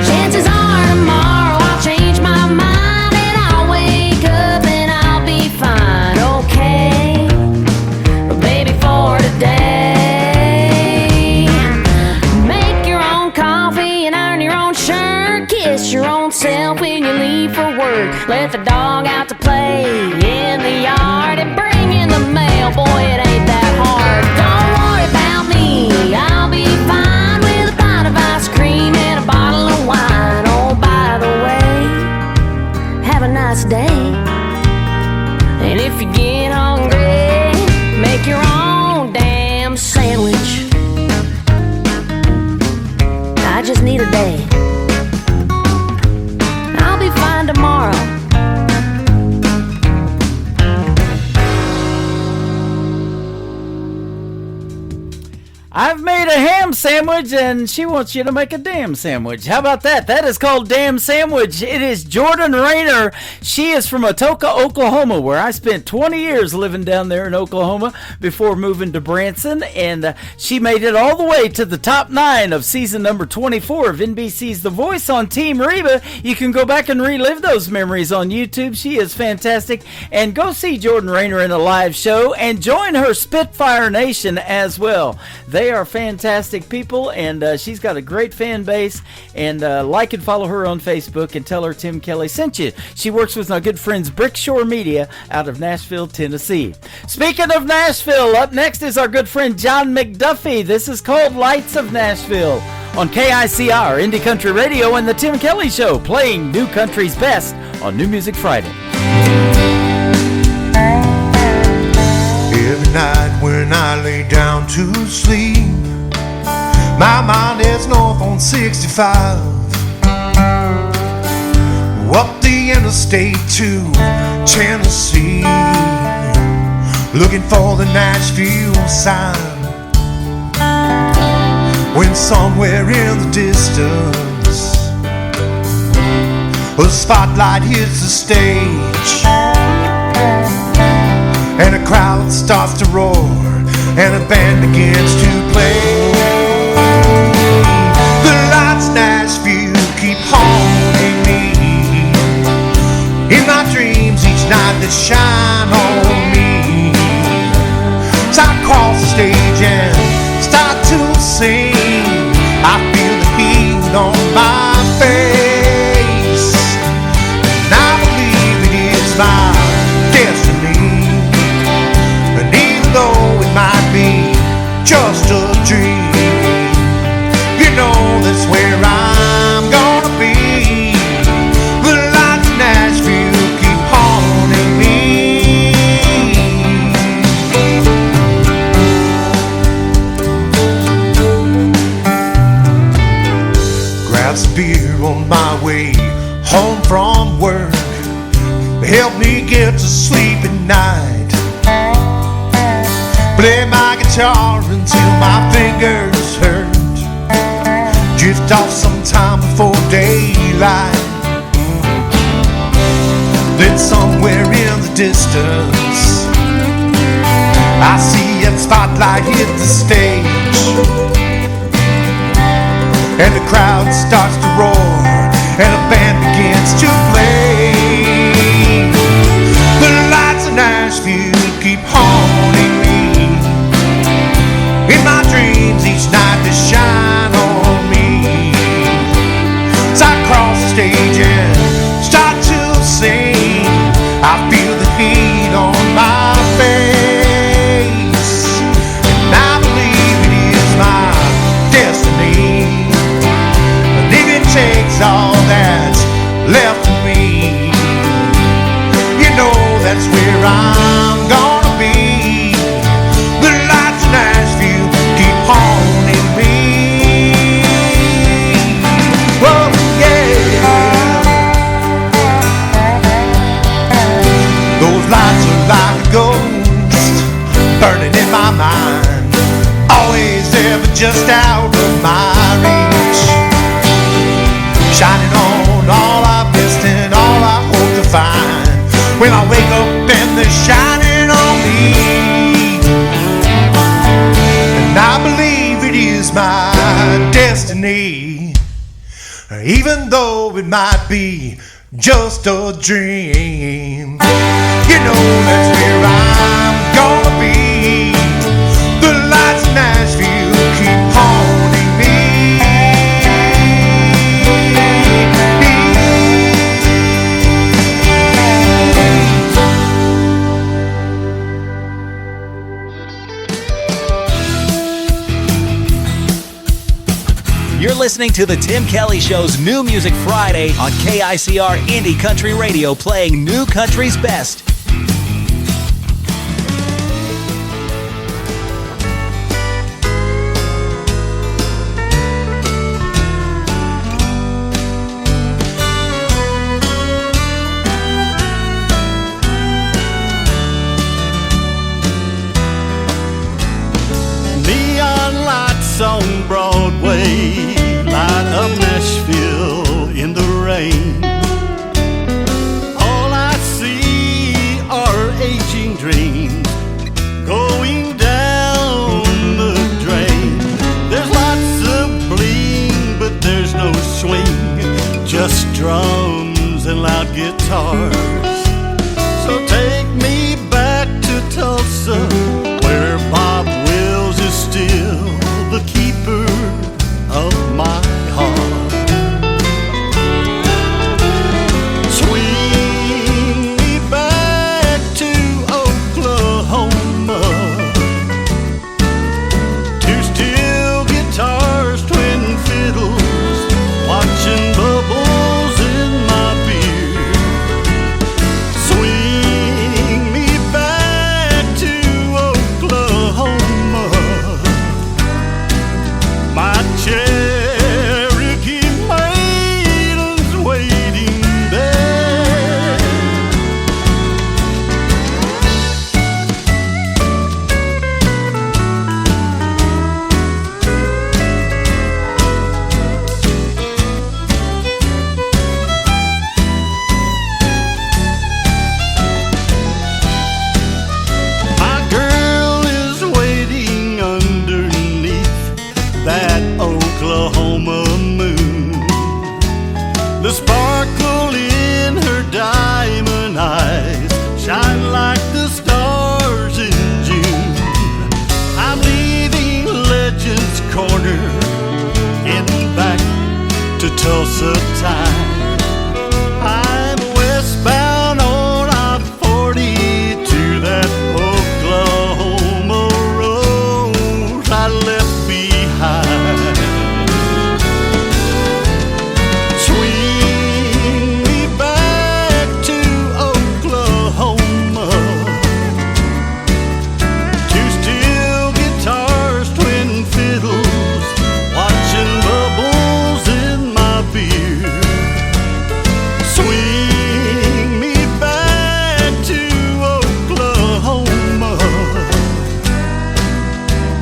Chances are tomorrow I'll change my mind and I'll wake up and I'll be fine, okay? But baby, for today, make your own coffee and iron your own shirt, kiss your own self when you leave for work. Let the dog out to play in the yard and bring in the mail. Boy, it ain't that hard. Don't worry about me, I'll be fine with a pint of ice cream and a bottle of wine. Oh, by the way, have a nice day. And if you get hungry, make your own damn sandwich. I just need a day. I'll be fine tomorrow. I've made a ham sandwich and she wants you to make a damn sandwich. How about that? That is called Damn Sandwich. It is Jordan Rayner. She is from Atoka, Oklahoma, where I spent 20 years living down there in Oklahoma before moving to Branson. And she made it all the way to the top 9 of season number 24 of NBC's The Voice on Team Reba. You can go back and relive those memories on YouTube. She is fantastic. And go see Jordan Rayner in a live show and join her Spitfire Nation as well. They They are fantastic people, and she's got a great fan base. And like and follow her on Facebook and tell her Tim Kelly sent you. She works with my good friends Brickshore Media out of Nashville, Tennessee. Speaking of Nashville, up next is our good friend John McDuffie. This is called Lights of Nashville on KICR, Indie Country Radio, and the Tim Kelly Show, playing New Country's best on New Music Friday. Every night when I lay down to sleep, my mind is north on 65, up the interstate to Tennessee, looking for the Nashville sign. When somewhere in the distance a spotlight hits the stage, and a crowd starts to roar, and a band begins to play. The lights Nashville keep haunting me. In my dreams each night they shine on me. So I cross the stage and start to sing. I feel the heat on my face, and I believe it is my destiny. And even though it might be just a dream, you know that's where I'm gonna be. The lights of Nashville keep haunting me. Grab some beer on my way home from work, help me get to sleep at night. Play my guitar until my fingers hurt, drift off sometime before daylight. Then somewhere in the distance I see a spotlight hit the stage, and the crowd starts to roar, and a band begins to play. The lights of Nashville keep haunting me. In my dreams each night they shine on me. So I cross the stage and start to sing. I feel the heat on my face, and I believe it is my destiny. And if it takes all that's left of me, you know that's where I'm gonna be. The lights of Nashville keep haunting me. Oh yeah, those lights are like a ghost burning in my mind, always there but just out of my reach, shining on all I've missed and all I hope to find. When I wake up and they're shining on me, and I believe it is my destiny, even though it might be just a dream. You know that's where I'm gonna be. The lights of Nashville keep haunting me. You're listening to the Tim Kelly Show's New Music Friday on KICR Indie Country Radio, playing New Country's best. Neon lights on Broadway light up Nashville in the rain. All I see are aging dreams going down the drain. There's lots of bling, but there's no swing, just drums and loud guitars. So take me back to Tulsa, where Bob Wills is still girl in her diamond eyes shine like the stars in June. I'm leaving Legends Corner, getting back to Tulsa time. I'm westbound on I-40 to that Oklahoma road I left behind. Swing me back to Oklahoma. Two steel guitars, twin fiddles, watching bubbles in my beer. Swing me back to Oklahoma.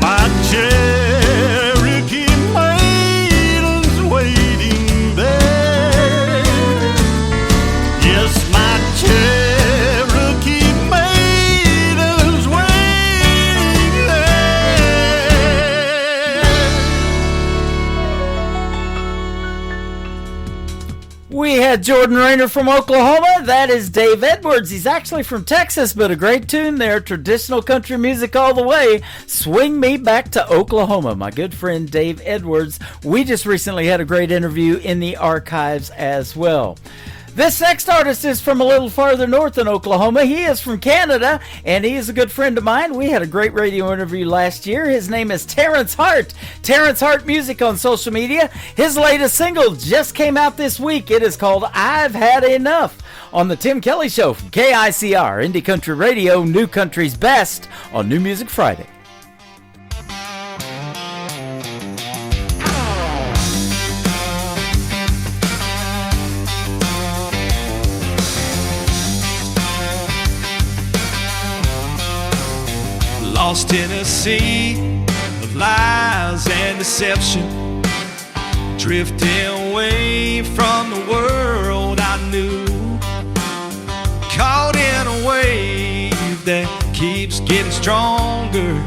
My Cherokee maiden's waiting there. Yes, my Cherokee maiden's waiting there. We had Jordan Rayner from Oklahoma. That is Dave Edwards. He's actually from Texas, but a great tune there. Traditional country music all the way. Swing Me Back to Oklahoma. My good friend Dave Edwards. We just recently had a great interview in the archives as well. This next artist is from a little farther north in Oklahoma. He is from Canada, and he is a good friend of mine. We had a great radio interview last year. His name is Terrence Hart. Terrence Hart Music on social media. His latest single just came out this week. It is called I've Had Enough on the Tim Kelly Show from KICR, Indie Country Radio, New Country's Best on New Music Friday. Lost in a sea of lies and deception, drifting away from the world I knew, caught in a wave that keeps getting stronger,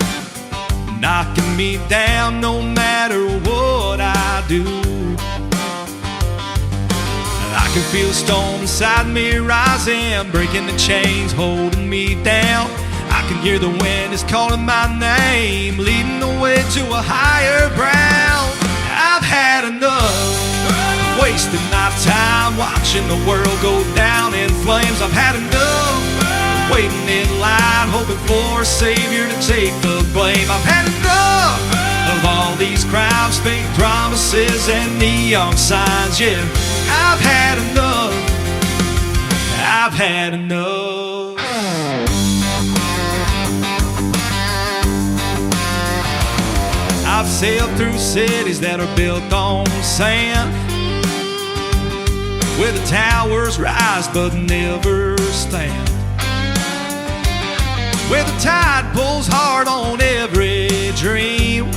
knocking me down no matter what I do. I can feel the storm inside me rising, breaking the chains holding me down. I can hear the wind is calling my name, leading the way to a higher ground. I've had enough, wasting my time watching the world go down in flames. I've had enough, waiting in line, hoping for a savior to take the blame. I've had enough of all these crimes, fake promises, and neon signs. Yeah, I've had enough, I've had enough. I've sailed through cities that are built on sand, where the towers rise but never stand, where the tide pulls hard on every dream,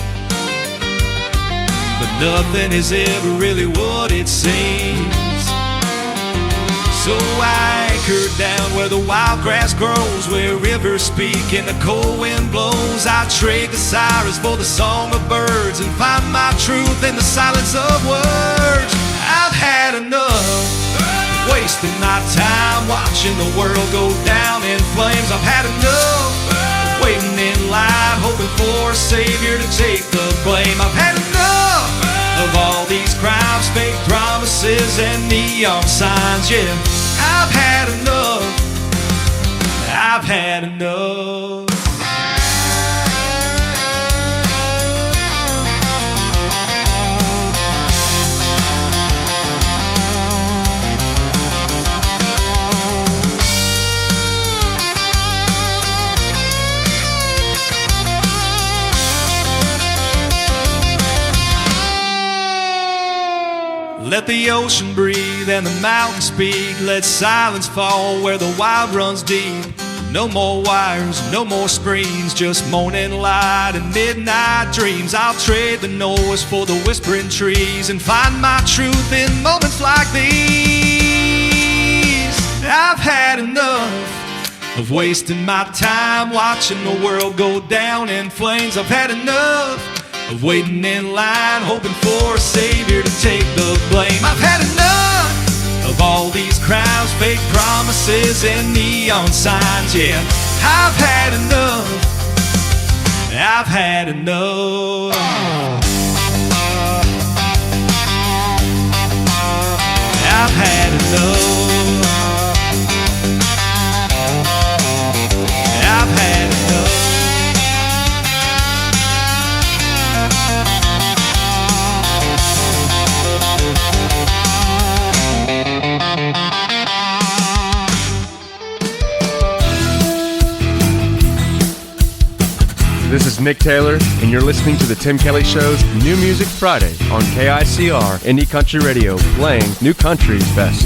but nothing is ever really what it seems. So I anchored down where the wild grass grows, where rivers speak and the cold wind blows. I trade the sirens for the song of birds and find my truth in the silence of words. I've had enough, wasting my time watching the world go down in flames. I've had enough, waiting in line, hoping for a savior to take the blame. I've had enough of all these crimes, fake promises, and neon signs. Yeah, I've had enough, I've had enough. Let the ocean breathe and the mountains speak. Let silence fall where the wild runs deep. No more wires, no more screens, just morning light and midnight dreams. I'll trade the noise for the whispering trees and find my truth in moments like these. I've had enough of wasting my time watching the world go down in flames. I've had enough of waiting in line, hoping for a savior to take the blame. I've had enough of all these those fake promises and neon signs. Yeah, I've had enough. I've had enough. I've had enough. I've had enough. This is Nick Taylor, and you're listening to The Tim Kelly Show's New Music Friday on KICR Indie Country Radio, playing New Country's best.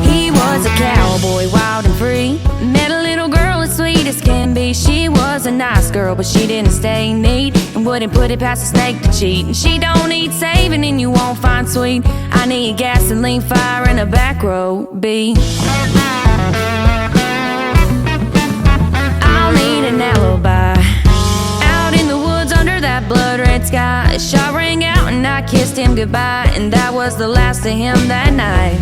He was a cowboy, wild and free. Met a little girl as sweet as can be. She was a nice girl, but she didn't stay neat and wouldn't put it past a snake to cheat. And she don't need saving, and you won't find sweet. I need gasoline, fire, and a back row B. I'll need an alibi. Out in the woods under that blood red sky, a shot rang out and I kissed him goodbye, and that was the last of him that night.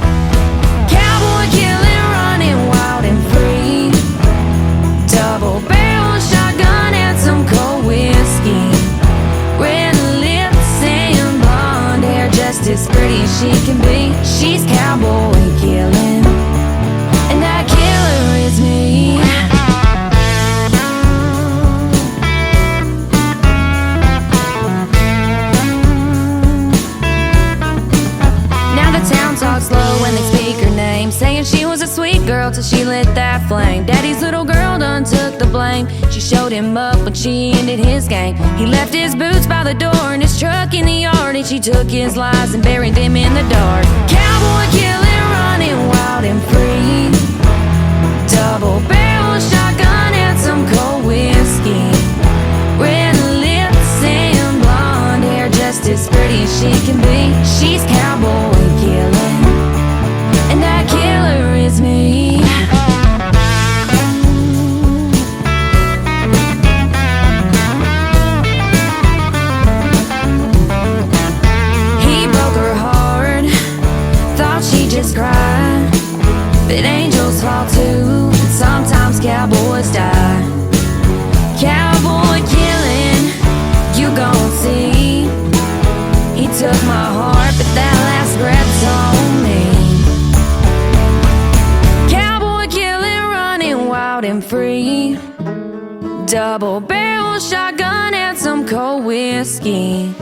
Cowboy killing, running wild and free. Double barrel shotgun and some cold whiskey. Red lips and blonde hair, just as pretty as she can be. She's cowboy killing, and that killer is me. Now the town talks low when they speak her name, saying she was a sweet girl till she lit that flame. Daddy's little girl done took the blame. She showed him up when she ended his game. He left his boots by the door and his truck in the yard, and she took his lies and buried them in the dark. Cowboy killing, running wild and free. Double barrel shotgun and some cold whiskey. Red lips and blonde hair, just as pretty as she can be. She's cowboy killing, and that killer is me. He broke her heart, thought she just cried, but angels fall too, and sometimes cowboys die. Cowboy killing, you gon' see. He took my heart, but that last breath's on me. Cowboy killing, running wild and free. Double barrel shotgun and some cold whiskey.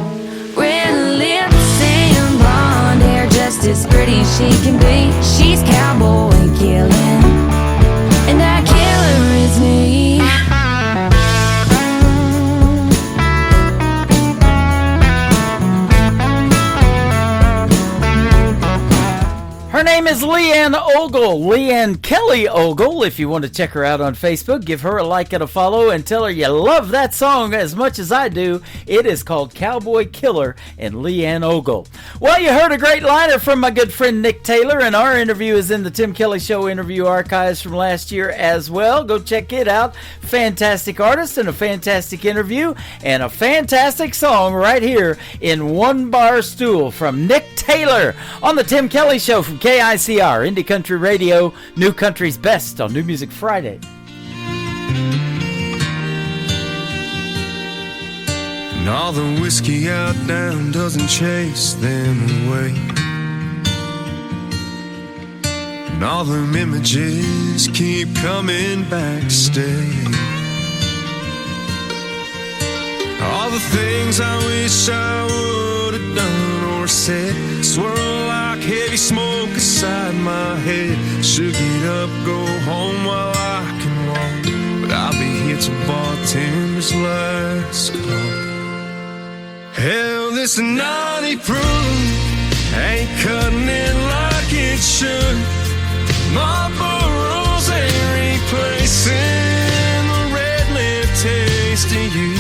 Red lips and blonde hair, just as pretty as she can be. She's cowboy killing, and that killer is me. Her name is Leanne Ogle, Leanne Kelly Ogle. If you want to check her out on Facebook, give her a like and a follow and tell her you love that song as much as I do. It is called Cowboy Killer and Leanne Ogle. Well, you heard a great liner from my good friend Nick Taylor, and our interview is in the Tim Kelly Show interview archives from last year as well. Go check it out. Fantastic artist and a fantastic interview and a fantastic song right here in One Bar Stool from Nick Taylor on the Tim Kelly Show from KICR, Indie Country Radio, New Country's best on New Music Friday. And all the whiskey out down doesn't chase them away. And all them images keep coming back to stay. All the things I wish I would have done or said swirl like heavy smoke inside my head. Should get up, go home while I can walk, but I'll be here till bartender's last call. Hell, this naughty proof ain't cutting it like it should. Marlboro's ain't replacing the red lip taste of you.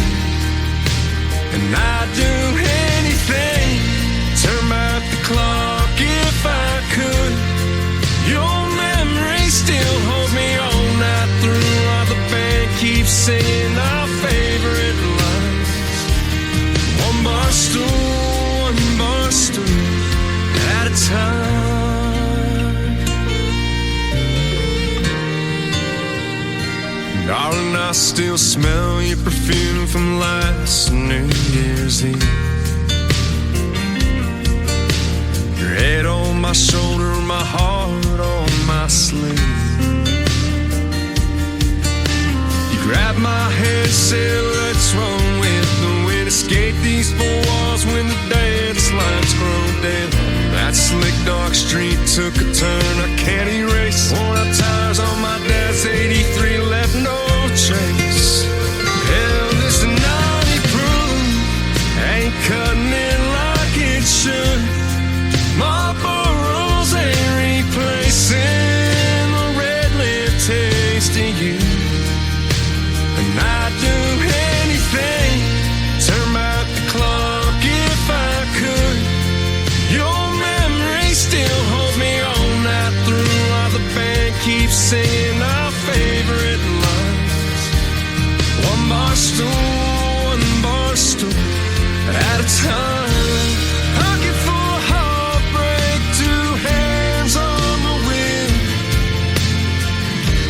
And I'd do anything, turn back the clock if I could. Your memory still holds me on singing our favorite lines. One bar stool at a time. Darling, I still smell your perfume from last New Year's Eve. Your head on my shoulder, my heart on my sleeve. You grabbed my hand, said, what's wrong with the wind? Escape these four walls when the dance lights grow dim. That slick dark street took a turn I can't erase. Worn out tires on my dad's 83 left no trace. Hell, this naughty proof ain't cutting it like it should. Marlboro's ain't replacing the red lip taste of you. And I'd do anything, turn back the clock if I could. Your memory still holds me on that through while the band keeps singing our favorite lines. One bar stool at a time. Hugging for heartbreak, two hands on the wheel.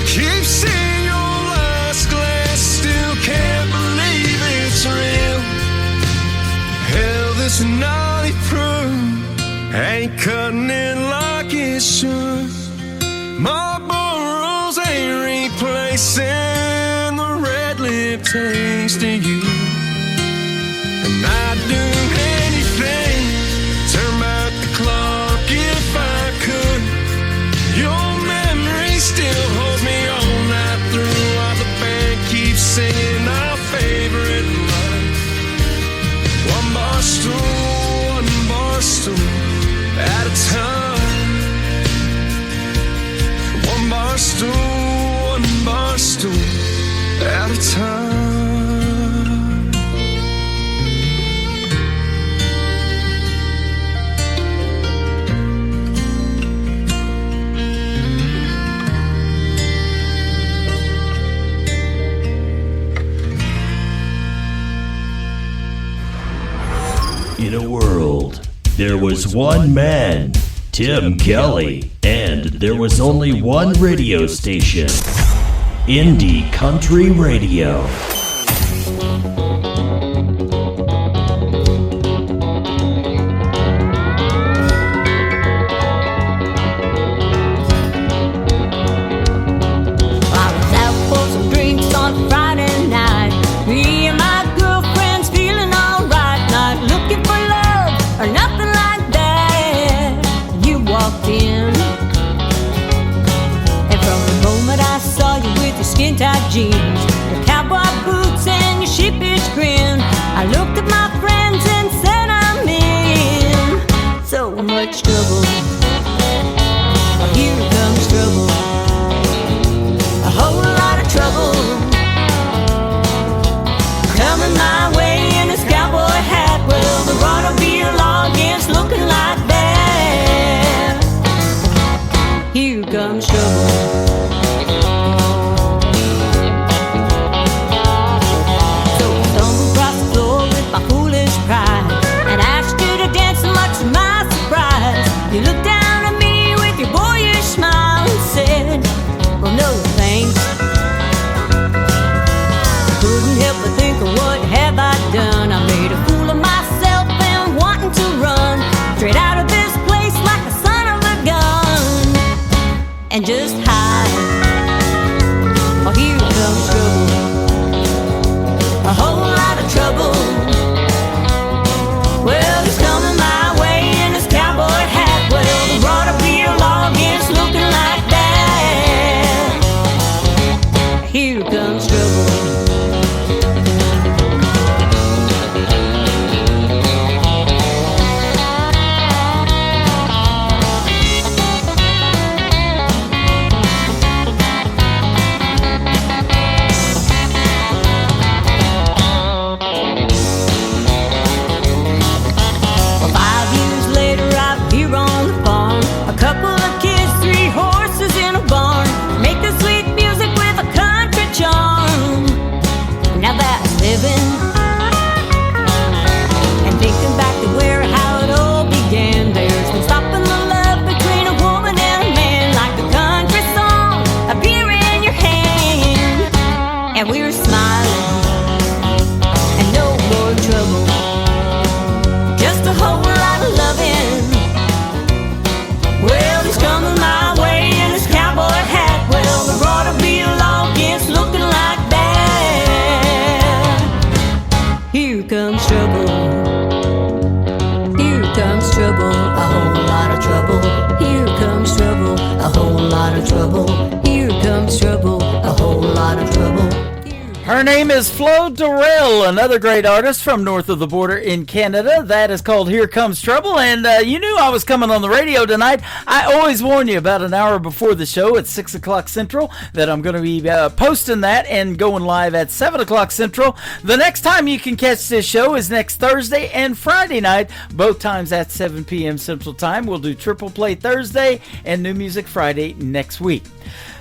Keep seeing your last glass, still can't believe it's real. Hell, this naughty proof ain't cutting it like it should. Marlboro's ain't replacing the red lip taste of you. And I'd do anything, turn back the clock if I could. Your memory still holds me on that through while the band keeps singing our favorite line. One bar stool at a time. One bar stool at a time. In a world, there was one man, Tim Kelly, and there was only one radio station, Indie Country Radio. Skin-tight jeans, your cowboy boots and your sheepish grin. I looked at my friends and said I'm in so much trouble. Well, here comes trouble, a whole lot of trouble coming my way in this cowboy hat. Well, the road will be a long against looking like that. Here comes trouble. You looked down at me with your boyish smile and said, well, no thanks. Couldn't help but think of what have I done. I made a fool of myself and wanting to run straight out of this place like the son of a gun and just hide. Oh, here comes trouble, a whole lot of trouble. Well, it's coming my way in this cowboy hat. Well, the road will be a long against looking like that. Here comes trouble. Couple of kids, 3 horses in a barn, make the sweet music with a country charm. Her name is Flo Dorrell, another great artist from north of the border in Canada. That is called Here Comes Trouble. And you knew I was coming on the radio tonight. I always warn you about an hour before the show at 6 o'clock Central that I'm going to be posting that and going live at 7 o'clock Central. The next time you can catch this show is next Thursday and Friday night, both times at 7 p.m. Central Time. We'll do Triple Play Thursday and New Music Friday next week.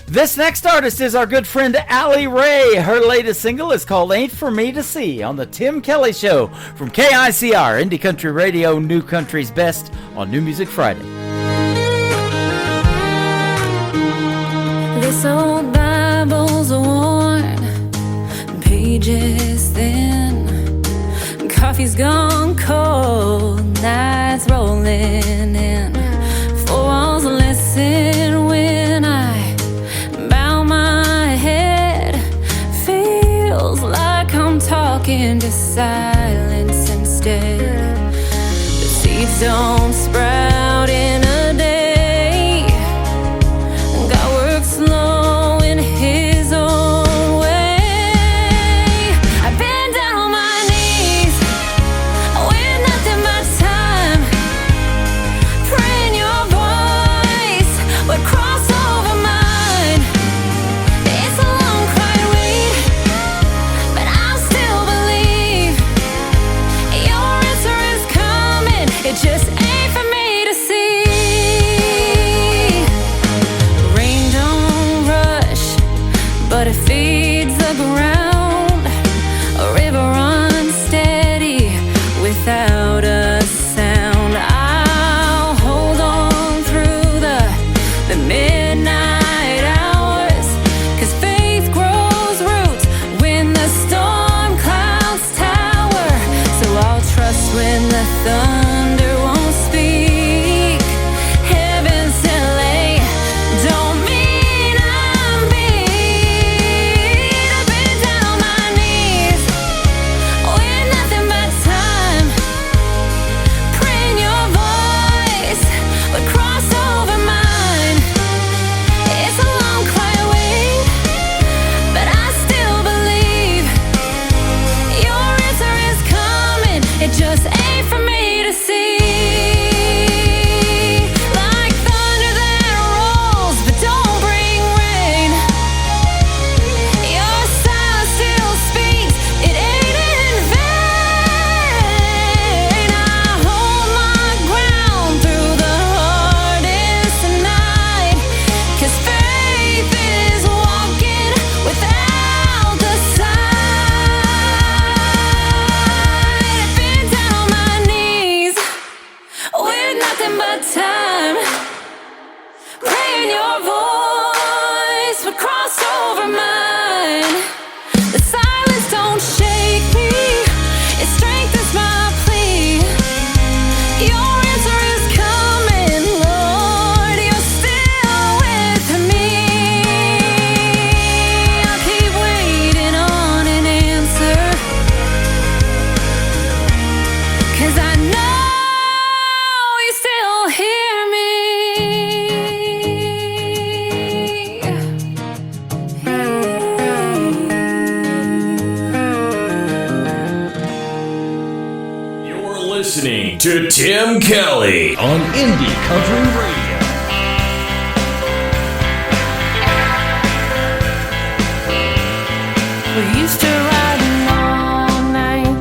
This next artist is our good friend Allie Ray. Her latest single is called Ain't For Me To See on the Tim Kelly Show from KICR, Indie Country Radio, New Country's Best on New Music Friday. This old Bible's worn, pages thin, coffee's gone cold, nights rolling in, four walls listen when I bow my head, feels like I'm talking to silence instead. The seeds don't sprout in a day, God works slow in His own way. I've been down on my knees with nothing but time, praying your voice would cross over mine. It's a long quiet wait, but I still believe your answer is coming. It just ain't for me to see. Rain don't rush, but it feeds the ground. A river runs steady without a sound. I'll hold on through the midnight hours, 'cause faith grows roots when the storm clouds tower. So I'll trust when the thunder won't speak. Heaven's delay don't mean I'm beat. I've been down on my knees with nothing but time, praying your voice would cross over mine. It's a long quiet wait, but I still believe your answer is coming. It just ain't for me to see. Like thunder that rolls but don't bring rain, your silence still speaks, it ain't in vain. I hold my ground through the hardest night, 'cause faith is walking without the sight. I've been down on my knees with nothing but time, praying your voice would cross over mine. The silence don't shake me, it strengthens my plea. Your answer is coming, Lord, you're still with me. I'll keep waiting on an answer, 'cause I know you still hear me. You're listening to Tim Kelly on Indie Country Radio. We used to ride all night,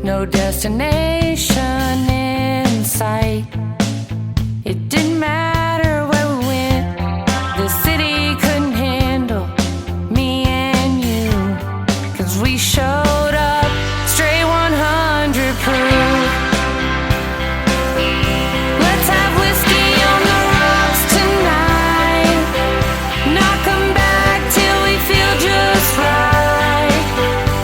no destination in sight. It didn't matter where we went, the city couldn't handle me and you, 'cause we showed up straight 100 proof. Let's have whiskey on the rocks tonight, knock 'em back till we feel just right.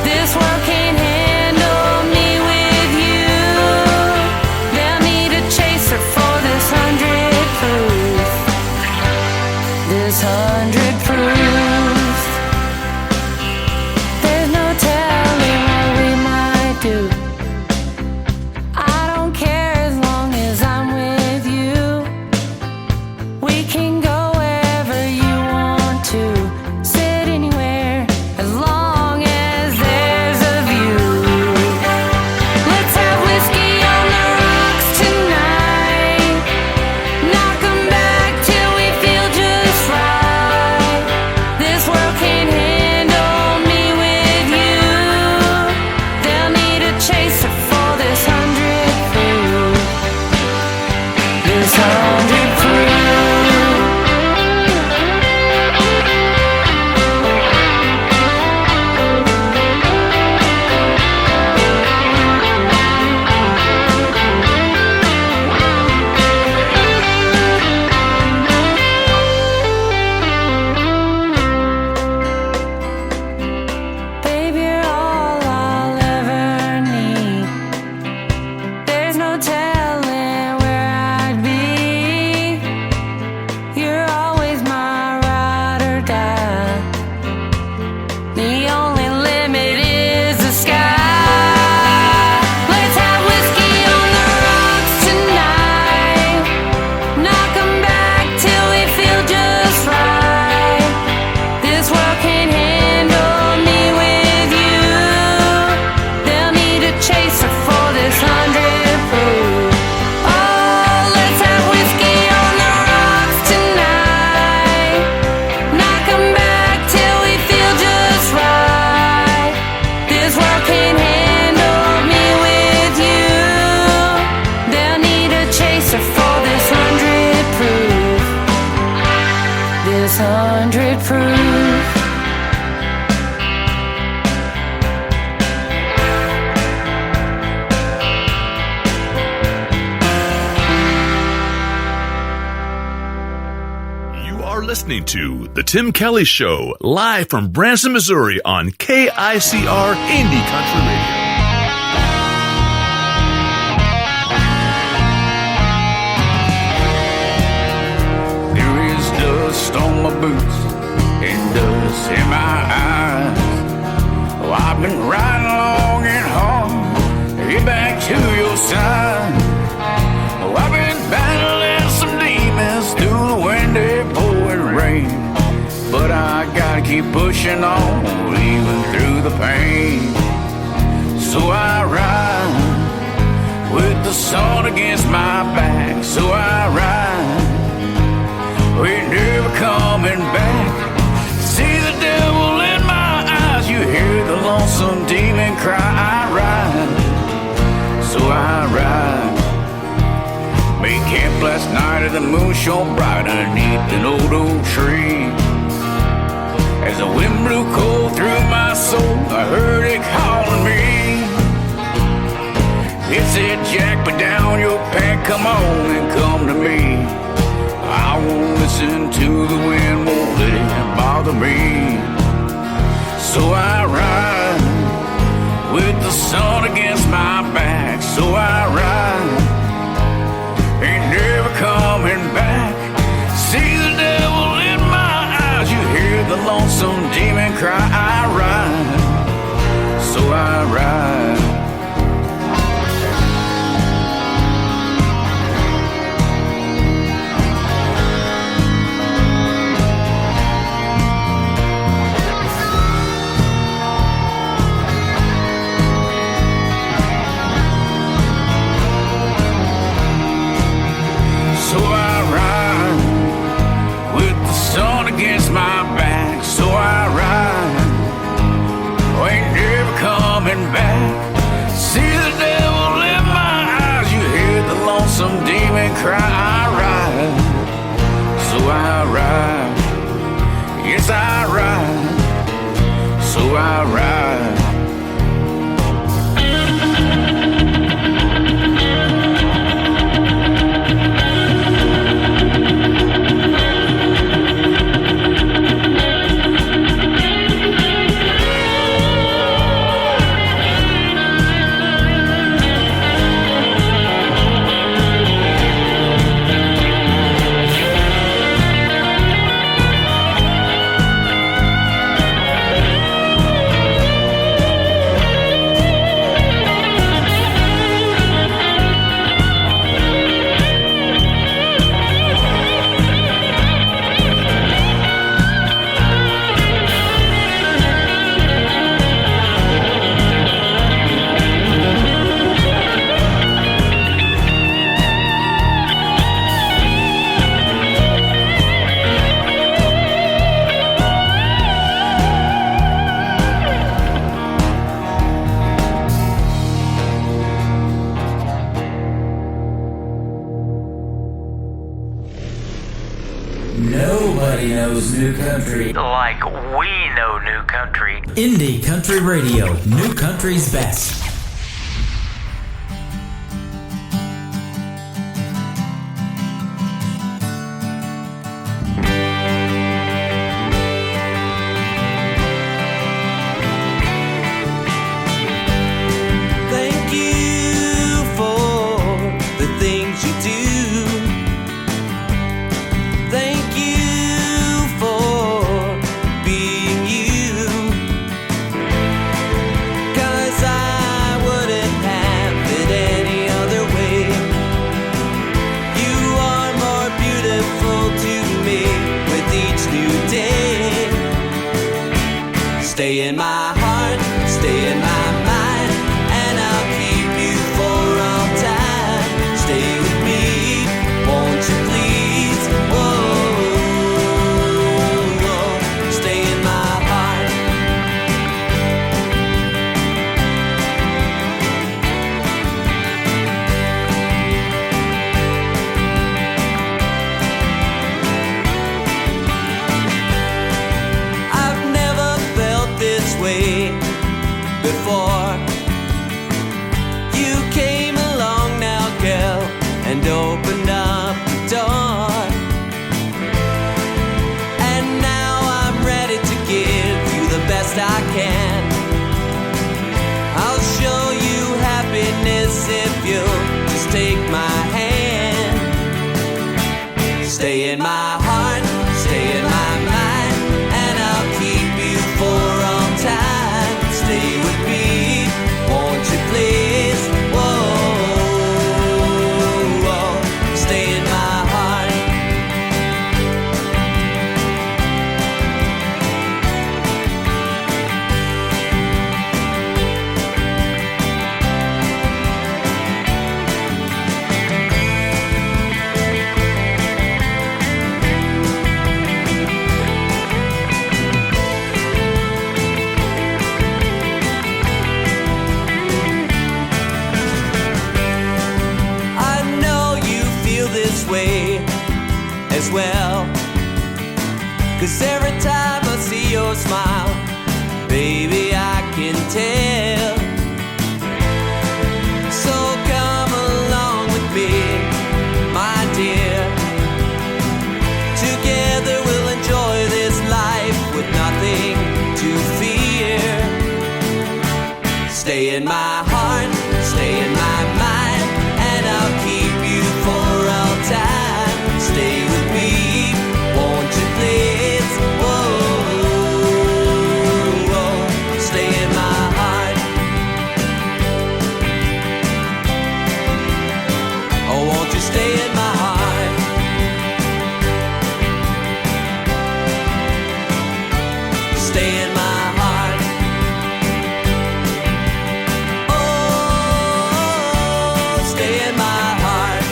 This world can't handle me with you. They'll need a chaser for this 100 proof. This 100 proof. There's no telling what we might do. I don't care as long as I'm with you. We can go wherever you want to, sit anywhere as long 100 proof. You are listening to The Tim Kelly Show, live from Branson, Missouri on KICR Indie Country Radio. There is dust on my boots and dust in my eyes. Oh, I've been riding long and hard, get back to your side. Oh, I've been battling some demons through the windy pouring rain, but I gotta keep pushing on, even through the pain. So I ride with the sun against my back. So I ride, we're never coming back. See the devil in my eyes, you hear the lonesome demon cry. I ride, so I ride. Made camp last night and the moon shone bright underneath an old oak tree. As the wind blew cold through my soul, I heard it calling me. It said, Jack, put down your pack, come on and come to me. I won't listen to the wind, won't let it bother me. So I ride with the sun against my back. So I ride, ain't never coming back. See the devil in my eyes, you hear the lonesome demon cry. I ride, so I ride. So I ride with the sun against my back. So I ride, oh, ain't never coming back. See the devil in my eyes, you hear the lonesome demon cry. I ride, so I ride. Yes, I ride, so I ride. Nobody knows new country like we know new country. Indie Country Radio, new country's best. Thank you for the things you do. Thank you for being you. 'Cause I wouldn't have it any other way. You are more beautiful to me with each new day. Stay in my heart, stay in my mind, and I'll keep you for all time. Stay with me, won't you please? Whoa, whoa. Stay in my heart. best I can. I'll show you happiness if you'll just take my hand. Stay in my heart, stay in my mind, and I'll keep you for all time. Stay with me, won't you please? Whoa, whoa. Stay in my heart. Way as well, 'cause every time I see your smile, baby, I can tell. So come along with me, my dear. Together we'll enjoy this life with nothing to fear. Stay in my heart, stay in my mind, and I'll keep you for all time. Stay with me, won't you please? Whoa, whoa. Stay in my heart. Oh, won't you stay in my heart? Stay in my heart. Oh, stay in my heart.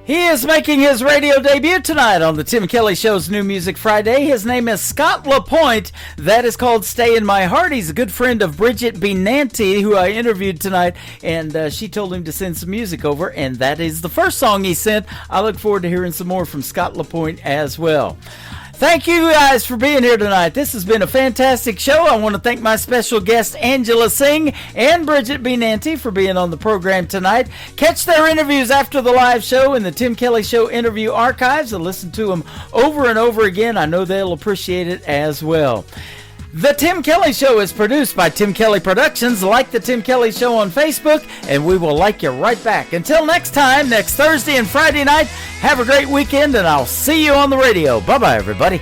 He is making his radio debut tonight on the Tim Kelly Show's New Music Friday. His name is Scott LaPointe. That is called Stay in My Heart. He's a good friend of Bridget Benanti, who I interviewed tonight, and she told him to send some music over, and that is the first song he sent. I look forward to hearing some more from Scott LaPointe as well. Thank you guys for being here tonight. This has been a fantastic show. I want to thank my special guests, Angela Singh and Bridget Benanti, for being on the program tonight. Catch their interviews after the live show in the Tim Kelly Show interview archives and listen to them over and over again. I know they'll appreciate it as well. The Tim Kelly Show is produced by Tim Kelly Productions. Like the Tim Kelly Show on Facebook, and we will like you right back. Until next time, next Thursday and Friday night, have a great weekend, and I'll see you on the radio. Bye-bye, everybody.